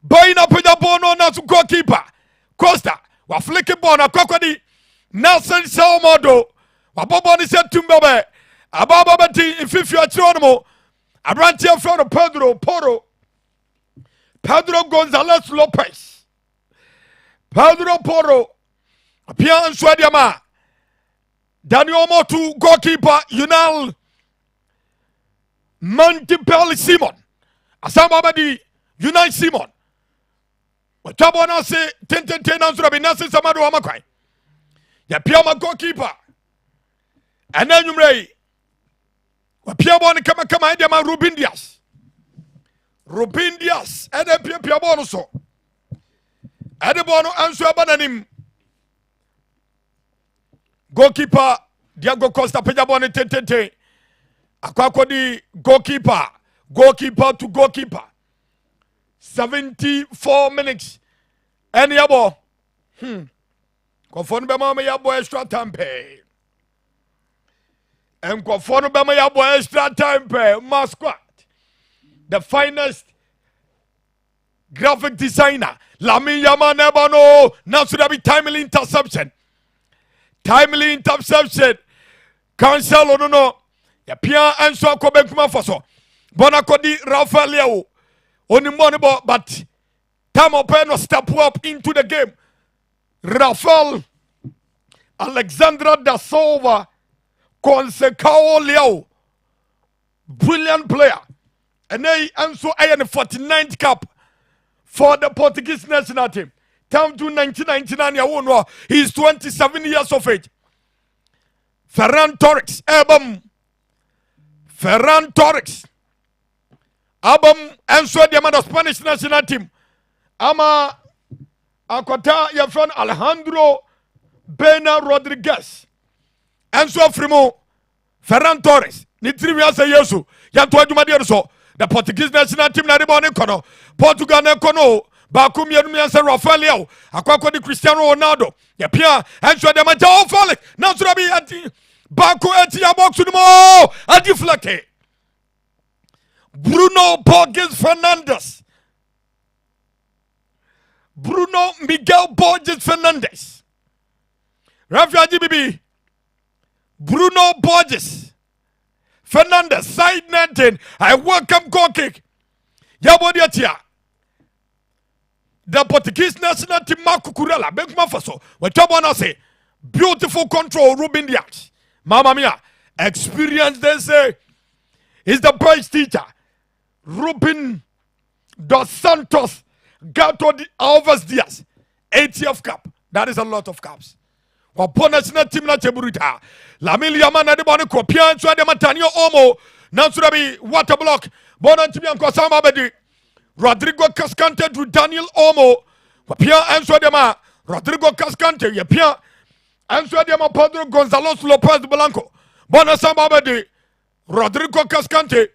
Speaker 1: Paina penya bono na su goalkeeper Costa wa flick ball na kokodi Nelson Salmodo wa bobo ni se tumbe ababa beti ififi achiro no Abrantia from Pedro Poro. Pedro Gonzalez Lopez. Pedro Poro. Apia Swediama. Daniel Motu goalkeeper Yunal Mantipel Simon. Asambabadi Unai Simon. Watabona se ten answer binasi samadu amakwai. Ya pia ma goalkeeper. Ananyumrei. Wapia boni kama ide ma Ruben Dias. Ruben Dias ede pia bono so. Ede bono ansu abananim. Goalkeeper Diago Costa peja boni ten. Akwako di goalkeeper to goalkeeper. 74 minutes. And yabo. Kofonu bema me yabo extra time pay. And kofonu bema yabo extra time pay. Masquat. The finest graphic designer. Lami Yama Nebano. Now should be timely interception. Cancel no. Ya pia enso akobe kuma faso. Bona kodi Rafael Leao. Only money but time open step up into the game. Rafael Alexandra da Silva Consecao Leao. Brilliant player. And they also in the 49th cap for the Portuguese national team. Time to 1999 he is 27 years of age. Ferran Torres Abam enso the man of Spanish national team. Ama akwata your friend Alejandro Bena Rodriguez. Enso frimo Ferran Torres. Ni trivia say yesu. Ya to adwuma de so. The Portuguese national team na de bone kono. Portugal na kono. Bakum yenu say Rafael Leao. Akwako di Cristiano Ronaldo. Ya pia enso de man Joao Felix. Na so be anti Baku eti ya box no. Adi flake. Bruno Borges Fernandes. Bruno Miguel Borges Fernandes. Rafael GBB. Bruno Borges Fernandes. Side 19. I welcome goal kick. Yabodiatia. The Portuguese national team Marco Curella. Benkma Faso. What you say? Beautiful control. Ruben Dias. Mamma mia. Experience they say is the best teacher. Ruben dos Santos Gato Alves Diaz 80th cup. That is a lot of cups. Opponents na team na cheburita. Lamine Yamal na de bone kopia nso de Matanio Omo na nso be water block. Bona ntimi anko sama bedi. Rodrigo Cascante to Daniel Omo. Kopia nso de ma Rodrigo Cascante ye pia nso de ma Pedro Gonzalez Lopez Blanco. Bona sama bedi Rodrigo Cascante.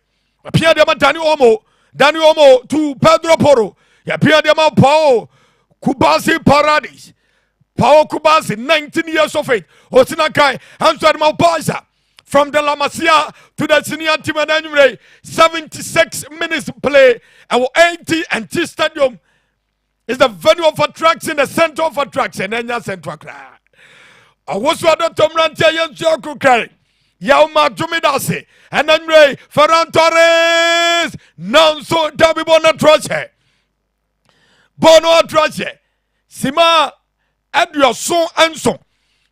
Speaker 1: Pia de Dani Omo to Pedro Poro. Ya pia de Pao Kubasi Paradis. Pao Kubasi 19 years of age. Osinakai answered Maupaza from the La Masia to the senior team and 76 minutes play. Our 80 and T Stadium is the venue of attraction, the center of attraction. And yes, central cry. I was what the Tom Rantia Yanko carry. Yauma Jumidase and then Ferran Torres Nanso Dabi Bono Trache Sima Adria Son Anson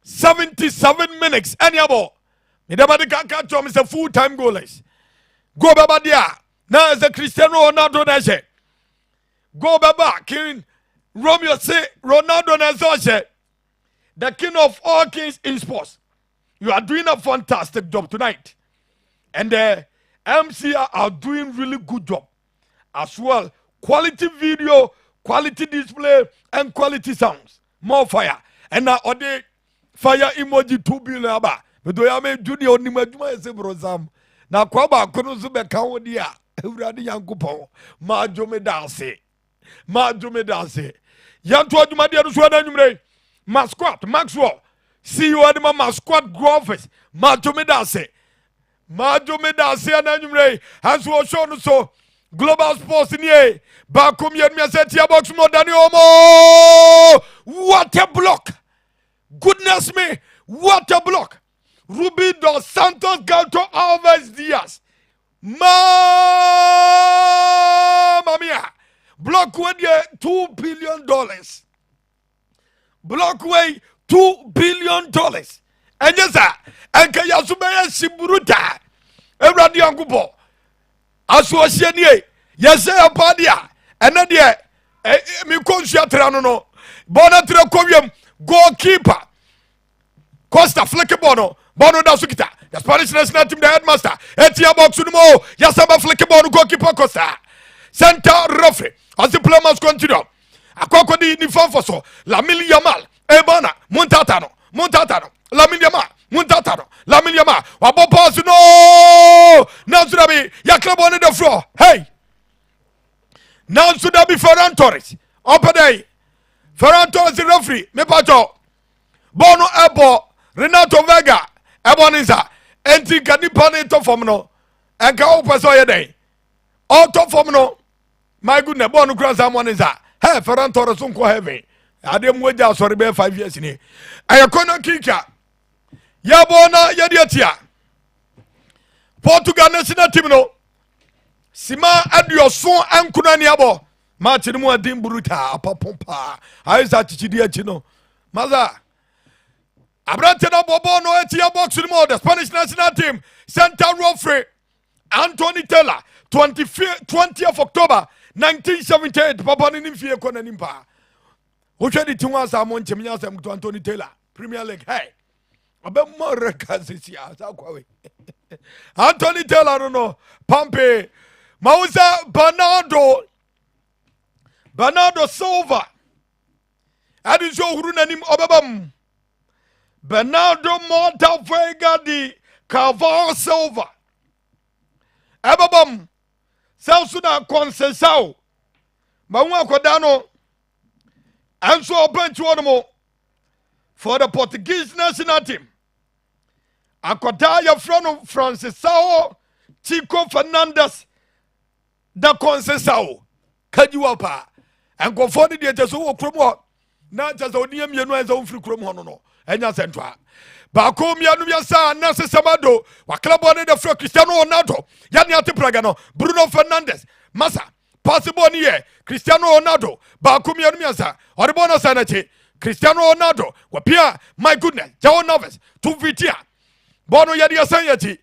Speaker 1: 77 minutes anyabo. Midabadi Kaka Tom is a full-time goalers. Go Babadia now is a Cristiano Ronaldo Nashe. Go Baba King Romeo say Ronaldo Nazoche, the king of all kings in sports. You are doing a fantastic job tonight. And the MCR are doing really good job as well. Quality video, quality display, and quality sounds. More fire. And now the fire emoji 2 billion. But we are junior Nimajuma is a brozam. Now Kwaba Konozuba Kawodia. Everybody Yankupo. Majume Dance. Yantua Jumadia Swanamre. Masquat, Maxwell. See you at my squad graphics. Majomedase and Anumre has was shown so global sports in ye. Bakum Yemiasetia box more than Omo. What a block! Goodness me, what a block! Ruby dos Santos Gato Alves Diaz. Mamma mia. Block way $2 billion. Block way $2 billion. And yes, sir. And can you assume Siburuta? Everybody on Gupo. Aswasianie. Yes, sir, Padia. And then there, me consiatrano no. Bonatra Covium, goalkeeper. Costa Fleckebono, Bono da Sukita. The Spanish national team, the headmaster. Etia Boxumo, Yasaba Fleckebono, goalkeeper Costa. Center referee. As the play must continue. Akoko di Nifanfoso, Lamine Yamal, Ebana, Montatano, Lamine Yamal, Montatano, Lamine Yamal, Wabopos, no! Now should be Yaklab on the floor. Hey! Now should be Ferran Torres. Up a day. Ferran Torres, the referee, Mepato, Bono Ebo, Renato Vega, Eboniza, Enti Canipane Tofomno, and Kaopa day. All Tofomno. My goodness, Bono Cross someone is that. Hey, Ferran Torres unko heavy. I didn't wait out sorry 5 years in here. I couldn't kick ya. Yabona Yadiatia. Portugal national team no. Sima adio son ankuna niabo. Martin mo adim bruta apapompa. Aisa chichidia chino. Maza. Abrante na bobo no etia box no the Spanish national team. Center referee Anthony Taylor 20th October 1978 papa ni mfie kona nimpa. Oche di tinwa sa mo nchemnya sa mtu Anthony Taylor Premier League. Hey. Abe mo records sia sa kwa we. Anthony Taylor no Pampe Mausa Bernardo Silva. Adi so huru nanim obabam. Bernardo Monta Vega di Carvalho Silva. Ababam. Selsuna Conceição. Maunga Kodano. And so open to one for the Portuguese national team. Akodaya from Francisao Chico Fernandes da Conceição. Kajuapa. And go for the Jesu Kromo. Not just Onium Yanu as own free Kromo no. And ya central. Bakom Yanu Yasa, Nasa Samado, Waklabone the Fro Cristiano Ronaldo, Yaniati Pragano, Bruno Fernandes, Massa, Possible Nie, Cristiano Ronaldo, Bakum Yanu Yasa, Oribona Sanati, Cristiano Ronaldo, Wapia, my goodness, Jao Noves, Tuvitia, Bono Yadia Sayati,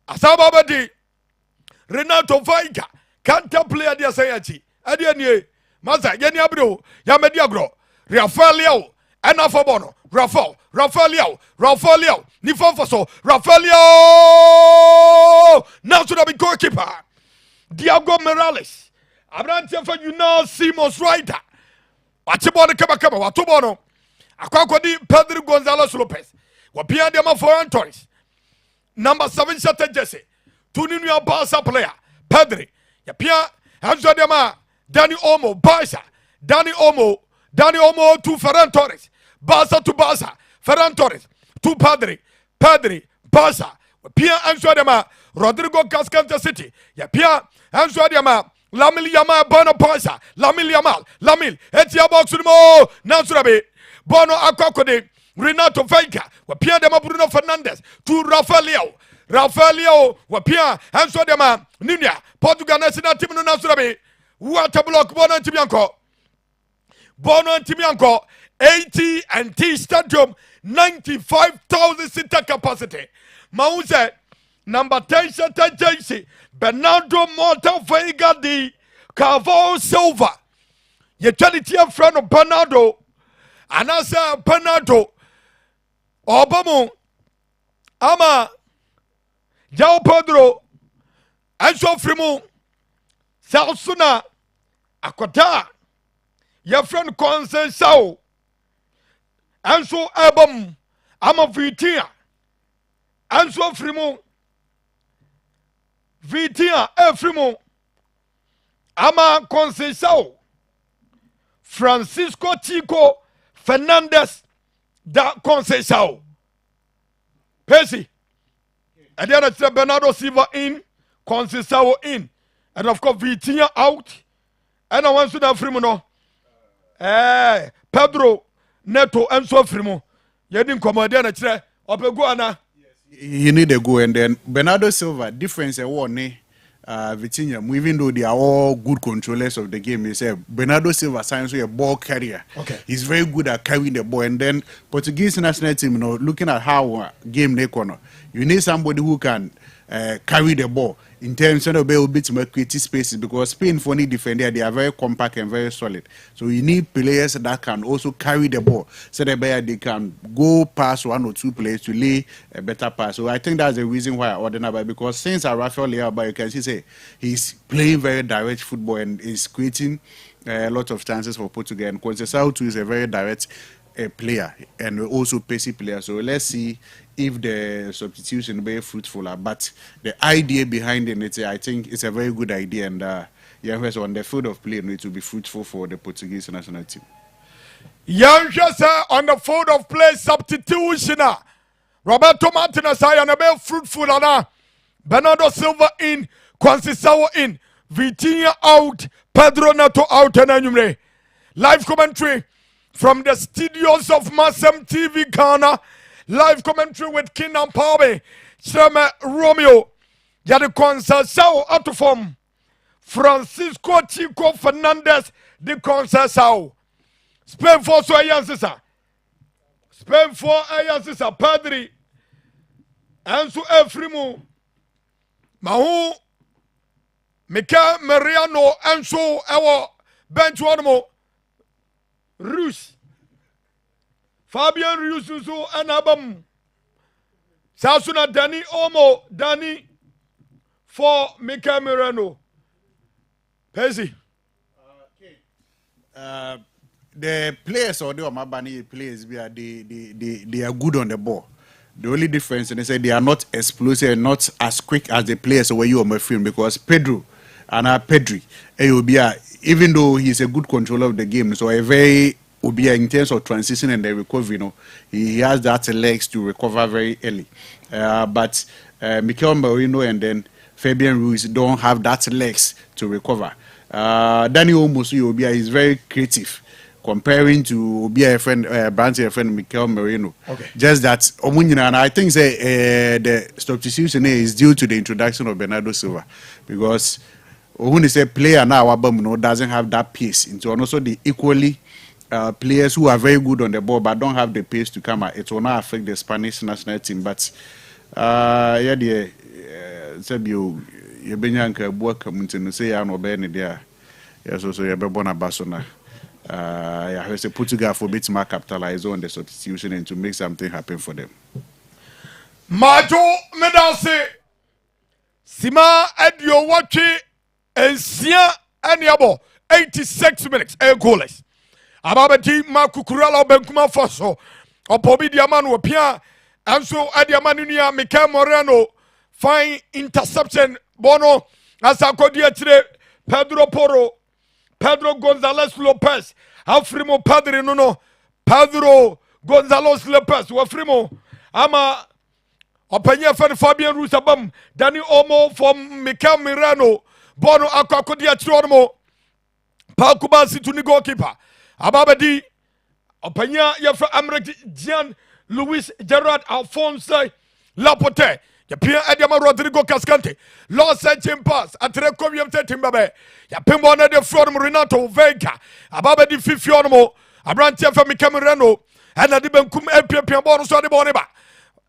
Speaker 1: Asababadi, Renato Vaiga, can't play Adia Sayati, Adianie, Massa, Yaniabro, Yamediagro, Rafael Leo, Anafa Bono, Rafael Leo, Nifonfoso, Rafael Leo, now should have been goalkeeper, Diego Morales, Abrante for you know, Simos Ryder, Wachibona Kama, Watubono, Aquaquadi, Pedro Gonzalez Lopez, Wapia Dema for Torres, number 7 Sata Jesse, Tuninua Barca player, Pedri, Yapia, Hanzo Dema, Danny Omo, Barca, Danny Omo to Ferran Torres. Barca to Barca, Ferran Torres to Pedri, Barca. Pia Answadema, Rodrigo Cascante City. Ya Pia Answadema, Lamil Yamal, Bono Barca, Lamil, Etia Boxumo, Nansurabe, Bono Akokode, Renato Veiga, Wapia Dema Bruno Fernandes to Rafael Leo, Wapia Answadema, Nunia, Portugal National Team Nansurabe, Water Block, Bono Timianko, 80 and T Stadium, 95,000 seater capacity. Mauze, number 10 Santa JC, Bernardo Monta Veiga di Carvalho Silva. Ye charity friend of Bernardo, and I say Bernardo, Obama, Ama, Jao Pedro, and so Frimo, Salsuna, Akota. Your friend Conceição, and so Abam, Ama Vitia, and so Frimo, Vitia, Frimo, Ama Conceição, Francisco Chico Fernandes da Conceição. Percy, and then it's Bernardo Silva in, Conceição in, and of course Vitia out, and I want to know Frimo. Pedro Neto and so Frimo. You didn't come there and say, Opeguana.
Speaker 4: You need a go, and then Bernardo Silva, difference a one, Vitinha, even though they are all good controllers of the game, he said Bernardo Silva signs a ball carrier.
Speaker 1: Okay.
Speaker 4: He's very good at carrying the ball. And then Portuguese national team, looking at how game they corner, you need somebody who can carry the ball in terms of the bit to create spaces, because Spain for any defender, they are very compact and very solid. So you need players that can also carry the ball so that they can go past one or two players to lay a better pass. So I think that's the reason why I ordered about, because since Rafael Leao, you can see say he's playing very direct football and is creating a lot of chances for Portugal. And Conceição too is a very direct player and also pacey player. So let's see if the substitution will be fruitful. But the idea behind it, I think it's a very good idea. And on the field of play, it will be fruitful for the Portuguese national team.
Speaker 1: On the field of play, substitution. Roberto Martinez, I am a fruitful. Bernardo Silva in, Conceição in, Vitinha out, Pedro Neto out, and live commentary from the studios of MasemTV Ghana. Live commentary with King and Pawe, Shrema Romeo, Yadi Conceição out of form, Francisco Chico Fernandez, the Conceição. Spain for so Ayansisa. Spain for Ayansisa, Padri, and so Efrimu, Mahu, Mika Mariano, and so our bench one more. Rus Fabian Rusuzu and Abam Sasuna Danny Omo Danny for Mika Mirano. Pesi.
Speaker 4: The players or the Omabani players they are good on the ball. The only difference, and they say they are not explosive and not as quick as the players where you on my film, because Pedro and Pedri, even though he's a good controller of the game, so a very in terms of transition and the recovery, he has that legs to recover very early. But Mikel Merino and then Fabian Ruiz don't have that legs to recover. Daniel Musu is very creative, comparing to a friend, Branty friend Mikel Merino.
Speaker 1: Okay.
Speaker 4: Just that and I think the substitution is due to the introduction of Bernardo Silva, because when they say player now doesn't have that pace, and also the equally players who are very good on the ball but don't have the pace to come out, it will not affect the Spanish national team. But you benyanka work to say I no be there. Yes, also you be born a Barcelona. I say Portugal for bit more capitalize on the substitution and to make something happen for them.
Speaker 1: Majo Medase Sima Edio Wachi and Sia Aniabo 86 minutes goalless. Ababati Makukurala Benkuma Foso Opobi Diaman Wapia and so Adiamanunia Mika Moreno fine interception Bono Asakodia Chile Pedro Poro Pedro Gonzalez Lopez Afrimo Padre no Pedro Gonzalez Lopez Wafrimo Ama Openya fan Fabian Rusabam Danny Omo from Mika Mirano Bono Akakodia Chiromo Pakuba Situni goalkeeper Ababadi Openya Yafra Amrek Jean Luis Gerard Alphonse Lapote Yapia Adama Rodrigo Cascante Los Sanchez Pass Atreco Yamte Timbabe Yapimona de From Renato Vega Ababadi Fifionomo Abrantia from Camerano and Adiben Kum Epia Bono so de Boneba.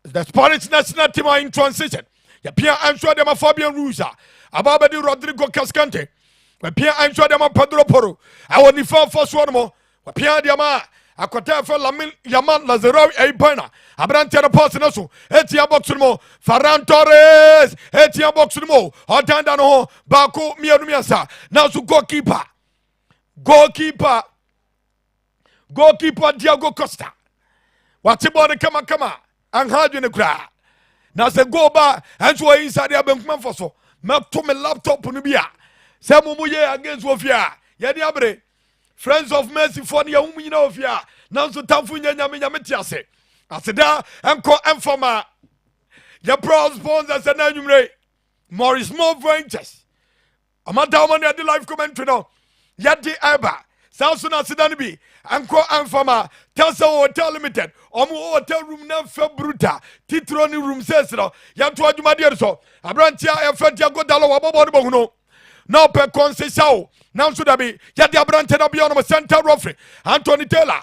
Speaker 1: The Spanish national team are in transition. Yapia Ansua de Fabian Ruza Ababadi Rodrigo Cascante Yapia Ansua de Pedro Poro I want the first one more Yapia Diama Akwata for Lamin Yaman Lazaro Ebana Abrantia the pass naso Etia Boxumo Ferran Torres Etia Boxumo Otandano Baku Mianumiasa now to goalkeeper Diego Costa Watibone kama and hard in the crowd now say go back and so inside the Benkman for so make to me laptop Nubia Samumuye against Wofia Yadi Abre Friends of Mercy for the Umina of ya. Now so Tafunya Yametiase. I said, Uncle Informa. Your proud sponsors and annumerate. Morris More Ventures. Amadaman at the live commentary now. Yadi Eba. South Sudan Sudan bi anko anfama Tasa Hotel Limited omo hotel room na fa bruta titro ni room says no yanto adwuma de so abrantia e fa dia godalo wa bobo de bohuno na pe concession na so da bi ya de abrante na bi on center referee Anthony Taylor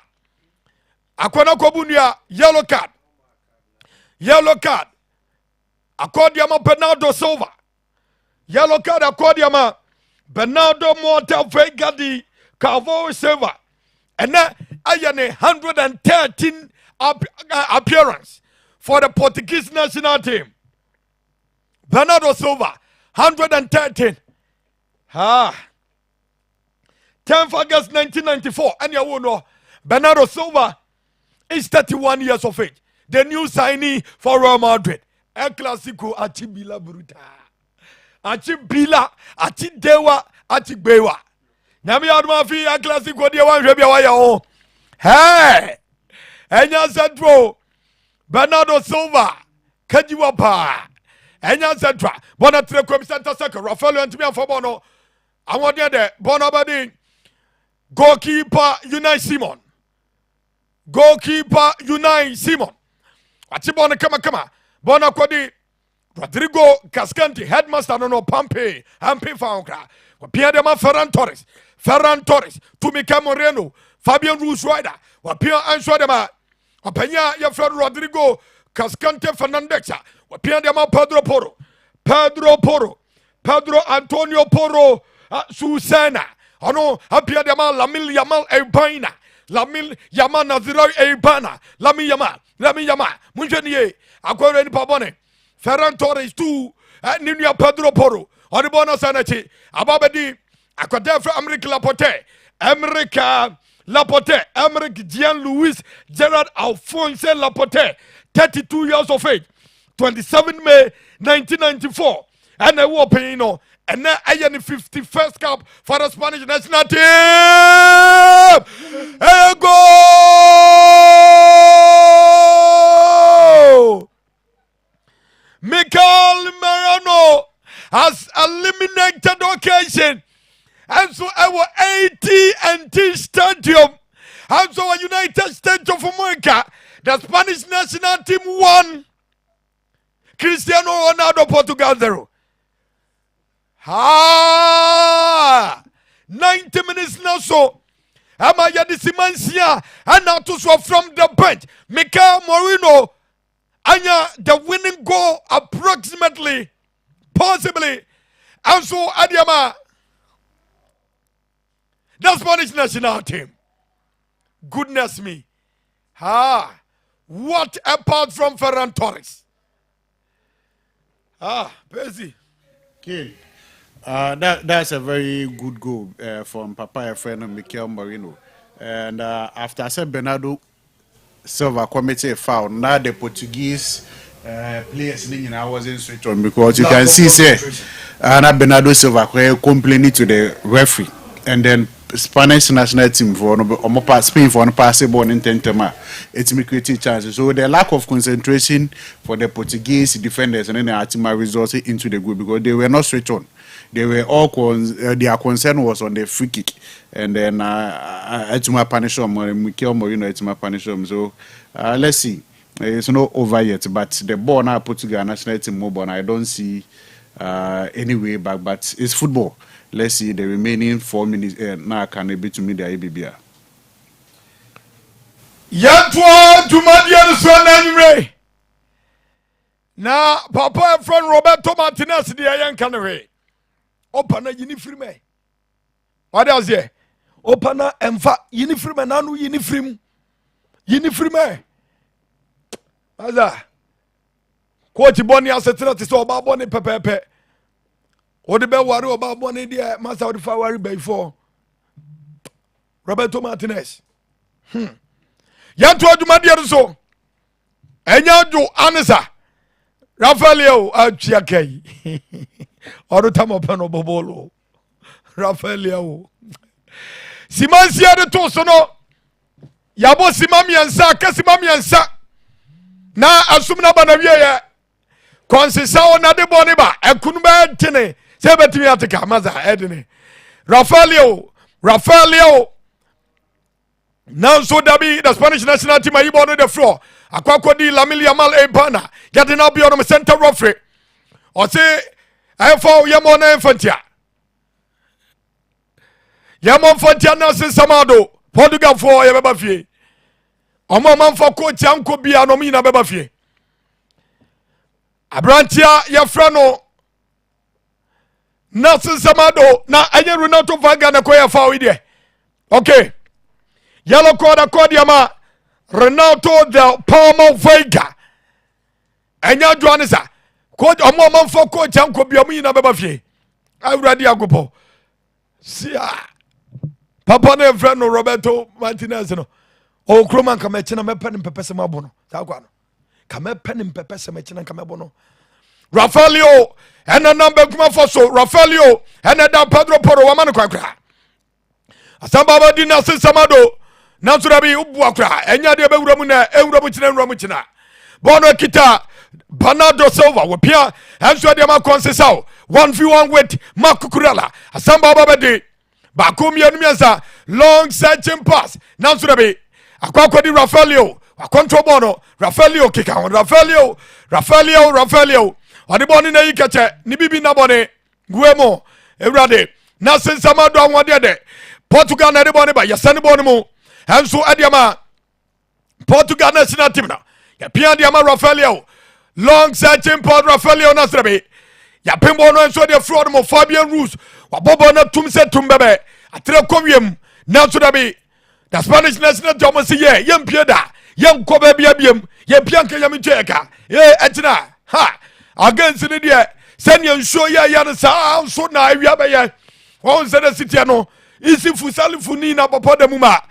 Speaker 1: akwana kobunua yellow card Accordiama Bernardo Silva yellow card Accordiama Bernardo Morta Vegadi Calvo Silva and now I am 113 appearance for the Portuguese national team. Bernardo Silva 113. 10th August 1994 and you know Bernardo Silva is 31 years of age. The new signee for Real Madrid. El Clasico Achibila Bruta. Achibila, Achidewa, Achigbewa. Nyami aduma fi El Clasico dia wan hwe bia wa ya ho. Hey! Enya Central Bernardo Silva Kajiwa pa. Enya Central Bona tre kom center second Rafael Antimi afọbọ no. Awon de Bona badi goalkeeper Unai Simon. Goalkeeper Unai Simon. Achibona kama. Bona kodi Rodrigo Cascante headmaster no Pampe Faunka. Wapia de ma Ferran Torres Tumika Moreno Fabian Ruiz Rider wapia answa de ma wapanya ya Fred Rodrigo Cascante Fernandes wapia de ma Pedro Antonio Porro Susana ono apia de ma Lamil Yamal Ebaina Lamil Yamal Nazira Ebana Lamil Yamal munjeniye akwere ni pabone Ferran Torres tu ninia Pedro Porro onibona sanachi ababedi akwade fra America Laporte Jean-Louis Gerard Alphonse Laporte 32 years of age 27 May 1994 and I was paying and now I am the 51st cup for the Spanish national team. A goal! Mikel Merino has eliminated occasion. And so our AT&T Stadium, and so a United States of America, the Spanish national team won. Cristiano Ronaldo, Portugal 0. 90 minutes now so. Amaya de Simancia, and now to so from the bench. Mikel Merino, Anya the winning goal approximately, possibly. And so Adiama, the Spanish national team. Goodness me. What apart from Ferran Torres? Busy.
Speaker 4: Okay. That's a very good goal from Papa friend Mikel Merino. And after I said Bernardo Silva committed a foul, now the Portuguese players wasn't straight on because you can see say Bernardo Silva complaining to the referee, and then Spanish national team for Spain for on passable in Tentema, it's creating chances. So the lack of concentration for the Portuguese defenders and then the team resulted into the goal because they were not straight on. They were all their concern was on the free kick, and then Etuma punish them. Mikel Merino Etuma punish them. So let's see. It's not over yet, but the ball now Portugal national team mobile. I don't see any way back, but it's football. Let's see the remaining 4 minutes. Now can be to me the ABBA.
Speaker 1: Yantwa Jumadia Swananre. Now, Papa friend Roberto Martinez, the young canary. Opana Unifrime. What else here? Opana Emfa Unifrime, Nanu Unifrime. Aza. Coach Bonnie as a threat is all about Bonnie Pepe. What the bell worry about Bonnie, dear Master of the Fire before Roberto Martinez. Yantua Jumadia so. Enyanjo Anessa. Rafaelio Chiake. Orutamo Pano Bobolo. Rafaelio. Simansia de Tosono. Yabo Simami and Sa, Casimami and Sa. Na Asumna Banavia. Consisao na de Boniba. Ekunba Tene. Sebetimi Ataka Maza Edene. Rafaelio. Now so Dabi, the Spanish national team are on the floor. Akwakodi Lamine Yamal Ebana. Getting up beyond the center referee. Or say, I fall Yamona Infantia. Yamon Fantia Nelson Samado. Portugal for Yabafie. Omo man for coach Yanko Bianomina Bebafie. Abrantia Yafrano. Nelson Samado. Na Anya Renato Vaga na Koya Fawide. Okay. Yellow card Yama. Renato del Palmo Vega. Enya Joanesa. Coach Omo man for coach Yanko Bianomina Bebafie. I ready Agopo. See Papa ne friend no Roberto Martinez no. O Kroman kamechina me pen pepese mabono. Ta kwa no. Kame pen pepese mechina kame bono. Rafaelio and a number kuma foso Rafaelio and a da Pedro Poro wamano kwa kra. Asamba di na Samado. Na surabi ubu akra. Enya de be wuramu na ewuramu china. Bono kita Bernardo Silva wopia enso de ma konsesao 1v1 with Marco Kurela. Asamba baba de Bakumia Numiasa, long searching pass. Nansurabi, Aquakodi Rafaelio, a control bono, Rafaelio kick out, Rafaelio, on the bone in a catcher, Nibibi Nabone, Guemo, Erade, Nasin Samado, one day, Portugal, anybody by Yasani Bonimo, and so Adiama, Portugal national team now, Yapia Diama Rafaelio, long searching pass, Rafaelio Nasrabi, Yapimbono and so the fraud of Fabian Roos. Wabobo na tumse tumbebe atre komwem na so da be the Spanish national team say ye yempie da yenko ba bia biem ye pianka yam tweka ye etina ha against the dia send ye show ye ya sa so na awia be ye won se the city no isi fusalifu ni na popo da muma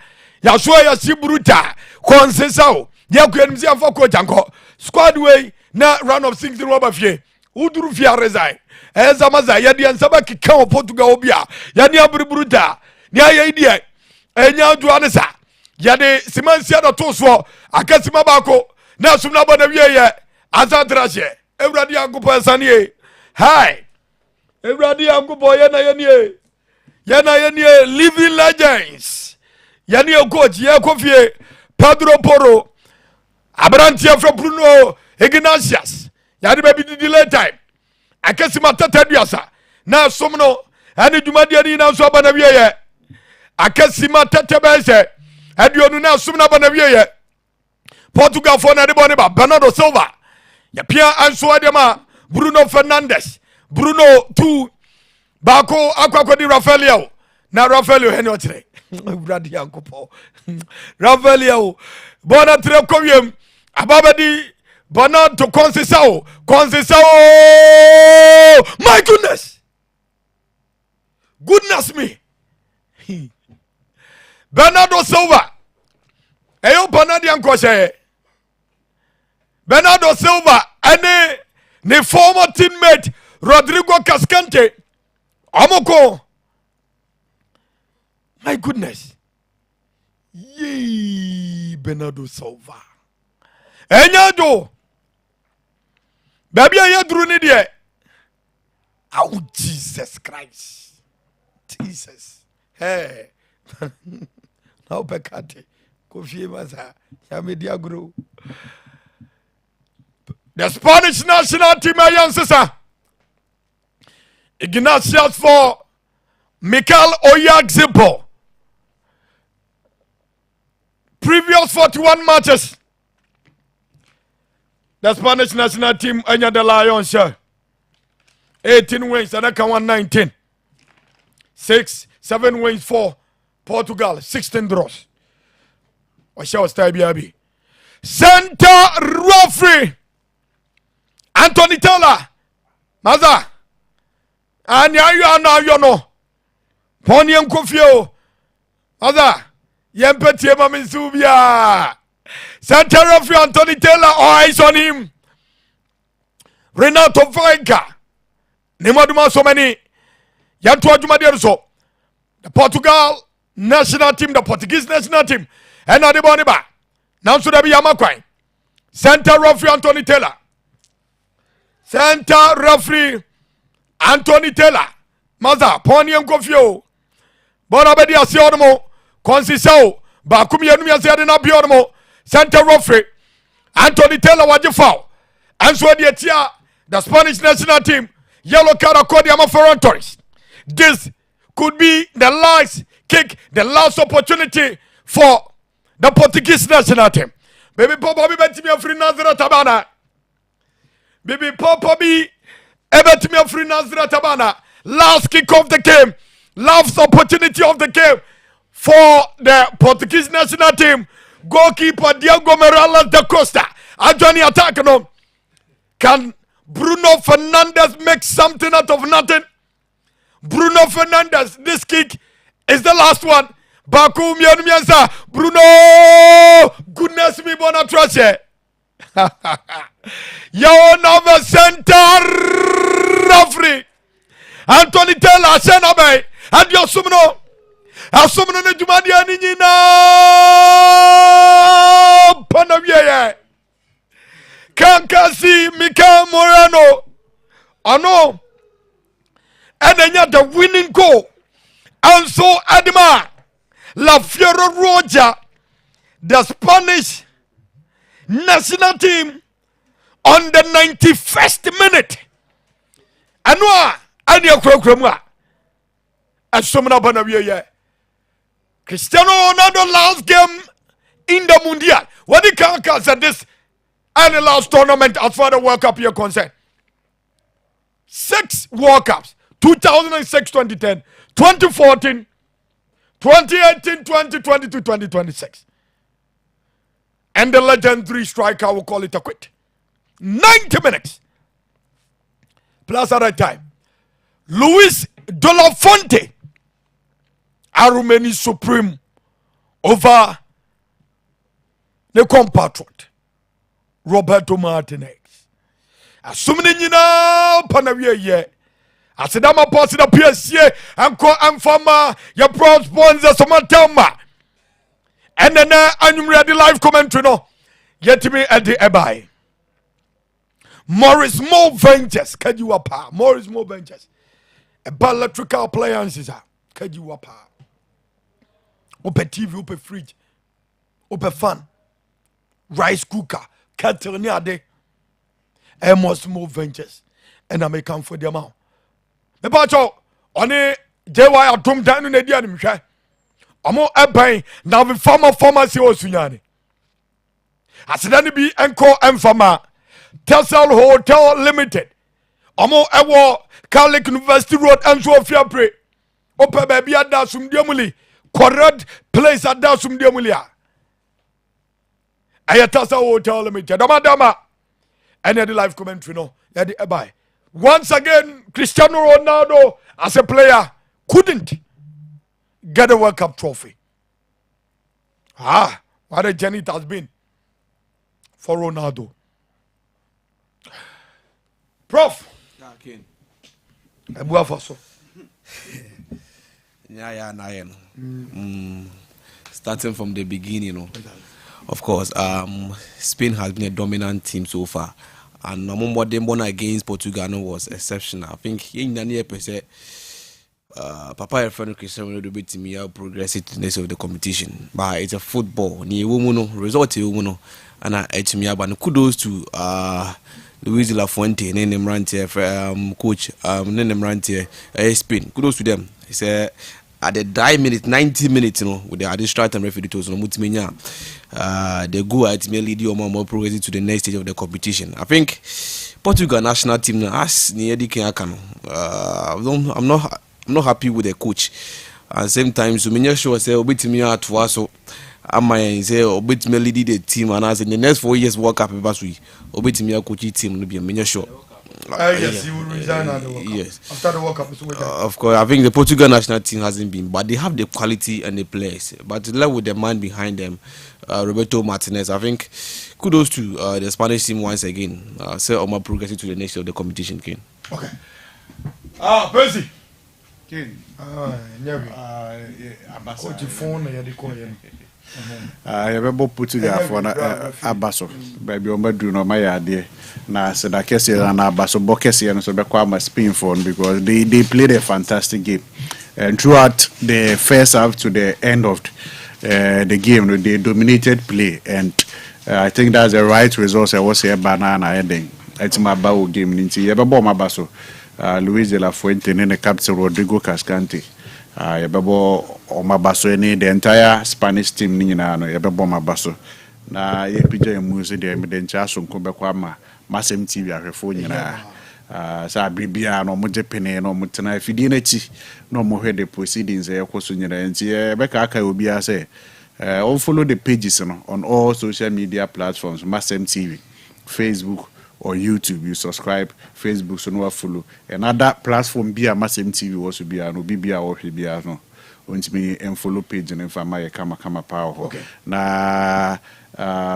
Speaker 1: ya so ya sibruta konsesao ye kwenimsi afọ ko janko squad way na round of 16 roba fie uduru fia resign eza maza yadi ansaba kika o Portugal obia yani abruburuta ni ayidie enya duanesa yadi simansia da toso akasima bako na sumna boda wieye azadrashe ewradi agupo asanie hi ewradi agupo yana yenie living legends yani coach ye kofie Pedro Poro Abrantia from Bruno Ignatius yadi baby delay time akesima tataduasa na somno ani dwumade ni na so aba na wieye akesima tatabese aduonu na somna aba na wieye Portugal for na de bone ba Bernardo Silva ya pia anso adema Bruno Fernandes Bruno 2 bako akwakodi Rafaelio na Rafaelio hene otre bradi yankopo Rafaelio bona tre kowiem ababadi Bernardo Conceição. My goodness me. Bernardo Silva. Eyo Bernardo Yankoshe. Bernardo Silva and the former teammate Rodrigo Cascante. Amoko. My goodness. Yee, Bernardo Silva. Enyado. Baby, I drew ni there. Oh, Jesus Christ. Jesus. Hey. Now, Pekate. Kofi Masa. Yamedia Guru. The Spanish national team, Ayan Ignatius for Mikel Oyarzabal. Previous 41 matches. The Spanish national team, Anya the Lions, 18 wins, and I can 119. 7 wins for Portugal, 16 draws. What shall I be? Center referee, Anthony Taylor. Maza. And you know. Pony and Kofio. Maza. Yempeti Maminsubia. Center referee Anthony Taylor, all eyes on him. Renato Vega. Nemaduma so many. Yantua Jumadianso. The Portugal national team, the Portuguese national team. And Adiboniba. Now should I be Yamakwai. Center referee Anthony Taylor. Center referee Anthony Taylor. Maza, Pony and Kofio. Bonabedi Asionomo. Conceição. baako mmienu yɛsɛ yɛde no abia no mo center referee Anthony Taylor wagye foul ɛnso de atia the Spanish national team yellow card according to Ferran Torres. This could be the last kick, the last opportunity for the Portuguese national team. Baby Papa be bet me a free Nazareth Tabana. Baby Papa be bet me a free Nazareth Tabana. Last kick of the game, last opportunity of the game for the Portuguese national team. Goalkeeper Diego Morales da Costa. Johnny attack no. Can Bruno Fernandes make something out of nothing? Bruno Fernandes, this kick is the last one. Baku Miansa, Bruno, goodness me, Bonatrache. Yo, number center referee. Anthony Taylor, Senabe, and your Sumno. Asumno ne Jumadia Nina Panavia. Kankasi Mika Morano. Oh no. And then you have the winning goal. And so Adima La Fiero Roja, the Spanish national team on the 91st minute. Anwa Anya Krokrama. Asumna Panavia. Cristiano Ronaldo last game in the Mundial. What the Kanka said this and the last tournament as far as the World Cup you're concerned. 6 World Cups. 2006, 2010, 2014, 2018, 2022, 2026. And the legendary striker will call it a quit. 90 minutes. Plus at that time. Luis de la Fuente. Arumeni supreme over the compatriot Roberto Martinez. Assuming you know Panavia ye. Asidama posi the PSA and call and farmer your proud sponsor Somatama. And then I'm ready live commentary no. Yet me at the Ebai. Morris Mo Ventures. Can you apa? Morris Mo Ventures. A electrical appliances. Can you apa? Open TV, open fridge, open fan, rice cooker, kettle near day. Most more ventures, and I may come for them out. The bacho on a JY at Tom down in the Dianum Shay. I'm more a bang now the farmer pharmacy or Sunyani. I said, any be encore and farmer, Tessel Hotel Limited. I'm more a war, Catholic University Road and Sofia Pre. Open baby at that some diamuli. Correct place at Dasum Demulia. Ayatasa Hotel Limited. Dama. And the live commentary no. Bye. Once again, Cristiano Ronaldo as a player couldn't get a World Cup trophy. What a journey it has been for Ronaldo. Prof.
Speaker 3: Starting from the beginning, of course, Spain has been a dominant team so far, and what they won against Portugal was exceptional. I think in the near percent, Papa and friend Cristiano Ronaldo beat me out progress to the next of the competition. But it's a football, ni result and it's me about kudos to Luis de la Fuente, name coach, name Spain. Kudos to them. He said at the 90 minutes, with the additional time referee to they go at me lead you more progress to the next stage of the competition. I think Portugal national team as near the I'm not happy with the coach. At the same time, so many sure say obit me at so I might say obit me lead the team, and as in the next 4 years World Cup we obit me a coach team will be a many sure.
Speaker 1: Yes, he will resign at the World Cup.
Speaker 3: Yes.
Speaker 1: After the World Cup.
Speaker 3: Of course, I think the Portugal national team hasn't been, but they have the quality and the players. But left with the man behind them, Roberto Martinez, I think kudos to the Spanish team once again. Say Omar progressing to the next of the competition, Ken.
Speaker 1: Okay. Percy.
Speaker 4: Ken.
Speaker 1: Coach phone na yadi call yen.
Speaker 4: Yɛbɛbɔ Portugal for na aba so baabi ɔmbɛduru no ɔmayɛ adeɛ na sɛda kɛseɛ na aba so bɔ kɛseɛ no so bɛkɔ ama Spain for because they played a fantastic game and throughout the first half to the end of the game. They dominated play, and I think that's the right result. I was a banana ending. It's my bow game. Ninti yebabo mabaso. Luis de la Fuente and the captain Rodrigo Cascante. Yebabo mabaso any the entire Spanish team. Nina no yebabo mabaso. Na yepija emuzi de emedencha so nkombe kwa MasemTV ahwefo nyina sa bibia no moje pene no mutena fidie na chi no mo hwe the proceedings ekoso nyina nti be ka aka obi a say on follow the pages no on all social media platforms MasemTV, Facebook or YouTube. You subscribe Facebook so no follow another platform be a MasemTV also be no bibia or bibia no ontimi follow page and fa my kama power
Speaker 1: okay.
Speaker 4: Na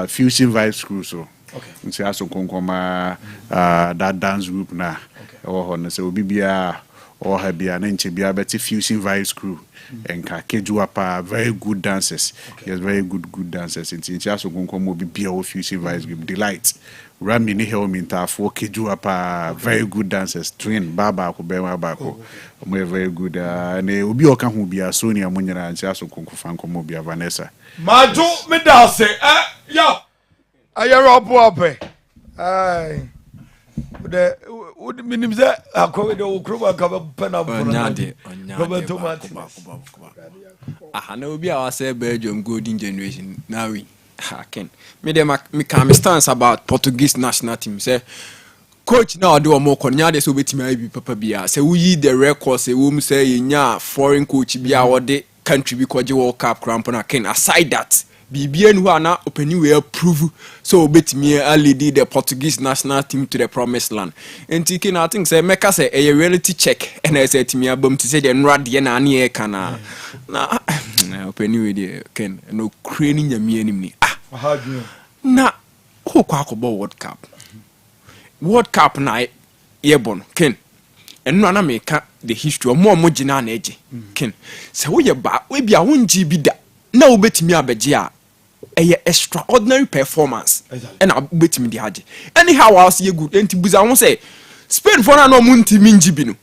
Speaker 4: Fusion Vibes crew so okay. Nti aso konkoma that dance group na okay. So bibia or habia na nche bia beti Fusion Vibes crew enka kejuapa very good dancers okay. Yes, very good dancers nti aso konkoma bibia o Fusion Vibes group delight Rami ni help inta for kejuapa very good dancers twin baba ko bema bako mo very good and obi oka hu bia so ni amonyana nti aso konkofa nkomo bia Vanessa
Speaker 1: Maju me da se yo ayero bo ape de minim ze akọ de okroba ka be na bo
Speaker 2: onyade aha na obi a wase Belgium golden generation now we ken me dem me can stance about Portuguese national team say coach now do more konyade so betimi abi papa bia say we yi the record say we say yenya foreign coach bia wo de country bi kwaje World Cup cramp na ken aside that bibia nu ana openi we approve so betimi a lead the Portuguese national team to the promised land enti ken I think say make say a reality check and I say timi abam to say the nrade na ane e kana na openi we dey ken no crane nyame anim ni na who kwa akobo World Cup na yebon ken enu na meka the history mo gina na eje ken se wo ye ba we bia wonji bi da na wo betimi abeje a eye extraordinary performance and betimi di haje anyhow else ye good enti buza won say Spain for na no muntimi nji bi no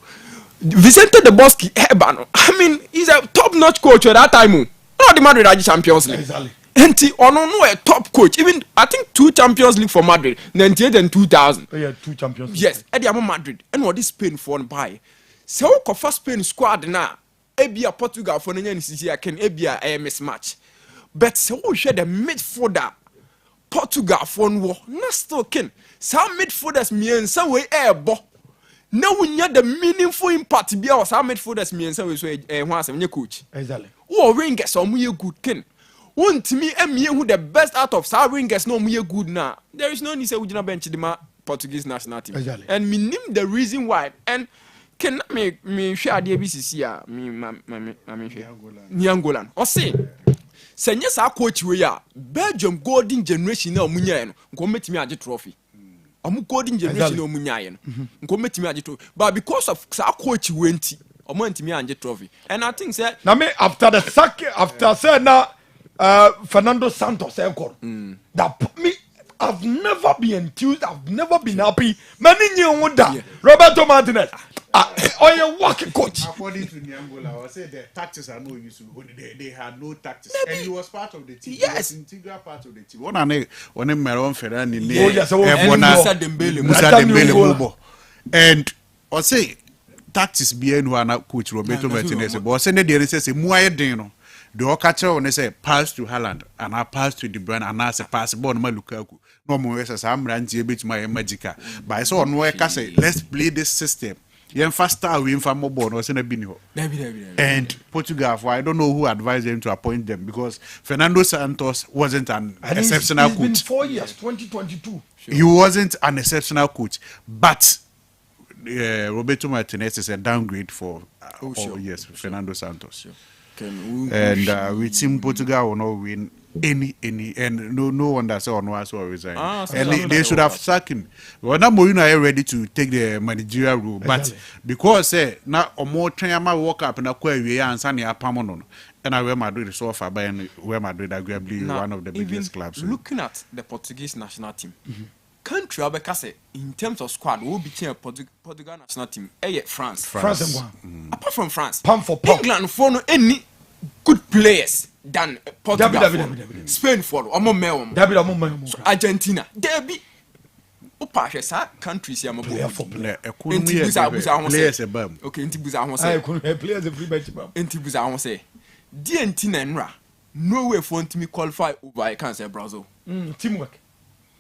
Speaker 2: Vicente de Bosque eba no I mean he's a top notch coach at that time no the Madrid Aji Champions League exactly. Enti ono no a top coach even I think 2 Champions League for Madrid 98 and 2000
Speaker 1: yeah 2 Champions League
Speaker 2: yes e dey Madrid and what this Spain for no buy so we ko first Spain squad na ebia Portugal for nya nsisi aken ebia mismatch but so we share the midfielder Portugal for no na still ken some midfielders miensa we ebo na wunya the meaningful impact bia o some midfielders miensa we so ho asem nya coach
Speaker 1: exactly
Speaker 2: wo ringers o mu good ken wontimi emie who the best out of some ringers no mu good na there is no need say ugina bench the Portuguese national team
Speaker 1: exactly.
Speaker 2: And me name the reason why and can me share the BCC a me ni Angolan o say senye sa coach we ya Belgium golden generation na omunya no nko metimi age trophy omu golden generation na omunya no nko metimi age trophy but because of sa coach we nti omu ntimi age trophy and I think say
Speaker 1: na me after the sack after say na Fernando Santos that me I've never been enthused, I've never been happy. Many new that Roberto Martinez. Oh, you working coach.
Speaker 4: According to Niangola, I said the tactics are no use. They had no tactics, and he was part of the team.
Speaker 2: Yes,
Speaker 4: he was integral part of the team. One Meron Ferrani,
Speaker 2: Musa
Speaker 4: Dembele, Mubo, and I say tactics being one coach Roberto Martinez. But I say they say Muay Deno. The Okacha when they say pass to Haaland and I pass to De Bruyne and I say pass ball no Lukaku. No more as I'm running bit my magica. But I saw no way say let's play this system. You faster win for more ball or send a binho. And Portugal, I don't know who advised them to appoint them because Fernando Santos wasn't an exceptional coach.
Speaker 1: It's been 4 years, 2022.
Speaker 4: Sure. He wasn't an exceptional coach, but Roberto Martinez is a downgrade for yes, Fernando Santos. Sure. And with Team Portugal will not win any and no one that saw no one resign. And they should have sacked him. Well, now Mourinho are ready to take the managerial role, but because now more time I walk up and I query we and Sani Apamono and I Real Madrid is so far by Real Madrid arguably one of the biggest clubs.
Speaker 2: Looking at the Portuguese national team. Country Abekase in terms of squad will be a Portugal national team. France.
Speaker 1: France.
Speaker 2: Apart from France,
Speaker 1: pound for pound.
Speaker 2: England for no any good players than Portugal.
Speaker 1: Dabi.
Speaker 2: Spain follow. Omo me.
Speaker 1: Dabi da mo man.
Speaker 2: Argentina. Debi. Opa hwe sa countries ya mo
Speaker 1: Player for
Speaker 4: player
Speaker 2: players
Speaker 4: e bam.
Speaker 2: Okay, nti buza ho
Speaker 1: Ai
Speaker 2: say.
Speaker 1: kun players free bench bam.
Speaker 2: Nti buza ho say. Die nti na nra. No way for ntimi qualify over I can say Brazil.
Speaker 1: Teamwork.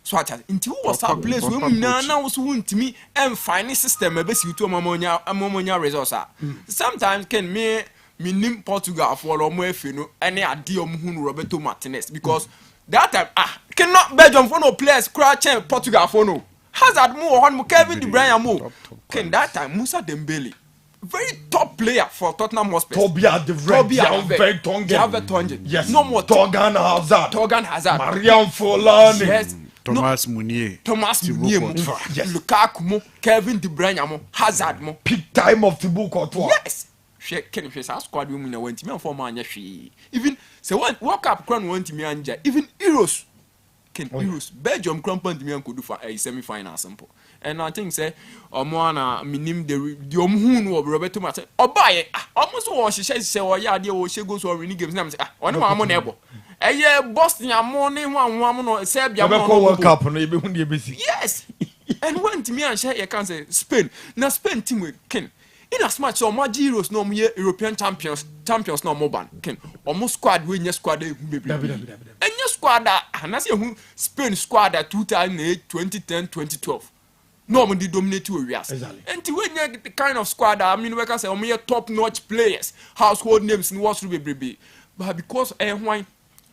Speaker 2: So at nti who was our place we na wo so ntimi em fine system e be si to amamonya results ah. Sometimes can me nim Portugal for omo efe no ene ade omo hu Roberto Martinez because that time cannot Belgium for no players crouch Portugal for no Hazard mo on mo Kevin De Bruyne mo can that time Musa Dembele very top player for Tottenham Hotspur.
Speaker 1: Tobia de
Speaker 2: Vertonghen. Yes. No more
Speaker 1: Torgan Hazard. Marian Folani.
Speaker 2: Yes.
Speaker 4: Thomas Meunier.
Speaker 2: Yes. Lukaku mo, Kevin De Bruyne mo, Hazard mo.
Speaker 1: Peak time of Thibaut Courtois.
Speaker 2: Yes. Can you say squad we na went me for man even say one World Cup crown went me anja even Euros. Euros Belgium crown point me could do for a semi-final simple. And I think say omo minim the omhu no Roberto Martinez obaye almost wo hye o ya de o hye go so win games na me say one ma mo na ebo eye Bosnia mo ne ho anwo no Serbia mo
Speaker 1: no World Cup no e be hu de be si.
Speaker 2: Yes. And when to me and share you can say Spain na Spain team we ken in as much so much Euros no mo European champions no mo ban ken almost squad we nya squad e hu bebre enya squad na say hu Spain squad 2008 2010 2012 no mo di dominate we as and when you the kind of squad I mean we can say we top notch players household names in what through bebrebe but because why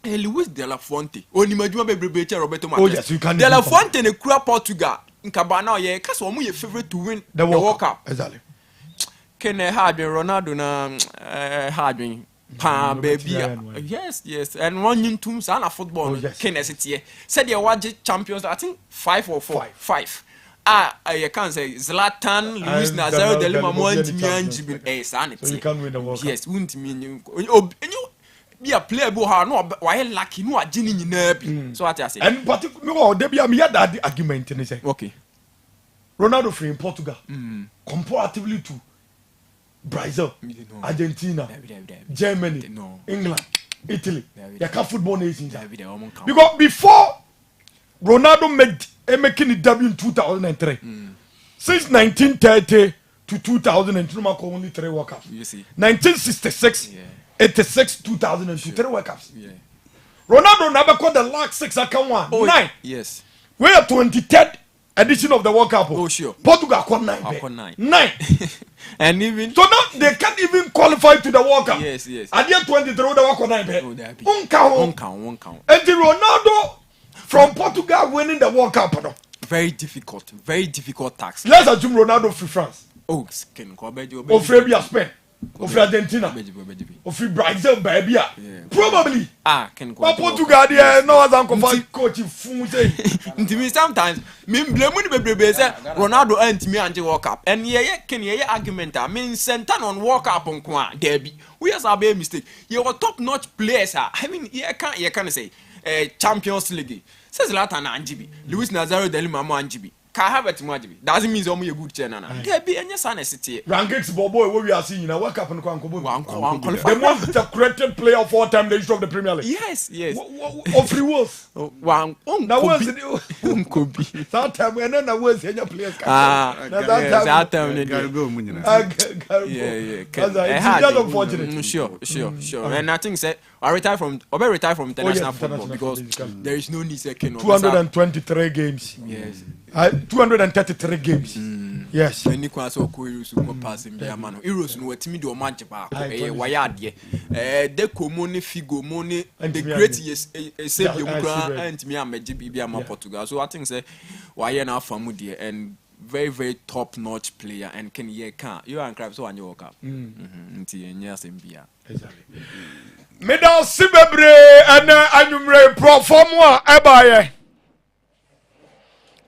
Speaker 2: Luis de la Fuente oni maduma bebrebe che Roberto Martinez de la Fuente ne kura Portugal nkaba na ye kase omo ye favorite to win the World Cup
Speaker 1: exactly
Speaker 2: can Hardwin Ronaldo na Hardwin pa baby yes and one in two sana football can ST said you watch champions I think 5 or 4 5 I can say Zlatan, Luis Nazario, De Lima, Montimian, sanity. So you can win the World Cup. Yes, wouldn't mean you be a player who are not why lucky no Jenny in so what I say.
Speaker 1: And particularly, there be a mere that argument in say.
Speaker 2: Okay.
Speaker 1: Ronaldo free in Portugal, comparatively to Brazil, Argentina, Germany, England, Italy. They can't football nations. Because before Ronaldo making it debut in 2003. Since 1930 to 2002, only 3 World Cups.
Speaker 2: You see.
Speaker 1: 1966, 86, 2002, 3 World Cups. Yeah. Ronaldo never caught the last 6 account 9.
Speaker 2: Yes.
Speaker 1: We are 23rd edition of the World Cup.
Speaker 2: Oh sure.
Speaker 1: Portugal caught 9.
Speaker 2: And even
Speaker 1: so now they can't even qualify to the World Cup.
Speaker 2: Yes.
Speaker 1: At the 23rd, they will caught 9.
Speaker 2: One count.
Speaker 1: And the Ronaldo from Portugal winning the World Cup.
Speaker 2: Very difficult task.
Speaker 1: Let's assume Ronaldo free France.
Speaker 2: Oh, can
Speaker 1: or free Spain. Or free Argentina. Or free Brazil, baby. Probably.
Speaker 2: Can
Speaker 1: but Portugal, there no other coach.
Speaker 2: Sometimes, me blame Ronaldo and me and World Cup. And can you argument? I mean, sent on World Cup on Kwa Derby. We have a mistake. You are top notch players. I mean, you can't say. Champions League says Zlatan Anjibi Luis Nazario De Lima Anjibi ka have it Anjibi doesn't mean omo ye good channel na there be any sana city
Speaker 1: rankings bobo we are seeing na World Cup no kwanko the most created player of all time in the history of the Premier League.
Speaker 2: Yes
Speaker 1: of free was
Speaker 2: one
Speaker 1: now was could be that time when na was any players
Speaker 2: that time
Speaker 1: it's unfortunate.
Speaker 2: Sure and I think say I retire from international football because there is no need second
Speaker 1: 223 games.
Speaker 2: Yes.
Speaker 1: 233 games. Yes.
Speaker 2: Any class of Euros who passing the man. Euros no timi do match back. Wayade. De common figo money the great yes save you and me am be am Portugal. So I think say why na famu there and very top notch player and can you and crab so on your cup.
Speaker 1: Exactly. Medal Sibebre and Anumre Proforma Ebaye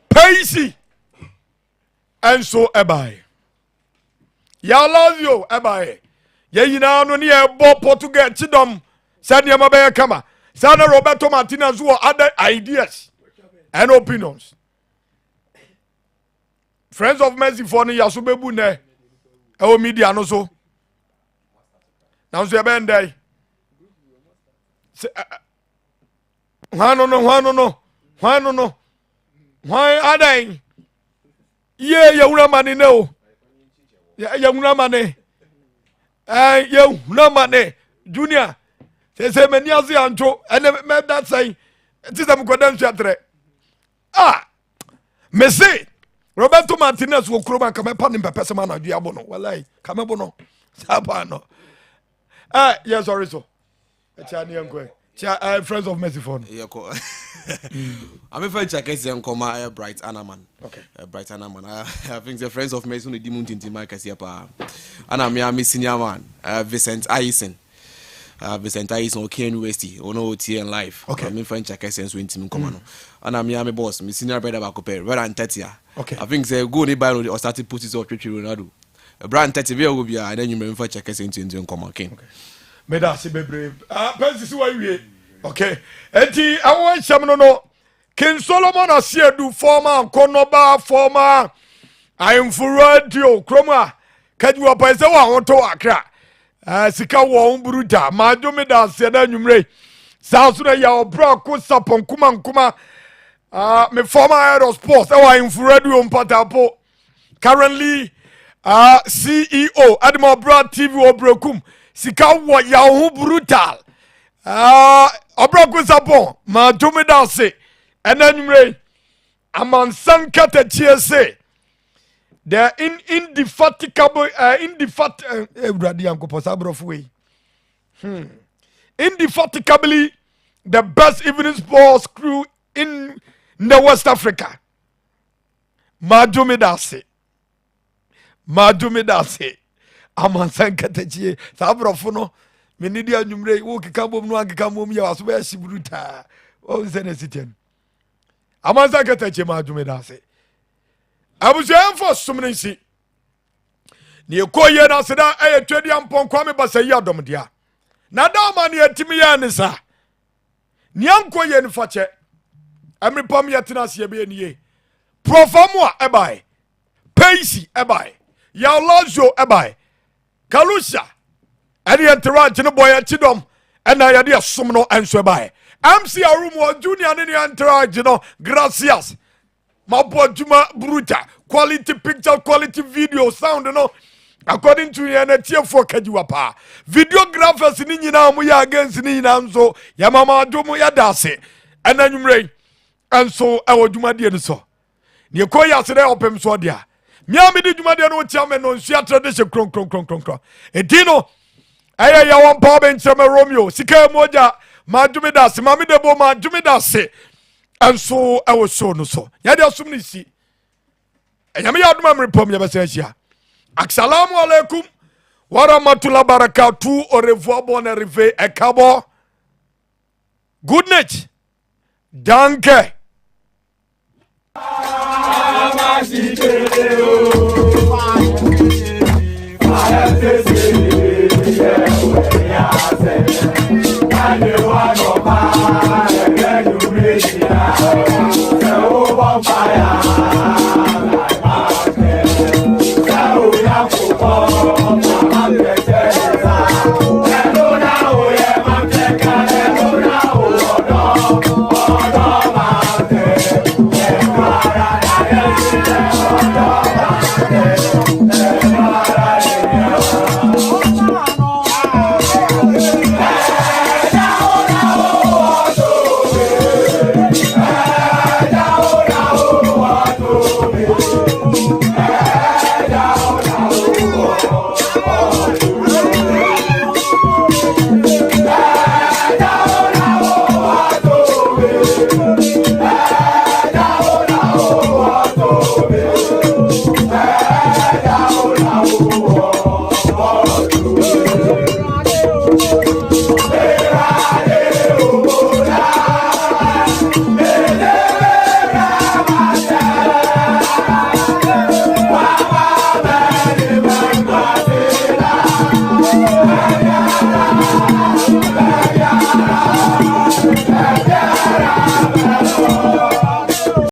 Speaker 1: Paisi and so Ebaye Yalazio Ebaye Yayina no near Bob Portugal Chidom Sadia Mabaya Kama Sana Roberto Martinez who other ideas and opinions. Friends of Mercy for the Yasubebu ne our media no so now so day Why no? Why are they? Yeah, you no money no. Yeah, you no money. You no money. Junior, say many as the antro, and then that say, it is a credential. Ah, me say, Roberto Martinez will come and come upon him, Papa Samana, Diabono. Well, come abono. Sapano. Ah, yes, sorry, so. Friends of Mercy phone.
Speaker 3: I'm a friend checkers and come Bright Anaman.
Speaker 1: Okay.
Speaker 3: Bright Anaman. I think the friends of Mercy on the Demon in my Cassiapa. And I'm a senior man, Vincent Ayson. Vincent Ayson, Ken Westy, Ono T and Life.
Speaker 1: Okay.
Speaker 3: I'm a friend checkers and swing team command. And I'm a boss, my senior brother Bacope, Red and Tetia.
Speaker 1: Okay.
Speaker 3: I think they go by or started put his off Ronaldo. A brand Tetia will be, and then you may find checkers into command king.
Speaker 1: Meda se bebree pensi si wa wie okay enti awon hyam no King Solomon asiedu former konoba former Imfuradio kroma kadwa pese wa hoto akra sika wo buruda majo meda se da nwumre sanso na ya obra ko sapon kuma me former head of sports wa Imfuradio mpatapo currently CEO Admo Brad TV Obrokum sika wo ya ho brutal obrako sapon ma tumi da se enanwre amansan kata chiese the indefatigable indefatigably the best evening sports crew in the West Africa ma tumi da se amansan katachie sabrofo no menidi anwumre wo keka bom no ankeka mom ya waso ba shiburuta o zene siten amansan katachie ma adwume da se abusuan fo somnensi ne ekoye na seda eye twedi ampon kwame basayi adom dia na da ma ne atimi ya ne sa ne ankoye ne fache amripam yetena se be eniye profamu a ebai peisi ebai ya lozo ebai Kalusha and the entourage no boy at Chidom and I had a sumno and so by. MC Arumo Junior and the entourage, gracias. My boy Juma Bruta, quality picture, quality video, sound, according to the tier for Kajuapa. Videographers in Inina, we are against Ninam, so Yamama Domo Yadase, and then you rain. And so I would do my dear so. Niakoya said, open so dear. Miami di juma de no chairman no sia tradition kron. Etino aya ya wan pa ben chama Romeo sika moja ma dwumi da se ma me debo ma dwumi da se enso e wo show no so ya de asum ni si enyame ya dum amrepom ya besa hia assalamu alaikum wa rahmatullahi barakatuh au revoir bon arrivé e kabo good night danke
Speaker 6: Hey!